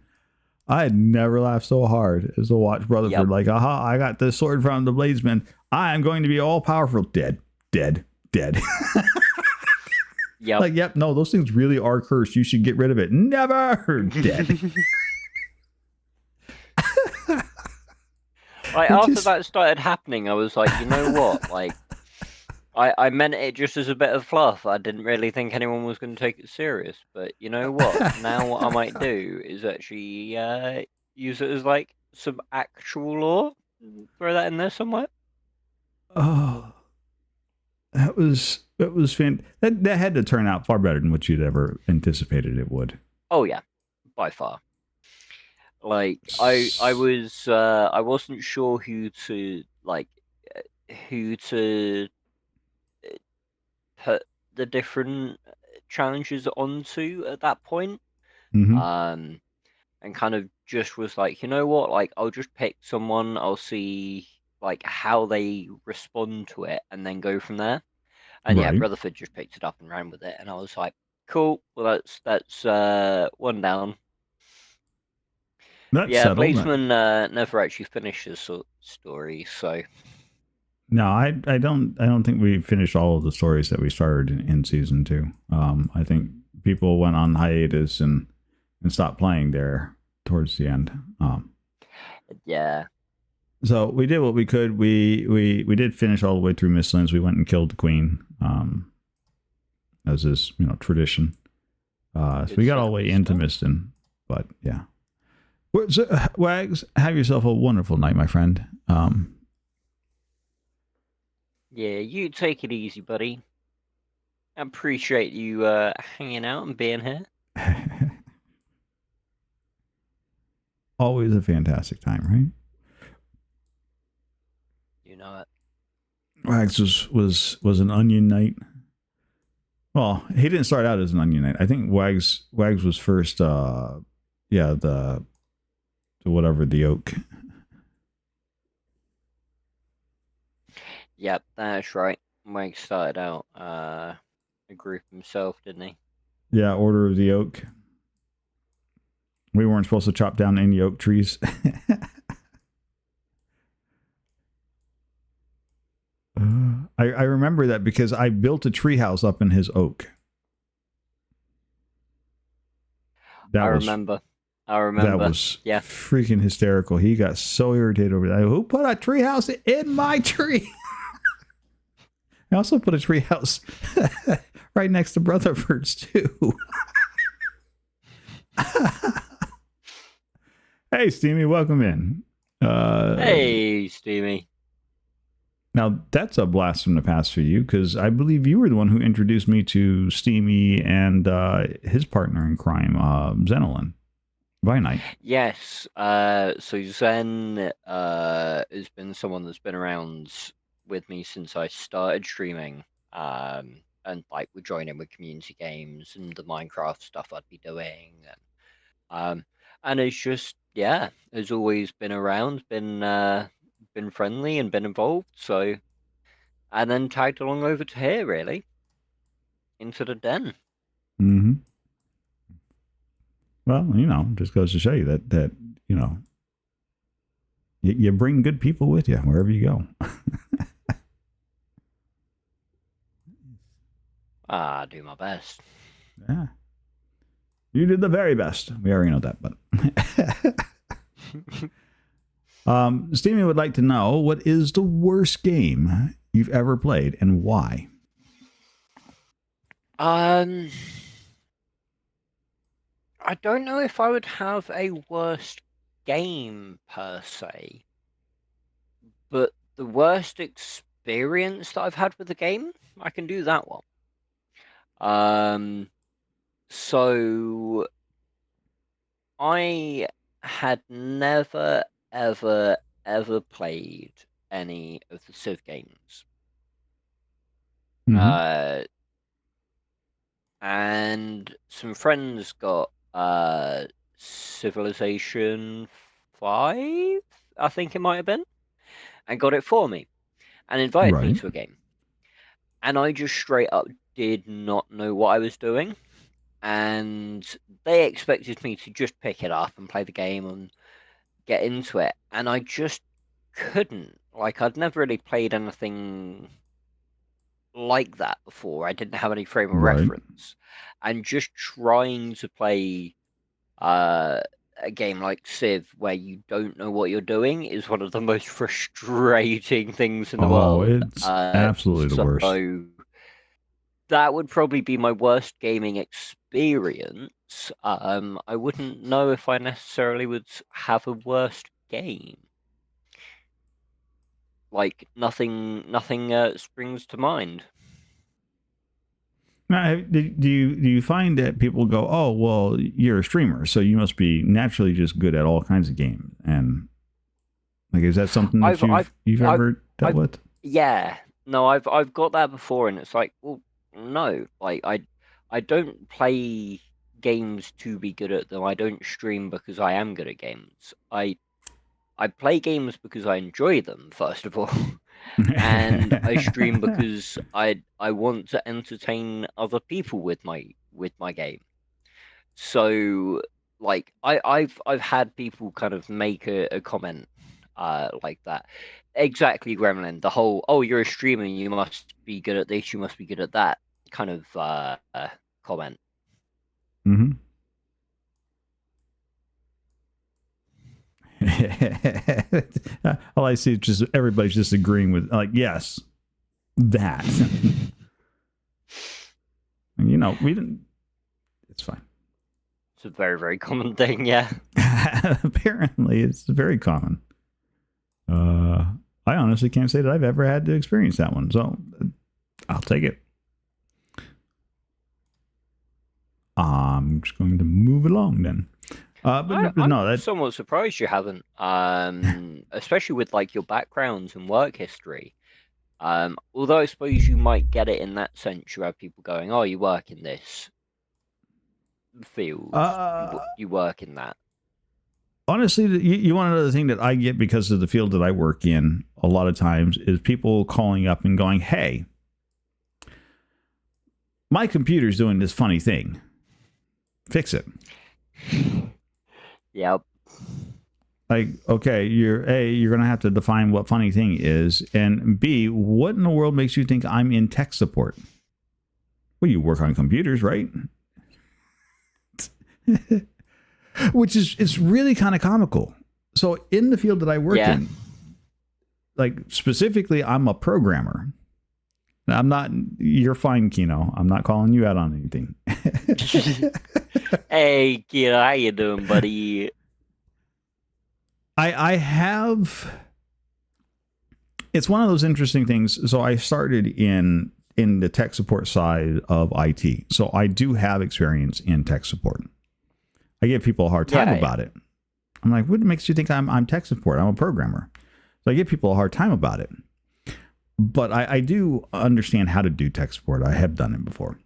I had never laughed so hard as to watch Rutherford. Like, aha, I got this sword from the Bladesman. I am going to be all powerful. Dead. Yep. Like, yep, no, those things really are cursed. You should get rid of it. Never. Dead. Like, after that started happening, I was like, you know what? Like, I meant it just as a bit of fluff. I didn't really think anyone was going to take it serious. But you know what? Now what I might do is actually use it as like some actual lore. Throw that in there somewhere. Oh, that was fantastic. That had to turn out far better than what you'd ever anticipated it would. Oh yeah, by far. Like I wasn't sure who to put the different challenges onto at that point. Mm-hmm. And kind of just was like, you know what, like I'll just pick someone, I'll see like how they respond to it and then go from there. And yeah, Right. Rutherford just picked it up and ran with it, and I was like, cool, well that's one down. That's Yeah, settled. Bladesman never actually finished his story, so No, I don't think we finished all of the stories that we started in season 2. I think people went on hiatus and stopped playing there towards the end. Yeah. So we did what we could. We did finish all the way through Mistlands. We went and killed the queen, as is tradition. So we got all the way into Mistlan, but yeah. So, Wags, have yourself a wonderful night, my friend. Yeah, you take it easy, buddy. I appreciate you hanging out and being here. Always a fantastic time, right? You know it. Wags was an onion knight. Well, he didn't start out as an onion knight. I think Wags was first. Yeah, the whatever, the oak. Yep, that's right. Mike started out a group himself, didn't he? Yeah, Order of the Oak. We weren't supposed to chop down any oak trees. I remember that because I built a treehouse up in his oak. I remember. That was yeah. freaking hysterical. He got so irritated over that. Who put a treehouse in my tree? I also put a treehouse right next to Rutherford's too. Hey, Steamy, welcome in. Hey, Steamy. Now, that's a blast from the past for you, because I believe you were the one who introduced me to Steamy and his partner in crime, Zenolin. Vinite. Yes. So Zen has been someone that's been around with me since I started streaming. And like would join in with community games and the Minecraft stuff I'd be doing. And it's just, yeah, has always been around, been friendly and been involved. So, and then tagged along over to here, really, into the den. Mm-hmm. Well, just goes to show you that you bring good people with you wherever you go. I do my best. Yeah. You did the very best. We already know that, but Steamy would like to know, what is the worst game you've ever played and why? I don't know if I would have a worst game per se, but the worst experience that I've had with the game, I can do that one. So I had never, ever played any of the Civ games. Mm-hmm. And some friends got Civilization 5, I think it might have been, and got it for me and invited me Right. to a game. And I just straight up did not know what I was doing. And they expected me to just pick it up and play the game and get into it. And I just couldn't. Like, I'd never really played anything like that before. I didn't have any frame of reference. And just trying to play a game like Civ where you don't know what you're doing is one of the most frustrating things in the world. It's absolutely the worst. So that would probably be my worst gaming experience. I wouldn't know if I necessarily would have a worst game. Like nothing springs to mind. Now, do you find that people go, oh, well, you're a streamer, so you must be naturally just good at all kinds of games, and like, is that something that you've ever dealt with? Yeah, no, I've got that before, and it's like, well, no, like I don't play games to be good at them. I don't stream because I am good at games. I play games because I enjoy them, first of all. And I stream because I want to entertain other people with my game. So like I've had people kind of make a comment like that. Exactly, Gremlin. The whole, oh, you're a streamer, you must be good at this, you must be good at that kind of comment. Mm-hmm. All I see is just everybody's just agreeing with, like, yes, that. And, we didn't. It's fine. It's a very, very common thing, yeah. Apparently, it's very common. I honestly can't say that I've ever had to experience that one, so I'll take it. I'm just going to move along then. But I'm no, that somewhat surprised you haven't, especially with like your backgrounds and work history. Although I suppose you might get it in that sense, you have people going, "Oh, you work in this field, uh, you work in that." honestly, you want to know the thing that I get because of the field that I work in a lot of times is people calling up and going, "Hey, my computer's doing this funny thing. Fix it." Yep. Like, okay, you're gonna have to define what funny thing is, and B, what in the world makes you think I'm in tech support? Well, you work on computers, right? Which is it's really kind of comical. So in the field that I work in, like specifically, I'm a programmer. I'm not. You're fine, Kino. I'm not calling you out on anything. Hey, kid, how you doing, buddy? I have. It's one of those interesting things. So I started in the tech support side of IT. So I do have experience in tech support. I give people a hard time about it. I'm like, what makes you think I'm tech support? I'm a programmer. So I give people a hard time about it. But I do understand how to do tech support. I have done it before.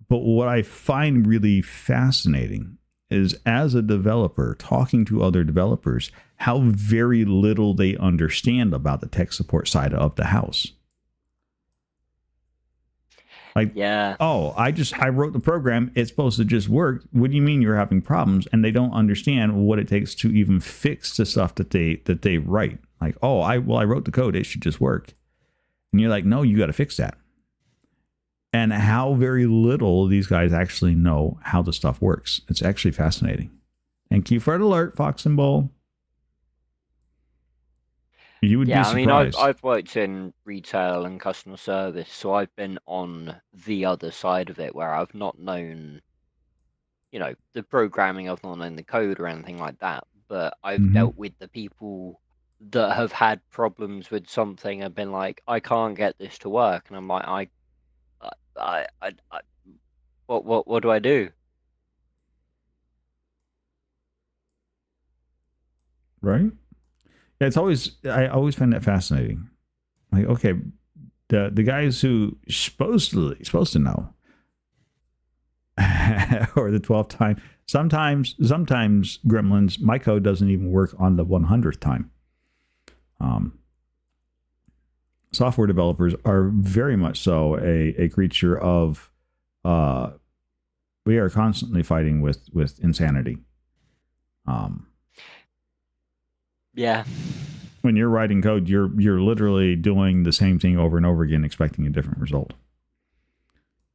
But what I find really fascinating is as a developer, talking to other developers, how very little they understand about the tech support side of the house. Like, oh, I wrote the program. It's supposed to just work. What do you mean you're having problems? And they don't understand what it takes to even fix the stuff that they write. Like, oh, I wrote the code. It should just work. And you're like, no, you got to fix that. And how very little these guys actually know how the stuff works. It's actually fascinating. Thank you for the alert, Fox and Bull. You would be surprised. I've worked in retail and customer service, so I've been on the other side of it where I've not known, the programming, I've not known the code or anything like that, but I've dealt with the people that have had problems with something and been like, I can't get this to work, and I'm like, what do I do? Right? It's I always find that fascinating. Like, okay, the guys who supposed to know, or the 12th time. Sometimes Gremlins, my code doesn't even work on the 100th time. Software developers are very much so a creature of, we are constantly fighting with insanity. Yeah. When you're writing code, you're literally doing the same thing over and over again, expecting a different result.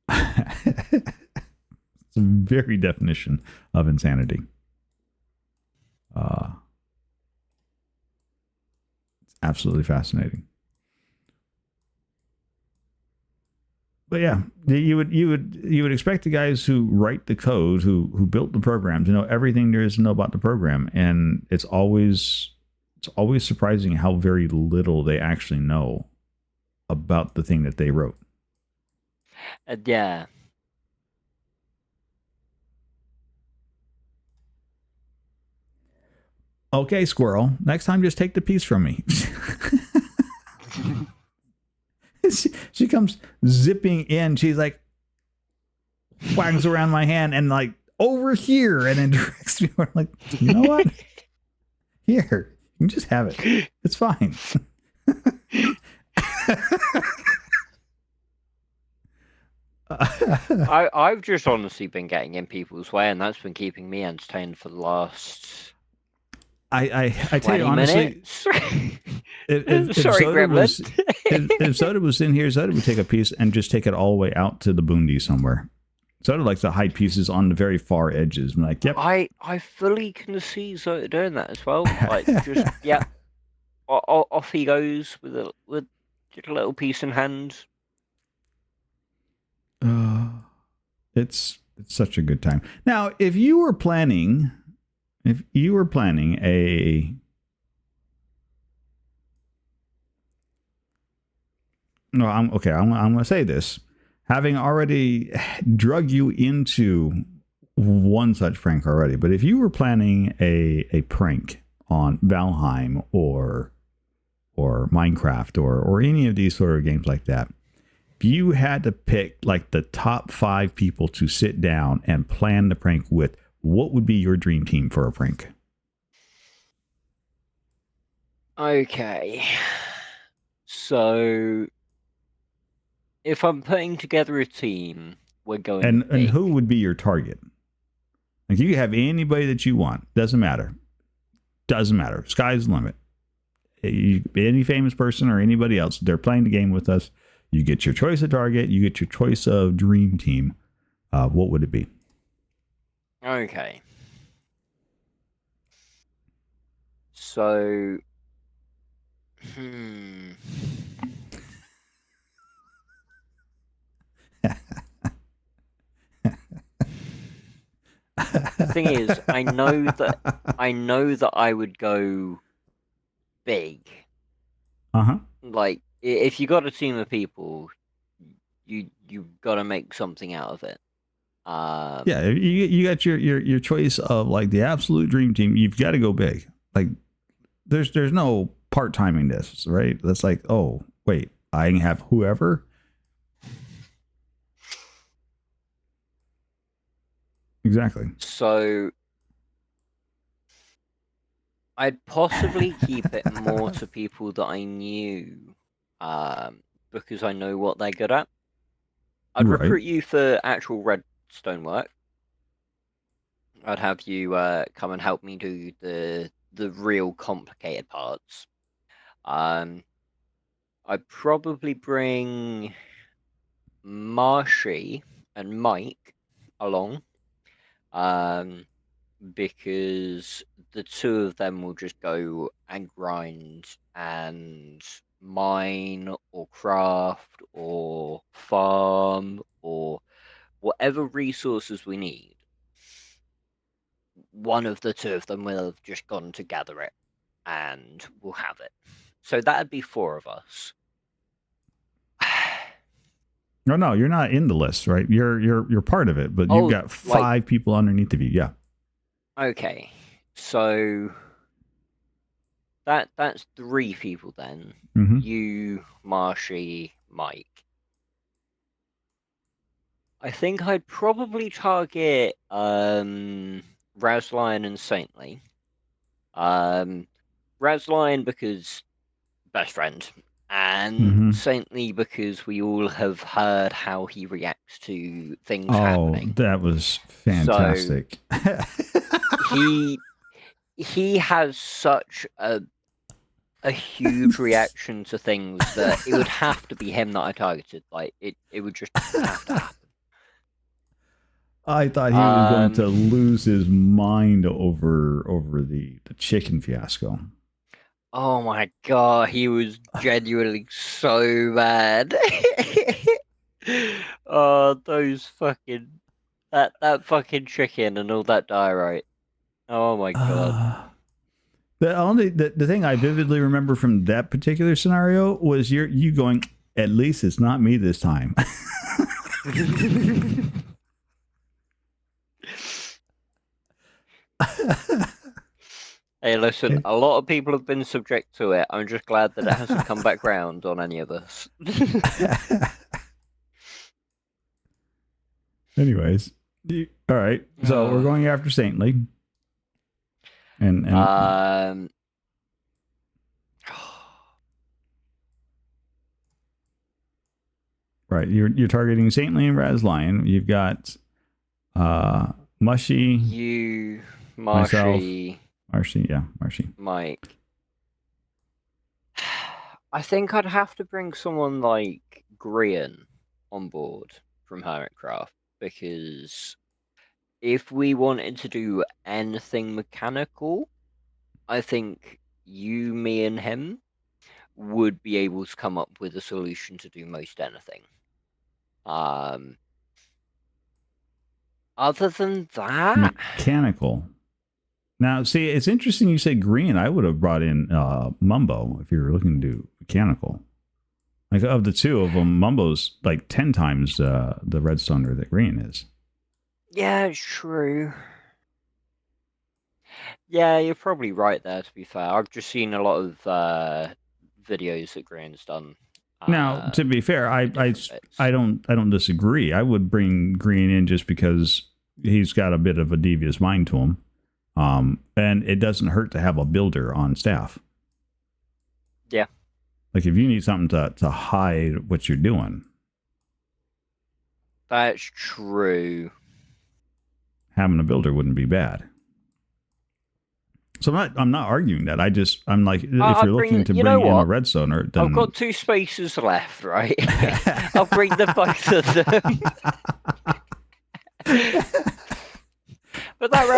It's a very definition of insanity. It's absolutely fascinating. But yeah, you would expect the guys who write the code, who built the program, to know everything there is to know about the program, and it's always surprising how very little they actually know about the thing that they wrote. Yeah. Okay, squirrel. Next time, just take the piece from me. She comes zipping in. She's like, whags around my hand and like, over here, and then directs me. I'm like, you know what? Here, you can just have it. It's fine. I've just honestly been getting in people's way, and that's been keeping me entertained for the last. I tell you honestly, if Soda was in here, Soda would take a piece and just take it all the way out to the boondie somewhere. Soda likes to hide pieces on the very far edges. I'm like, yep. I fully can see Soda doing that as well. Like, just yeah, off he goes with just a little piece in hand. It's such a good time. Now, if you were planning a I'm going to say this. having already drug you into one such prank already, but if you were planning a prank on Valheim or Minecraft or any of these sort of games like that, if you had to pick like the top 5 people to sit down and plan the prank with, what would be your dream team for a prank? Okay. So, if I'm putting together a team, we're going And big. who would be your target? Like, you can have anybody that you want. Doesn't matter. Sky's the limit. Any famous person or anybody else, they're playing the game with us. You get your choice of target. You get your choice of dream team. What would it be? Okay. So, the thing is, I know that I would go big. Like, if you got a team of people, you got to make something out of it. Yeah, you got your choice of like the absolute dream team. You've got to go big. Like, there's no part timing this, right? That's like, oh wait, I can have whoever. Exactly. So I'd possibly keep it more to people that I knew, because I know what they're good at. I'd Right. recruit you for actual redstone work. I'd have you come and help me do the real complicated parts. I'd probably bring Marshy and Mike along, because the two of them will just go and grind and mine or craft or farm or whatever resources we need. One of the two of them will have just gone to gather it and we'll have it. So that'd be 4 of us. No, you're not in the list, right? You're part of it, but you've got 5 people underneath of you. Yeah. Okay, so that's 3 people then. Mm-hmm. You, Marshy, Mike. I think I'd probably target Razlion and Saintly. Razlion because best friend, and Saintly because we all have heard how he reacts to things happening. That was fantastic. So he has such a huge reaction to things that it would have to be him that I targeted. Like it would just have to happen. I thought he was going to lose his mind over the chicken fiasco. Oh my god, he was genuinely so bad. Oh, those fucking that fucking chicken and all that diorite. Oh my god. The thing I vividly remember from that particular scenario was you going, at least it's not me this time. Hey, listen, a lot of people have been subject to it. I'm just glad that it hasn't come back round on any of us. Anyways, all right. So we're going after Saintly. And right, you're targeting Saintly and Razlion. You've got Mushy, you, Marshy, Mike. I think I'd have to bring someone like Grian on board from Hermitcraft, because if we wanted to do anything mechanical, I think you, me, and him would be able to come up with a solution to do most anything. Other than that, mechanical. Now, see, it's interesting you said green. I would have brought in Mumbo if you were looking to do mechanical. Like of the two of them, Mumbo's like 10 times the redstoner that green is. Yeah, it's true. Yeah, you're probably right there, to be fair. I've just seen a lot of videos that Green's done. Now, to be fair, I different bits. don't disagree. I would bring Green in just because he's got a bit of a devious mind to him. And it doesn't hurt to have a builder on staff. Yeah. Like if you need something to hide what you're doing, That's true. having a builder wouldn't be bad. So I'm not arguing that. I'm like, if you're looking to bring in a redstoner, then I've got 2 spaces left, right? I'll bring the both of them. But that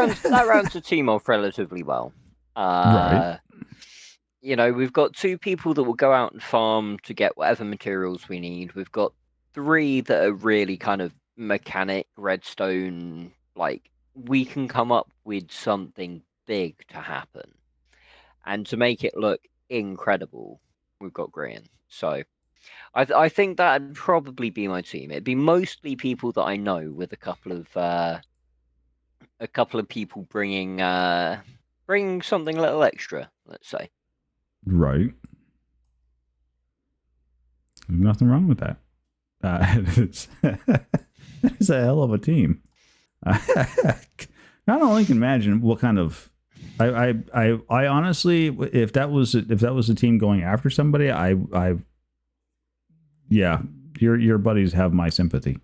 rounds the team off relatively well. Right. You know, we've got 2 people that will go out and farm to get whatever materials we need. We've got 3 that are really kind of mechanic redstone. Like, we can come up with something big to happen, and to make it look incredible, we've got Green. So I think that'd probably be my team. It'd be mostly people that I know, with a couple of people bringing something a little extra, let's say. Right. There's nothing wrong with that. It's a hell of a team. I don't only can imagine what kind of. I honestly, if that was a team going after somebody, yeah, your buddies have my sympathy,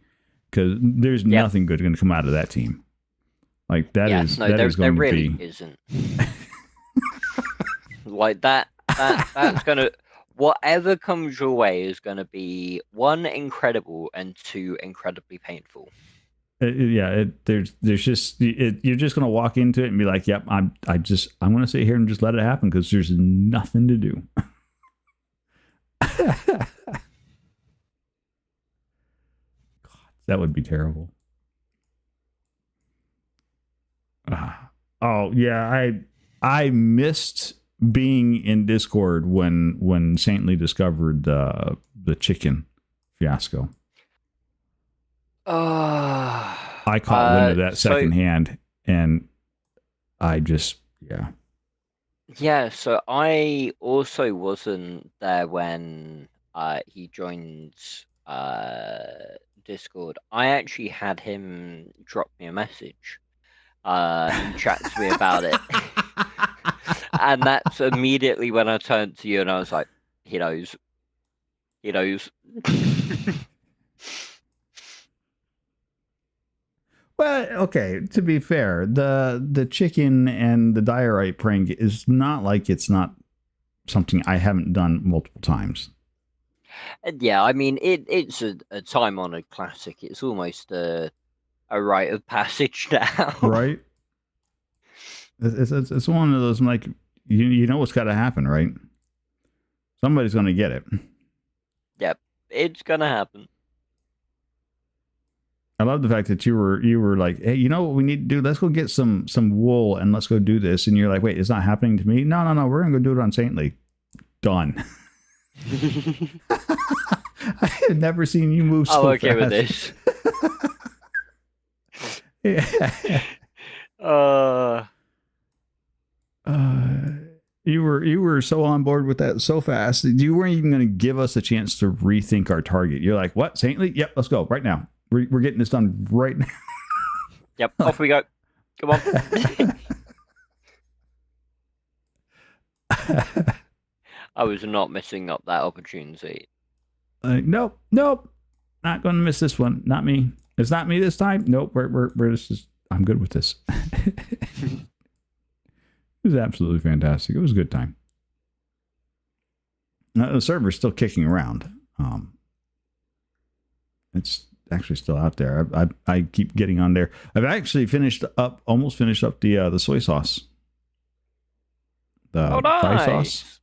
because there's nothing good going to come out of that team. Like that is going to be. Isn't. Like that's gonna, whatever comes your way is gonna be 1, incredible, and 2, incredibly painful. There's just you're just gonna walk into it and be like, yep, I'm gonna sit here and just let it happen because there's nothing to do. God, that would be terrible. Oh yeah, I missed being in Discord when Saintly discovered the chicken fiasco. I caught wind of that secondhand, and I just Yeah, so I also wasn't there when he joined Discord. I actually had him drop me a message and chat to me about it. And that's immediately when I turned to you and I was like, he knows. He knows. Well, okay, to be fair, the chicken and the diorite prank is not like it's not something I haven't done multiple times. Yeah, I mean, it's a time-honored classic. It's almost a rite of passage now. Right? It's one of those, like, you know what's got to happen, right? Somebody's going to get it. Yep, it's going to happen. I love the fact that you were like, hey, you know what we need to do? Let's go get some wool and let's go do this. And you're like, wait, it's not happening to me? No, we're going to go do it on Saintly. Done. I had never seen you move so fast. I'm okay with this. You were so on board with that so fast that you weren't even going to give us a chance to rethink our target. You're like, what, Saintly? Yep, let's go right now. We're getting this done right now. Yep, off we go. Come on. I was not missing up that opportunity. Nope, not going to miss this one. Not me. It's not me this time. Nope, we're just. I'm good with this. It was absolutely fantastic. It was a good time. The server's still kicking around. It's actually still out there. I keep getting on there. I've actually almost finished up the soy sauce. The nice. Fry sauce.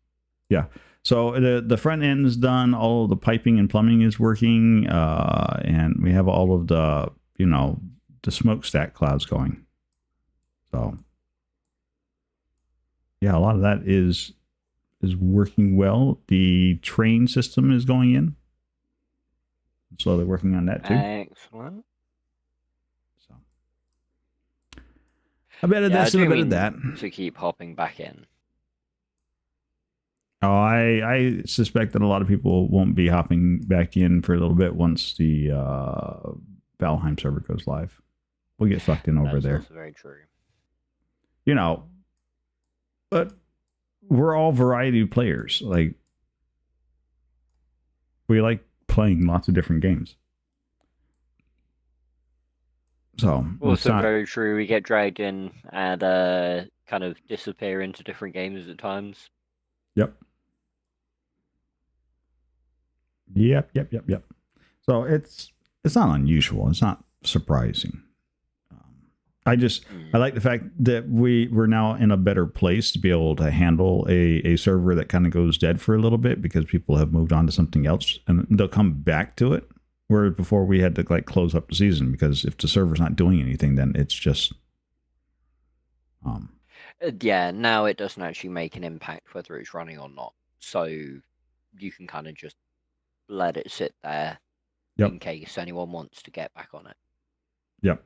Yeah. So the front end is done. All of the piping and plumbing is working, and we have all of the the smokestack clouds going. So yeah, a lot of that is is working well. The train system is going in. So they're working on that too. Excellent. So a bit of Yeah, I this and a do bit of mean that. to keep hopping back in. Oh, I suspect that a lot of people won't be hopping back in for a little bit once the Valheim server goes live. We'll get sucked in over That's there. also very true. You know, but we're all variety players. Like, we like playing lots of different games. So it's Also not. very true. We get dragged in and kind of disappear into different games at times. Yep. Yep. So it's not unusual. It's not surprising. I like the fact that we're now in a better place to be able to handle a server that kind of goes dead for a little bit because people have moved on to something else and they'll come back to it. Whereas before we had to like close up the season because if the server's not doing anything, then it's just Yeah, now it doesn't actually make an impact whether it's running or not. So you can kind of just let it sit there in case anyone wants to get back on it. Yep.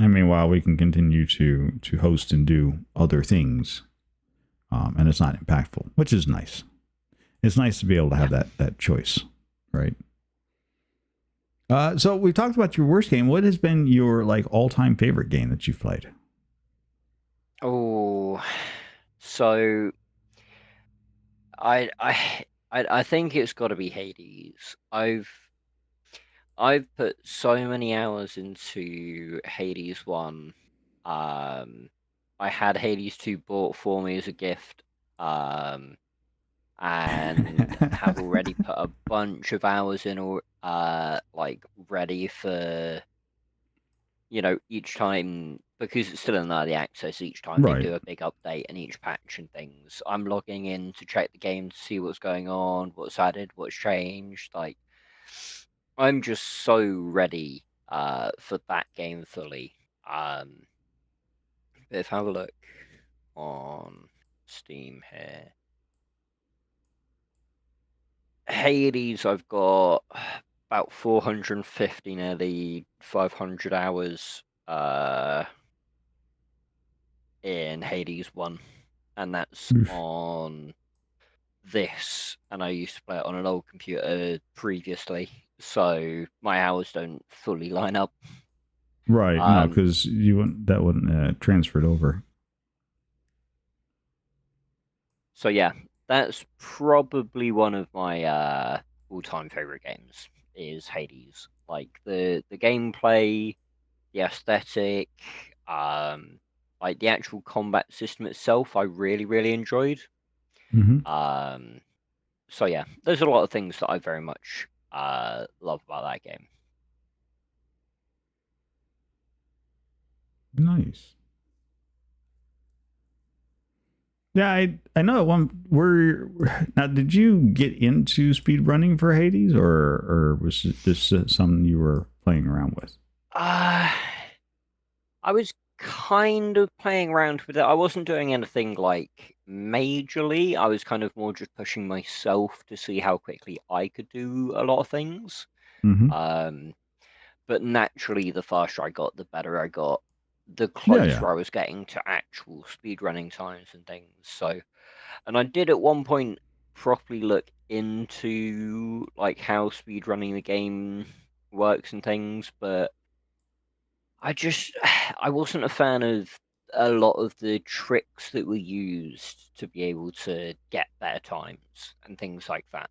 And meanwhile, we can continue to host and do other things, and it's not impactful, which is nice. It's nice to be able to have that choice, right? So we've talked about your worst game. What has been your like all time favorite game that you've played? Oh, so I think it's got to be Hades. I've put so many hours into Hades 1. I had Hades 2 bought for me as a gift. And have already put a bunch of hours in, or like ready for, each time, because it's still in early access. Each time they do a big update and each patch and things, I'm logging in to check the game to see what's going on, what's added, what's changed. Like, I'm just so ready for that game fully. But if I have a look on Steam here, Hades, I've got about 450, nearly 500 hours in Hades 1, and that's on this, and I used to play it on an old computer previously, so my hours don't fully line up. Right, no, because that wouldn't transferred over. So yeah, that's probably one of my all-time favorite games is Hades. Like the gameplay, the aesthetic, like the actual combat system itself, I really, really enjoyed. Mm-hmm. So yeah, there's a lot of things that I very much love about that game. Nice. Yeah, I know one. Now, did you get into speed running for Hades, or was this something you were playing around with? I was kind of playing around with it. I wasn't doing anything like majorly. I was kind of more just pushing myself to see how quickly I could do a lot of things. Mm-hmm. But naturally, the faster I got, the better I got, the Yeah, closer I was getting to actual speedrunning times and things. So, and I did at one point properly look into like how speedrunning the game works and things, but I wasn't a fan of a lot of the tricks that were used to be able to get better times and things like that.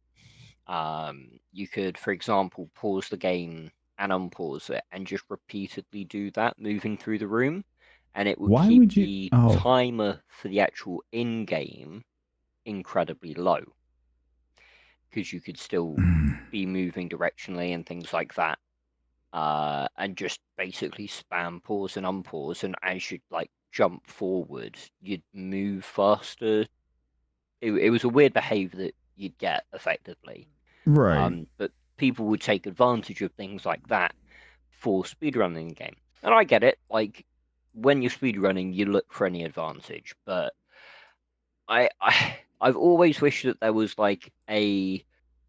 You could, for example, pause the game and unpause it and just repeatedly do that, moving through the room, and it would Why keep would you? the Oh, timer for the actual in-game incredibly low, because you could still be moving directionally and things like that. And just basically spam pause and unpause, and as you'd like jump forward, you'd move faster. It was a weird behavior that you'd get effectively. right. But people would take advantage of things like that for speedrunning the game. And I get it, like when you're speedrunning, you look for any advantage, but I I've always wished that there was like a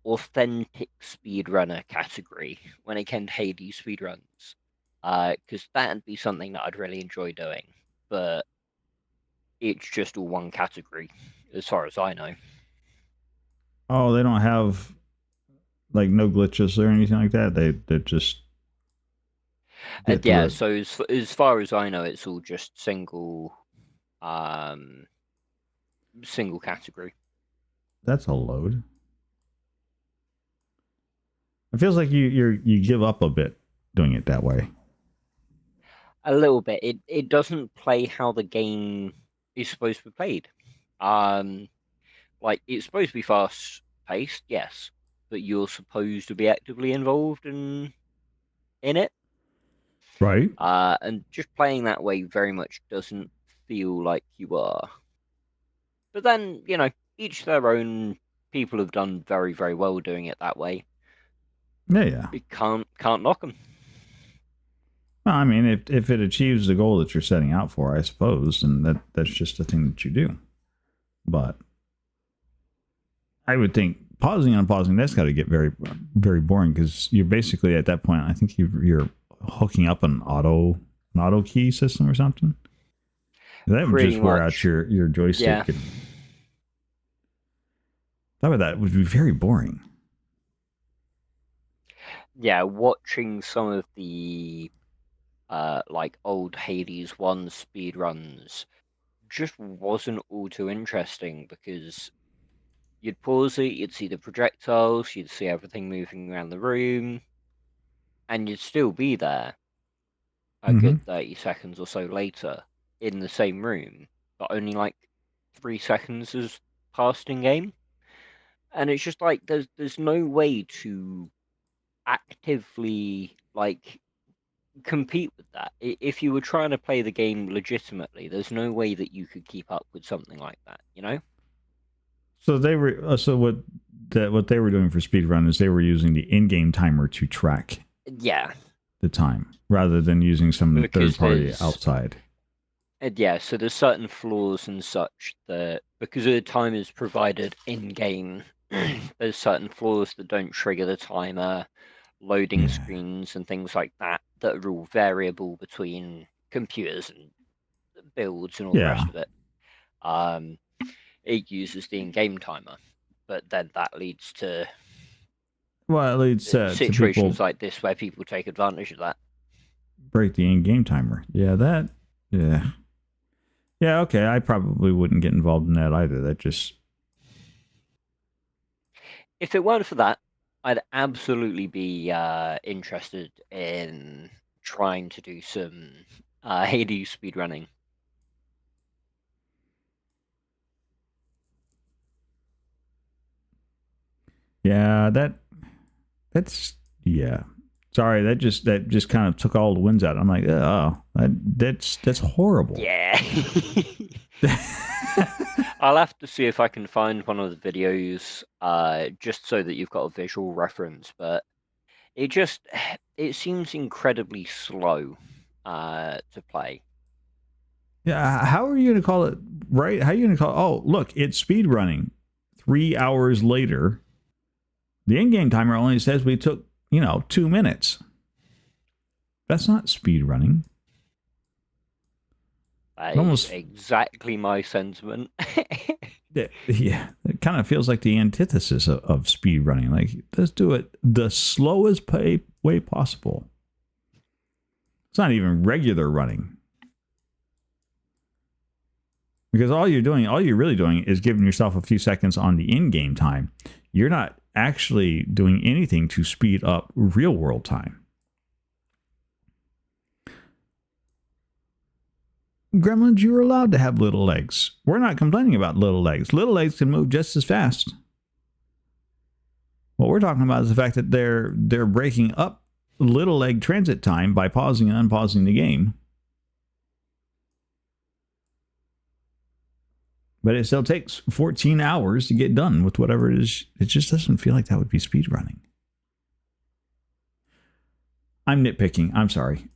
authentic speedrunner category when it came to Hades speedruns. Because that'd be something that I'd really enjoy doing. But it's just all one category, as far as I know. Oh, they don't have like no glitches or anything like that. They just get through Yeah, it. so as far as I know, it's all just single category. That's a load. It feels like you give up a bit doing it that way. A little bit. It doesn't play how the game is supposed to be played. Um, like it's supposed to be fast paced, yes, but you're supposed to be actively involved in it. Right. And just playing that way very much doesn't feel like you are. But then, each their own. People have done very, very well doing it that way. Yeah, yeah. You can't knock them. Well, I mean, if it achieves the goal that you're setting out for, I suppose, and that's just a thing that you do. But I would think pausing and unpausing, that's got to get very, very boring because you're basically at that point. I think you're hooking up an auto key system or something. That would Pretty just wear out much. your Yeah. joystick. And that would be very boring. Yeah, watching some of the like old Hades 1 speed runs just wasn't all too interesting because you'd pause it, you'd see the projectiles, you'd see everything moving around the room, and you'd still be there a Mm-hmm. good 30 seconds or so later in the same room, but only like 3 seconds has passed in game. And it's just like there's no way to actively like compete with that. If you were trying to play the game legitimately, there's no way that you could keep up with something like that, you know? So they were what they were doing for speedrun is they were using the in-game timer to track Yeah, the time rather than using some third because party outside. yeah, so there's certain flaws and such that because the time is provided in game, there's certain flaws that don't trigger the timer, loading Yeah. screens and things like that that are all variable between computers and builds and all the Yeah. rest of it. Um, it uses the in-game timer, but then that leads to Well, it leads to situations people like this where people take advantage of that. break the in-game timer. Yeah, that. Yeah. Yeah. Okay. I probably wouldn't get involved in that either. That just. If it weren't for that, I'd absolutely be interested in trying to do some Hades speedrunning. Yeah. That's. Yeah. Sorry. That just kind of took all the wins out. I'm like, oh, that's horrible. Yeah. I'll have to see if I can find one of the videos just so that you've got a visual reference, but it just it seems incredibly slow to play. Yeah, how are you going to call it right? How are you going to call? Oh, look, it's speed running. 3 hours later, the in-game timer only says we took 2 minutes. That's not speed running. That Almost, is exactly my sentiment. yeah. It kind of feels like the antithesis of speed running. Like, let's do it the slowest way possible. It's not even regular running. Because all you're really doing is giving yourself a few seconds on the in-game time. You're not actually doing anything to speed up real world time. Gremlins, you're allowed to have little legs. We're not complaining about little legs. Little legs can move just as fast. What we're talking about is the fact that they're breaking up little leg transit time by pausing and unpausing the game. But it still takes 14 hours to get done with whatever it is. It just doesn't feel like that would be speed running. I'm nitpicking. I'm sorry.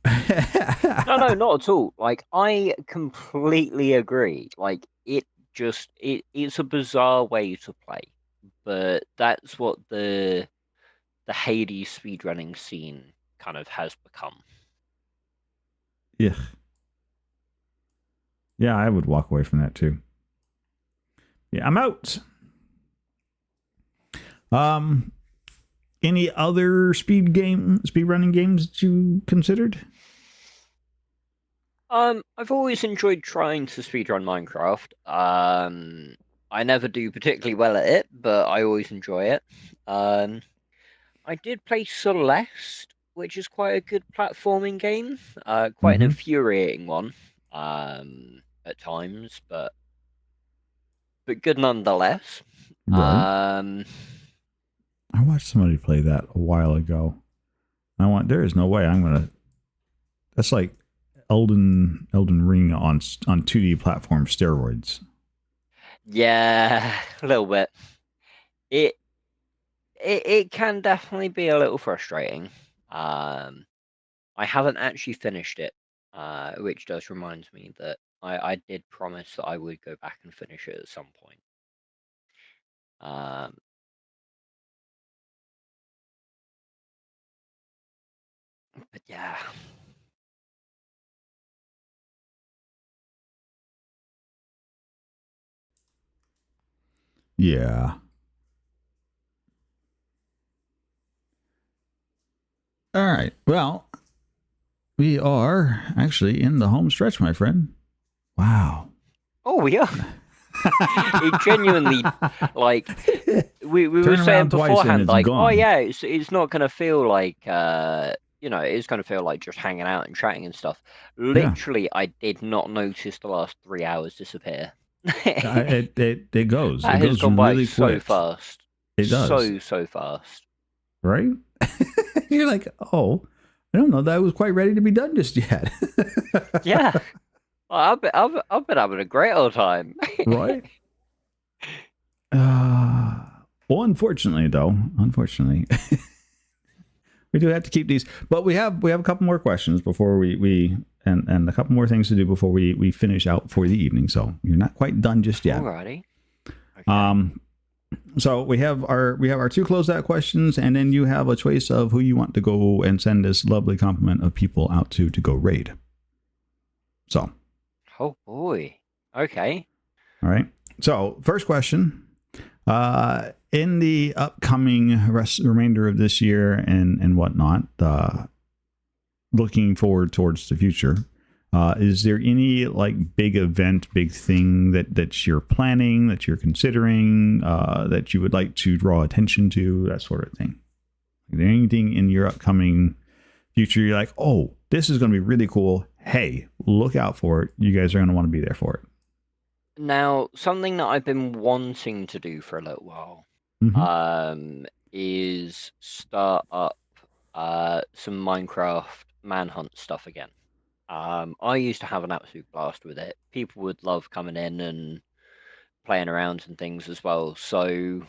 No, not at all. Like, I completely agree. Like, it it's a bizarre way to play, but that's what the Hades speedrunning scene kind of has become. Yeah. Yeah, I would walk away from that too. Yeah, I'm out. Any other speed running games that you considered? I've always enjoyed trying to speedrun Minecraft. I never do particularly well at it, but I always enjoy it. Um, I did play Celeste, which is quite a good platforming game. Quite an Mm-hmm. infuriating one, at times, but good nonetheless. Right. Um, I watched somebody play that a while ago. There is no way I'm gonna. That's like Elden Ring on 2D platform steroids. yeah, a little bit. It it can definitely be a little frustrating. Um, I haven't actually finished it, which does remind me that I did promise that I would go back and finish it at some point. Um, but yeah, Yeah. All right. Well, we are actually in the home stretch, my friend. Wow. oh yeah, it genuinely like we were Turn saying around twice and beforehand, it's like, oh gone. yeah, it's not gonna feel like it's gonna feel like just hanging out and chatting and stuff. Yeah. Literally, I did not notice the last 3 hours disappear. It goes. It That has goes gone by really so quick. fast. It does. So fast. Right? You're like, oh, I don't know that I was quite ready to be done just yet. Yeah. I've been having a great old time. Right? Well, unfortunately, we do have to keep these, but we have a couple more questions before we and a couple more things to do before we finish out for the evening. So you're not quite done just yet. Alrighty. Okay. So we have our two closeout questions, and then you have a choice of who you want to go and send this lovely compliment of people out to go raid. So, Oh boy. Okay. all right. So first question. In the upcoming remainder of this year and whatnot, looking forward towards the future, is there any like big event, big thing that you're planning, that you're considering, that you would like to draw attention to, that sort of thing? Is there anything in your upcoming future you're like, oh, this is going to be really cool. Hey, look out for it. You guys are going to want to be there for it. Now, something that I've been wanting to do for a little while, Mm-hmm. is start up some Minecraft Manhunt stuff again. I used to have an absolute blast with it. People would love coming in and playing around and things as well. So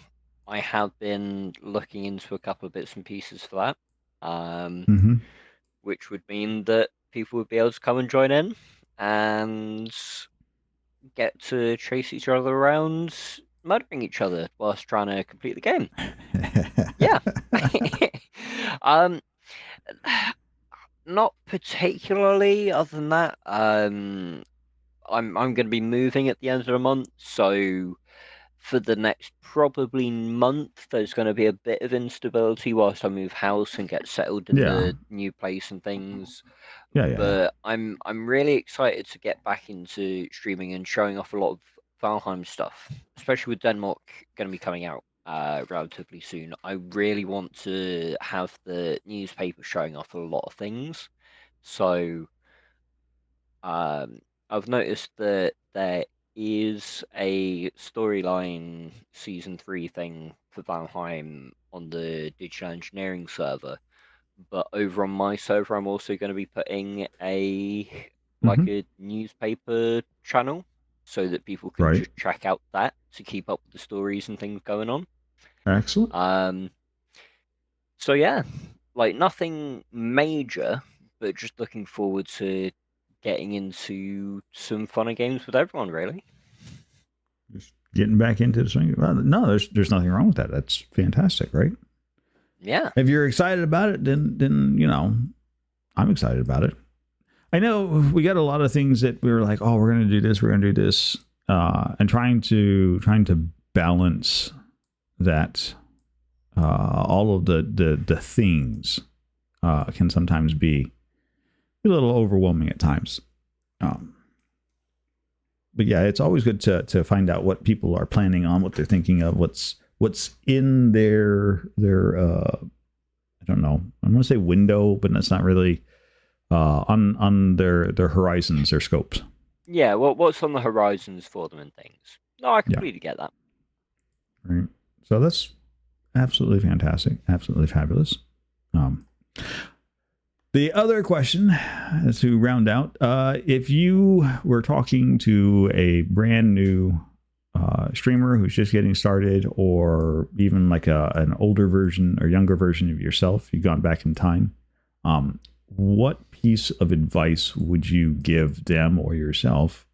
I have been looking into a couple of bits and pieces for that, Mm-hmm. which would mean that people would be able to come and join in and get to chase each other around, murdering each other whilst trying to complete the game. Yeah. um, not particularly. Other than that, I'm going to be moving at the end of the month, so for the next probably month, there's going to be a bit of instability whilst I move house and get settled in Yeah. the new place and things. Yeah. But I'm really excited to get back into streaming and showing off a lot of Valheim stuff, especially with Denmark going to be coming out relatively soon. I really want to have the newspaper showing off a lot of things. So I've noticed that there is a storyline season 3 thing for Valheim on the digital engineering server, but over on my server, I'm also going to be putting Mm-hmm. a newspaper channel so that people can Right. just check out that to keep up with the stories and things going on. Excellent. Um, so yeah, like nothing major, but just looking forward to getting into some funner games with everyone, really. Just getting back into the swing. Well, no, there's nothing wrong with that. That's fantastic, right? Yeah. If you're excited about it, then I'm excited about it. I know we got a lot of things that we were like, oh, we're going to do this, we're going to do this, and trying to balance that. All of the things can sometimes be a little overwhelming at times. But yeah, it's always good to find out what people are planning on, what they're thinking of, what's in their I don't know, I'm going to say window, but that's not really on their horizons, their scopes. Yeah, what's on the horizons for them and things. No, I completely get that. Right. So that's absolutely fantastic. Absolutely fabulous. The other question to round out, if you were talking to a brand new streamer who's just getting started, or even like an older version or younger version of yourself, you've gone back in time, what piece of advice would you give them or yourself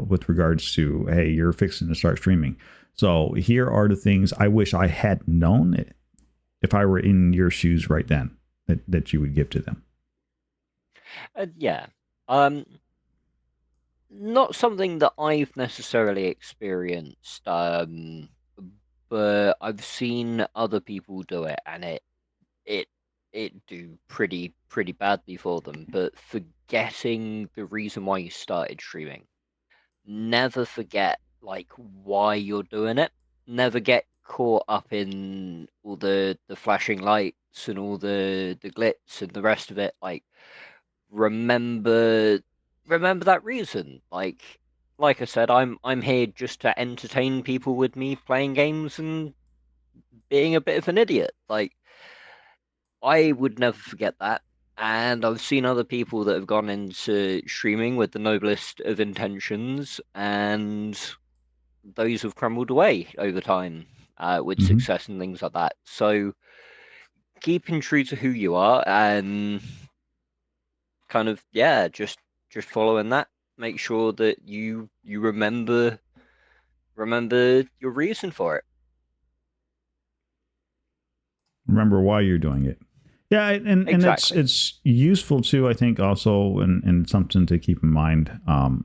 with regards to, hey, you're fixing to start streaming? So here are the things I wish I had known it if I were in your shoes right then that you would give to them. Yeah. Not something that I've necessarily experienced, but I've seen other people do it, and it do pretty badly for them. But forgetting the reason why you started streaming. Never forget like why you're doing it. Never get caught up in all the flashing lights and all the glitz and the rest of it. Like remember that reason. Like I said, I'm here just to entertain people with me playing games and being a bit of an idiot. Like I would never forget that. And I've seen other people that have gone into streaming with the noblest of intentions, and those have crumbled away over time with success and things like that. So keeping true to who you are and kind of just following that. Make sure that you remember your reason for it. Remember why you're doing it. Yeah, and Exactly. it's useful too, I think, also, and something to keep in mind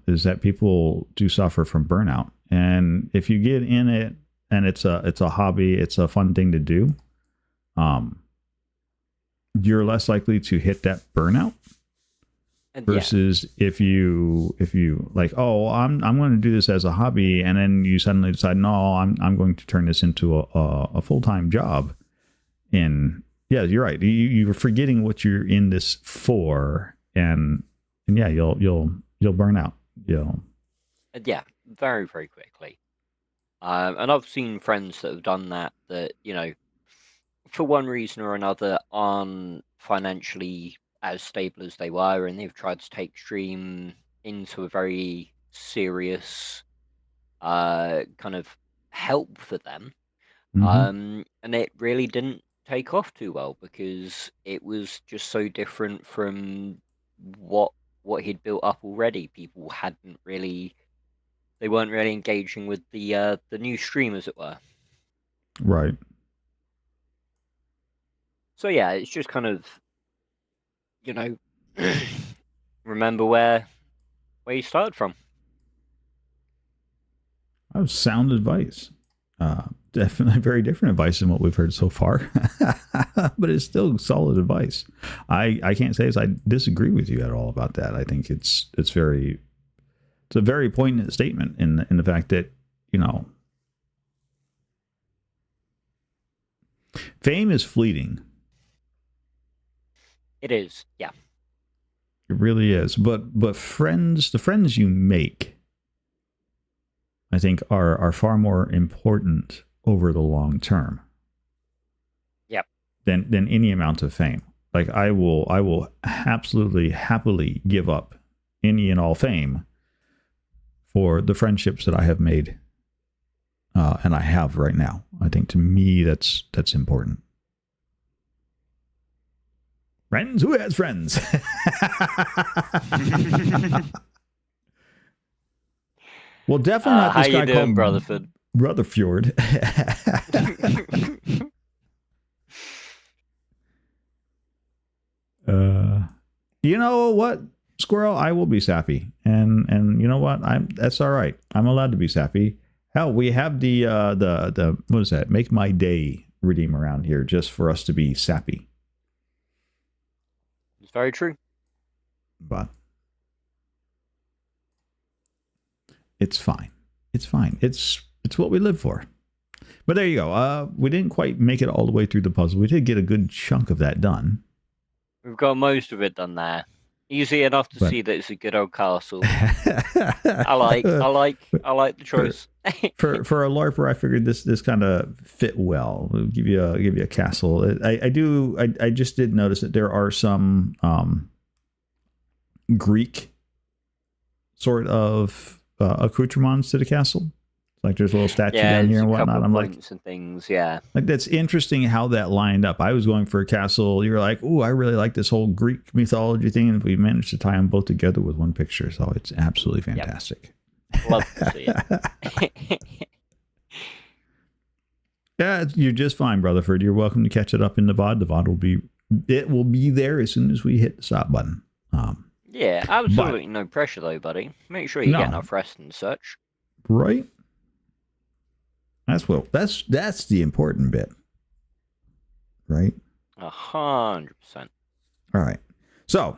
is that people do suffer from burnout, and if you get in it and it's a hobby, it's a fun thing to do, you're less likely to hit that burnout versus if you like, oh, I'm going to do this as a hobby, and then you suddenly decide, no, I'm going to turn this into a full-time job. And yeah, you're right. You're forgetting what you're in this for, and yeah, you'll burn out. Yeah, very quickly. And I've seen friends that have done that for one reason or another aren't financially as stable as they were, and they've tried to take stream into a very serious kind of help for them. And it really didn't take off too well because it was just so different from what he'd built up already. People they weren't really engaging with the new stream, as it were. Right. So yeah, it's just kind of remember where you started from. That was sound advice. Definitely very different advice than what we've heard so far, but it's still solid advice. I can't say as I disagree with you at all about that. I think it's a very poignant statement in the fact that, fame is fleeting. It is, yeah. It really is. But the friends you make, I think are far more important over the long term. Yep. Than any amount of fame. Like I will absolutely happily give up any and all fame for the friendships that I have made, and I have right now. I think to me that's important. Friends? Who has friends? Well, definitely not How this you guy doing, called Brotherford? Rutherford. You know what, Squirrel? I will be sappy, and you know what? That's all right. I'm allowed to be sappy. Hell, we have the what is that? Make my day redeem around here just for us to be sappy. It's very true. But it's fine. It's fine. It's what we live for. But there you go. We didn't quite make it all the way through the puzzle. We did get a good chunk of that done. We've got most of it done there. Easy enough to see that it's a good old castle. I like the choice. for a LARPer, I figured this kind of fit well. We'll give you a castle. I just did notice that there are some Greek sort of accoutrements to the castle. Like there's a little statue down here and whatnot. I'm like, and things, yeah. Like that's interesting how that lined up. I was going for a castle. You were like, "Ooh, I really like this whole Greek mythology thing," and we managed to tie them both together with one picture. So it's absolutely fantastic. Yep. Love to see it. Yeah, you're just fine, Brotherford. You're welcome to catch it up in the VOD. The VOD will be there as soon as we hit the stop button. Yeah, absolutely no pressure though, buddy. Make sure you get enough rest and such. Right. That's the important bit, right? 100%. All right. So,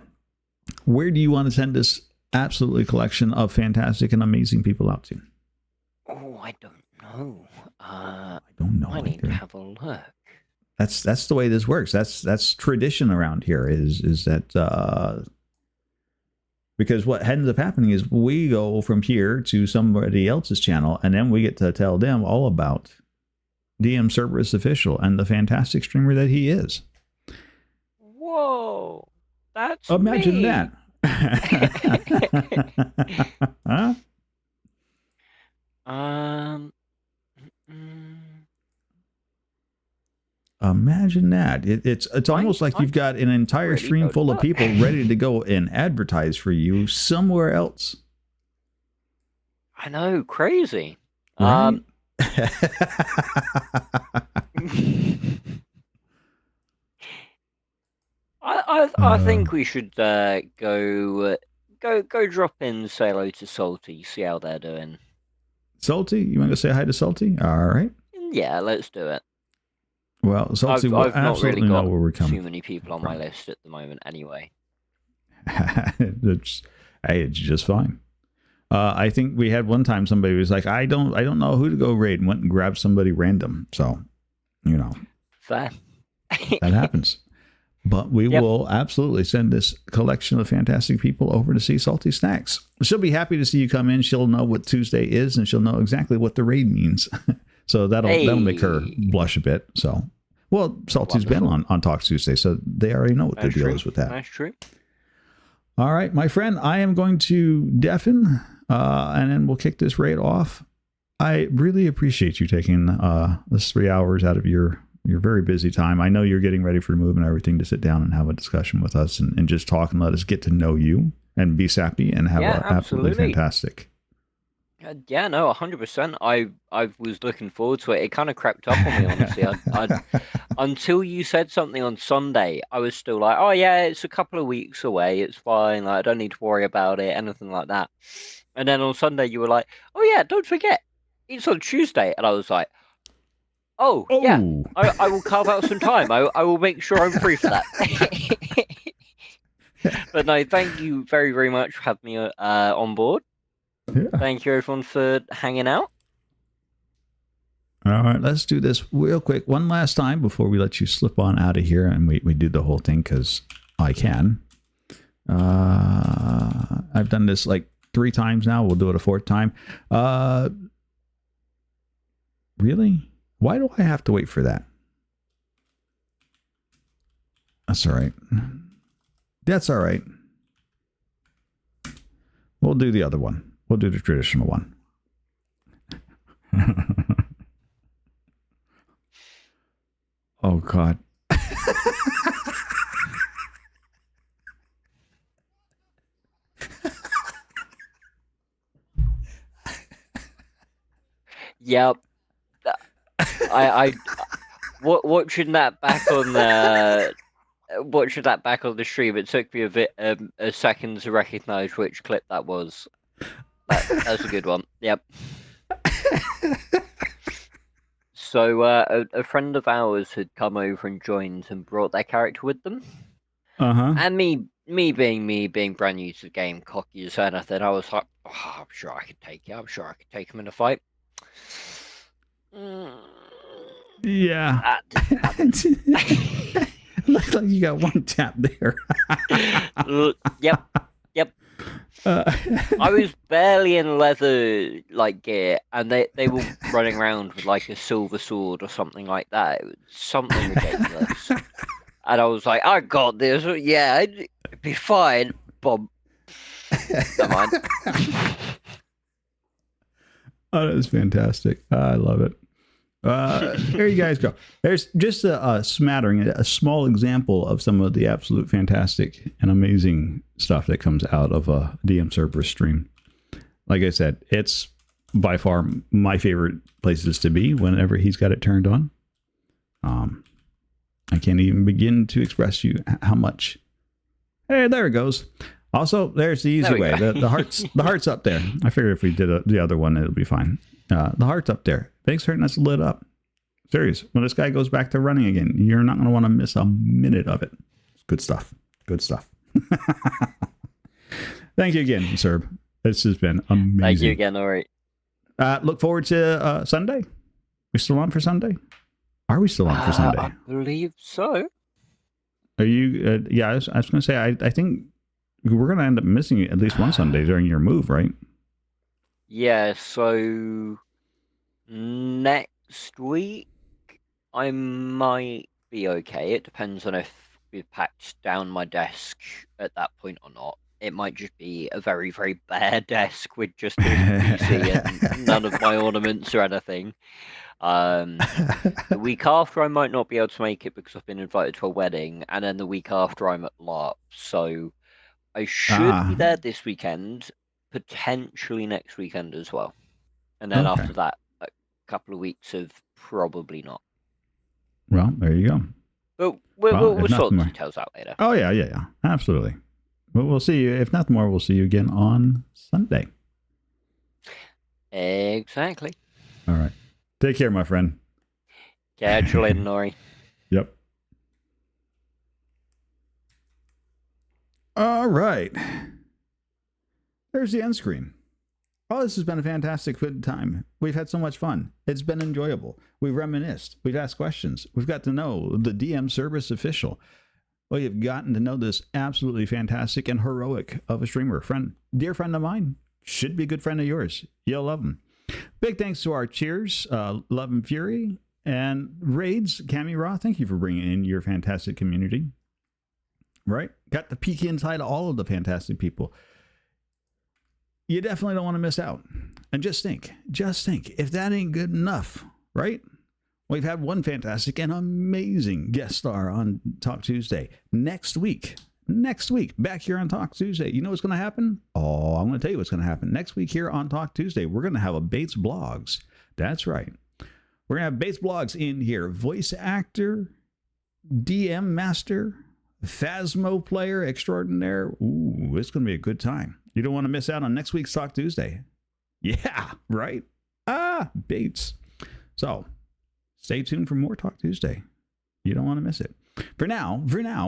where do you want to send this absolutely collection of fantastic and amazing people out to? Oh, I don't know. I don't know. I need to have a look. That's the way this works. That's tradition around here. Is that because what ends up happening is we go from here to somebody else's channel, and then we get to tell them all about DM Cerberus Official and the fantastic streamer that he is. Whoa, that's imagine me. That. Huh? Imagine that. It's almost like you've got an entire really stream full of people ready to go and advertise for you somewhere else. I know, crazy. Right? I think we should go drop in, say hello to Salty, see how they're doing. Salty, you want to say hi to Salty? All right. Yeah, let's do it. Well, Salty will absolutely know where we're coming. Too many people on my list at the moment, anyway. It's just fine. I think we had one time somebody was like, I don't know who to go raid, and went and grabbed somebody random. So, fair. That happens. But we will absolutely send this collection of fantastic people over to see Salty Snacks. She'll be happy to see you come in. She'll know what Tuesday is, and she'll know exactly what the raid means. So that'll make her blush a bit. So, well, Salty's been on Talks Tuesday, so they already know what the deal is with that. That's true. All right, my friend, I am going to deafen, and then we'll kick this raid off. I really appreciate you taking this 3 hours out of your very busy time. I know you're getting ready for the move and everything to sit down and have a discussion with us and just talk and let us get to know you and be sappy and have absolutely fantastic. Yeah, no, 100%. I was looking forward to it. It kind of crept up on me, honestly. Until you said something on Sunday, I was still like, oh yeah, it's a couple of weeks away. It's fine. Like, I don't need to worry about it, anything like that. And then on Sunday, you were like, oh yeah, don't forget, it's on Tuesday. And I was like, oh. Yeah, I will carve out some time. I will make sure I'm free for that. But no, thank you very, very much for having me on board. Yeah. Thank you, everyone, for hanging out. All right, let's do this real quick one last time before we let you slip on out of here and we do the whole thing because I can. I've done this like 3 times now. We'll do it a 4th time. Really? Why do I have to wait for that? That's all right. That's all right. We'll do the other one. We'll do the traditional one. Oh, God. Yep. I watching that back on the stream. It took me a second to recognize which clip that was. That's a good one. Yep. So a friend of ours had come over and joined and brought their character with them. And me being brand new to the game, cocky as anything, I was like, oh, I'm sure I could take it. I'm sure I could take him in a fight. Yeah. That didn't happen. Looks like you got one tap there. Yep. I was barely in leather gear, and they were running around with like a silver sword or something like that. It was something ridiculous. And I was like, I got this. Yeah, it'd be fine. Bob. Never mind. Oh, that's fantastic. I love it. There you guys go. There's just a smattering, a small example of some of the absolute fantastic and amazing stuff that comes out of a DM Cerberus stream. Like I said, it's by far my favorite places to be whenever he's got it turned on. I can't even begin to express you how much. Hey, there it goes. Also, there's the easy way. The heart's up there. I figured if we did the other one, it'll be fine. The heart's up there. Thanks for that's lit up. Serious. When this guy goes back to running again, you're not going to want to miss a minute of it. Good stuff. Good stuff. Thank you again, Serb. This has been amazing. Thank you again, Ori. Look forward to Sunday. We still on for Sunday? Are we still on for Sunday? I believe so. Are you? Yeah, I was going to say, I think we're going to end up missing at least one Sunday during your move, right? Yeah, so next week I might be okay. It depends on if we've packed down my desk at that point or not. It might just be a very, very bare desk with just a PC and none of my ornaments or anything. The week after I might not be able to make it because I've been invited to a wedding, and then the week after I'm at LARP. So I should be there this weekend, potentially next weekend as well. And then after that, a couple of weeks of probably not. Well, there you go. But we'll sort the details out later. Oh, yeah. Absolutely. But we'll see you. If nothing more, we'll see you again on Sunday. Exactly. All right. Take care, my friend. Catch you later, Nori. Yep. All right. There's the end screen. Oh, this has been a fantastic good time. We've had so much fun. It's been enjoyable. We've reminisced. We've asked questions. We've got to know the DM Cerberus official. Well, you've gotten to know this absolutely fantastic and heroic of a streamer. Dear friend of mine. Should be a good friend of yours. You'll love him. Big thanks to our cheers, Love and Fury, and Raids, Cami Raw. Thank you for bringing in your fantastic community. Right? Got the peek inside all of the fantastic people. You definitely don't want to miss out. And just think, if that ain't good enough, right? We've had one fantastic and amazing guest star on Talk Tuesday. Next week, back here on Talk Tuesday. You know what's going to happen? Oh, I'm going to tell you what's going to happen. Next week here on Talk Tuesday, we're going to have a Bates Blogs. That's right. We're going to have Bates Blogs in here. Voice actor, DM master, Phasmo player extraordinaire. Ooh, it's going to be a good time. You don't want to miss out on next week's Talk Tuesday. Yeah, right? Bates. So, stay tuned for more Talk Tuesday. You don't want to miss it. For now,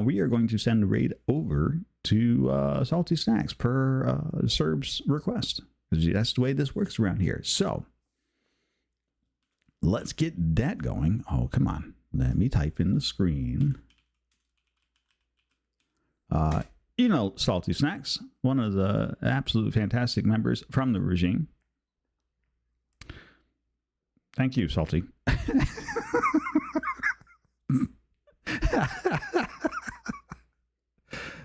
we are going to send a raid over to Salty Snacks per Serb's request. That's the way this works around here. So, let's get that going. Oh, come on. Let me type in the screen. You know Salty Snacks, one of the absolute fantastic members from the regime. Thank you, Salty.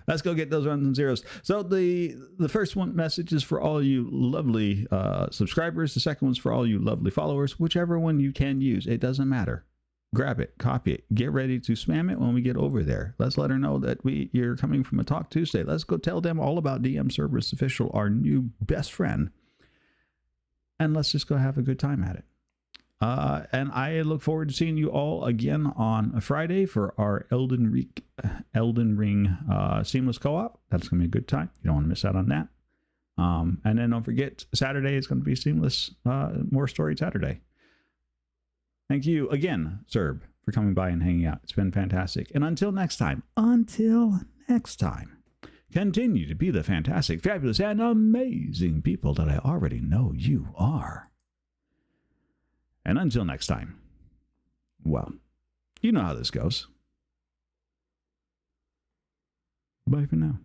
Let's go get those ones and zeros. So the first one message is for all you lovely subscribers. The second one's for all you lovely followers. Whichever one you can use, it doesn't matter. Grab it, copy it, get ready to spam it when we get over there. Let's let her know that you're coming from a Talk Tuesday. Let's go tell them all about DM Cerberus Official, our new best friend. And let's just go have a good time at it. And I look forward to seeing you all again on a Friday for our Elden Ring Seamless Co-op. That's going to be a good time. You don't want to miss out on that. And then don't forget, Saturday is going to be Seamless More Story Saturday. Thank you again, Serb, for coming by and hanging out. It's been fantastic. And until next time, continue to be the fantastic, fabulous, and amazing people that I already know you are. And until next time, well, you know how this goes. Bye for now.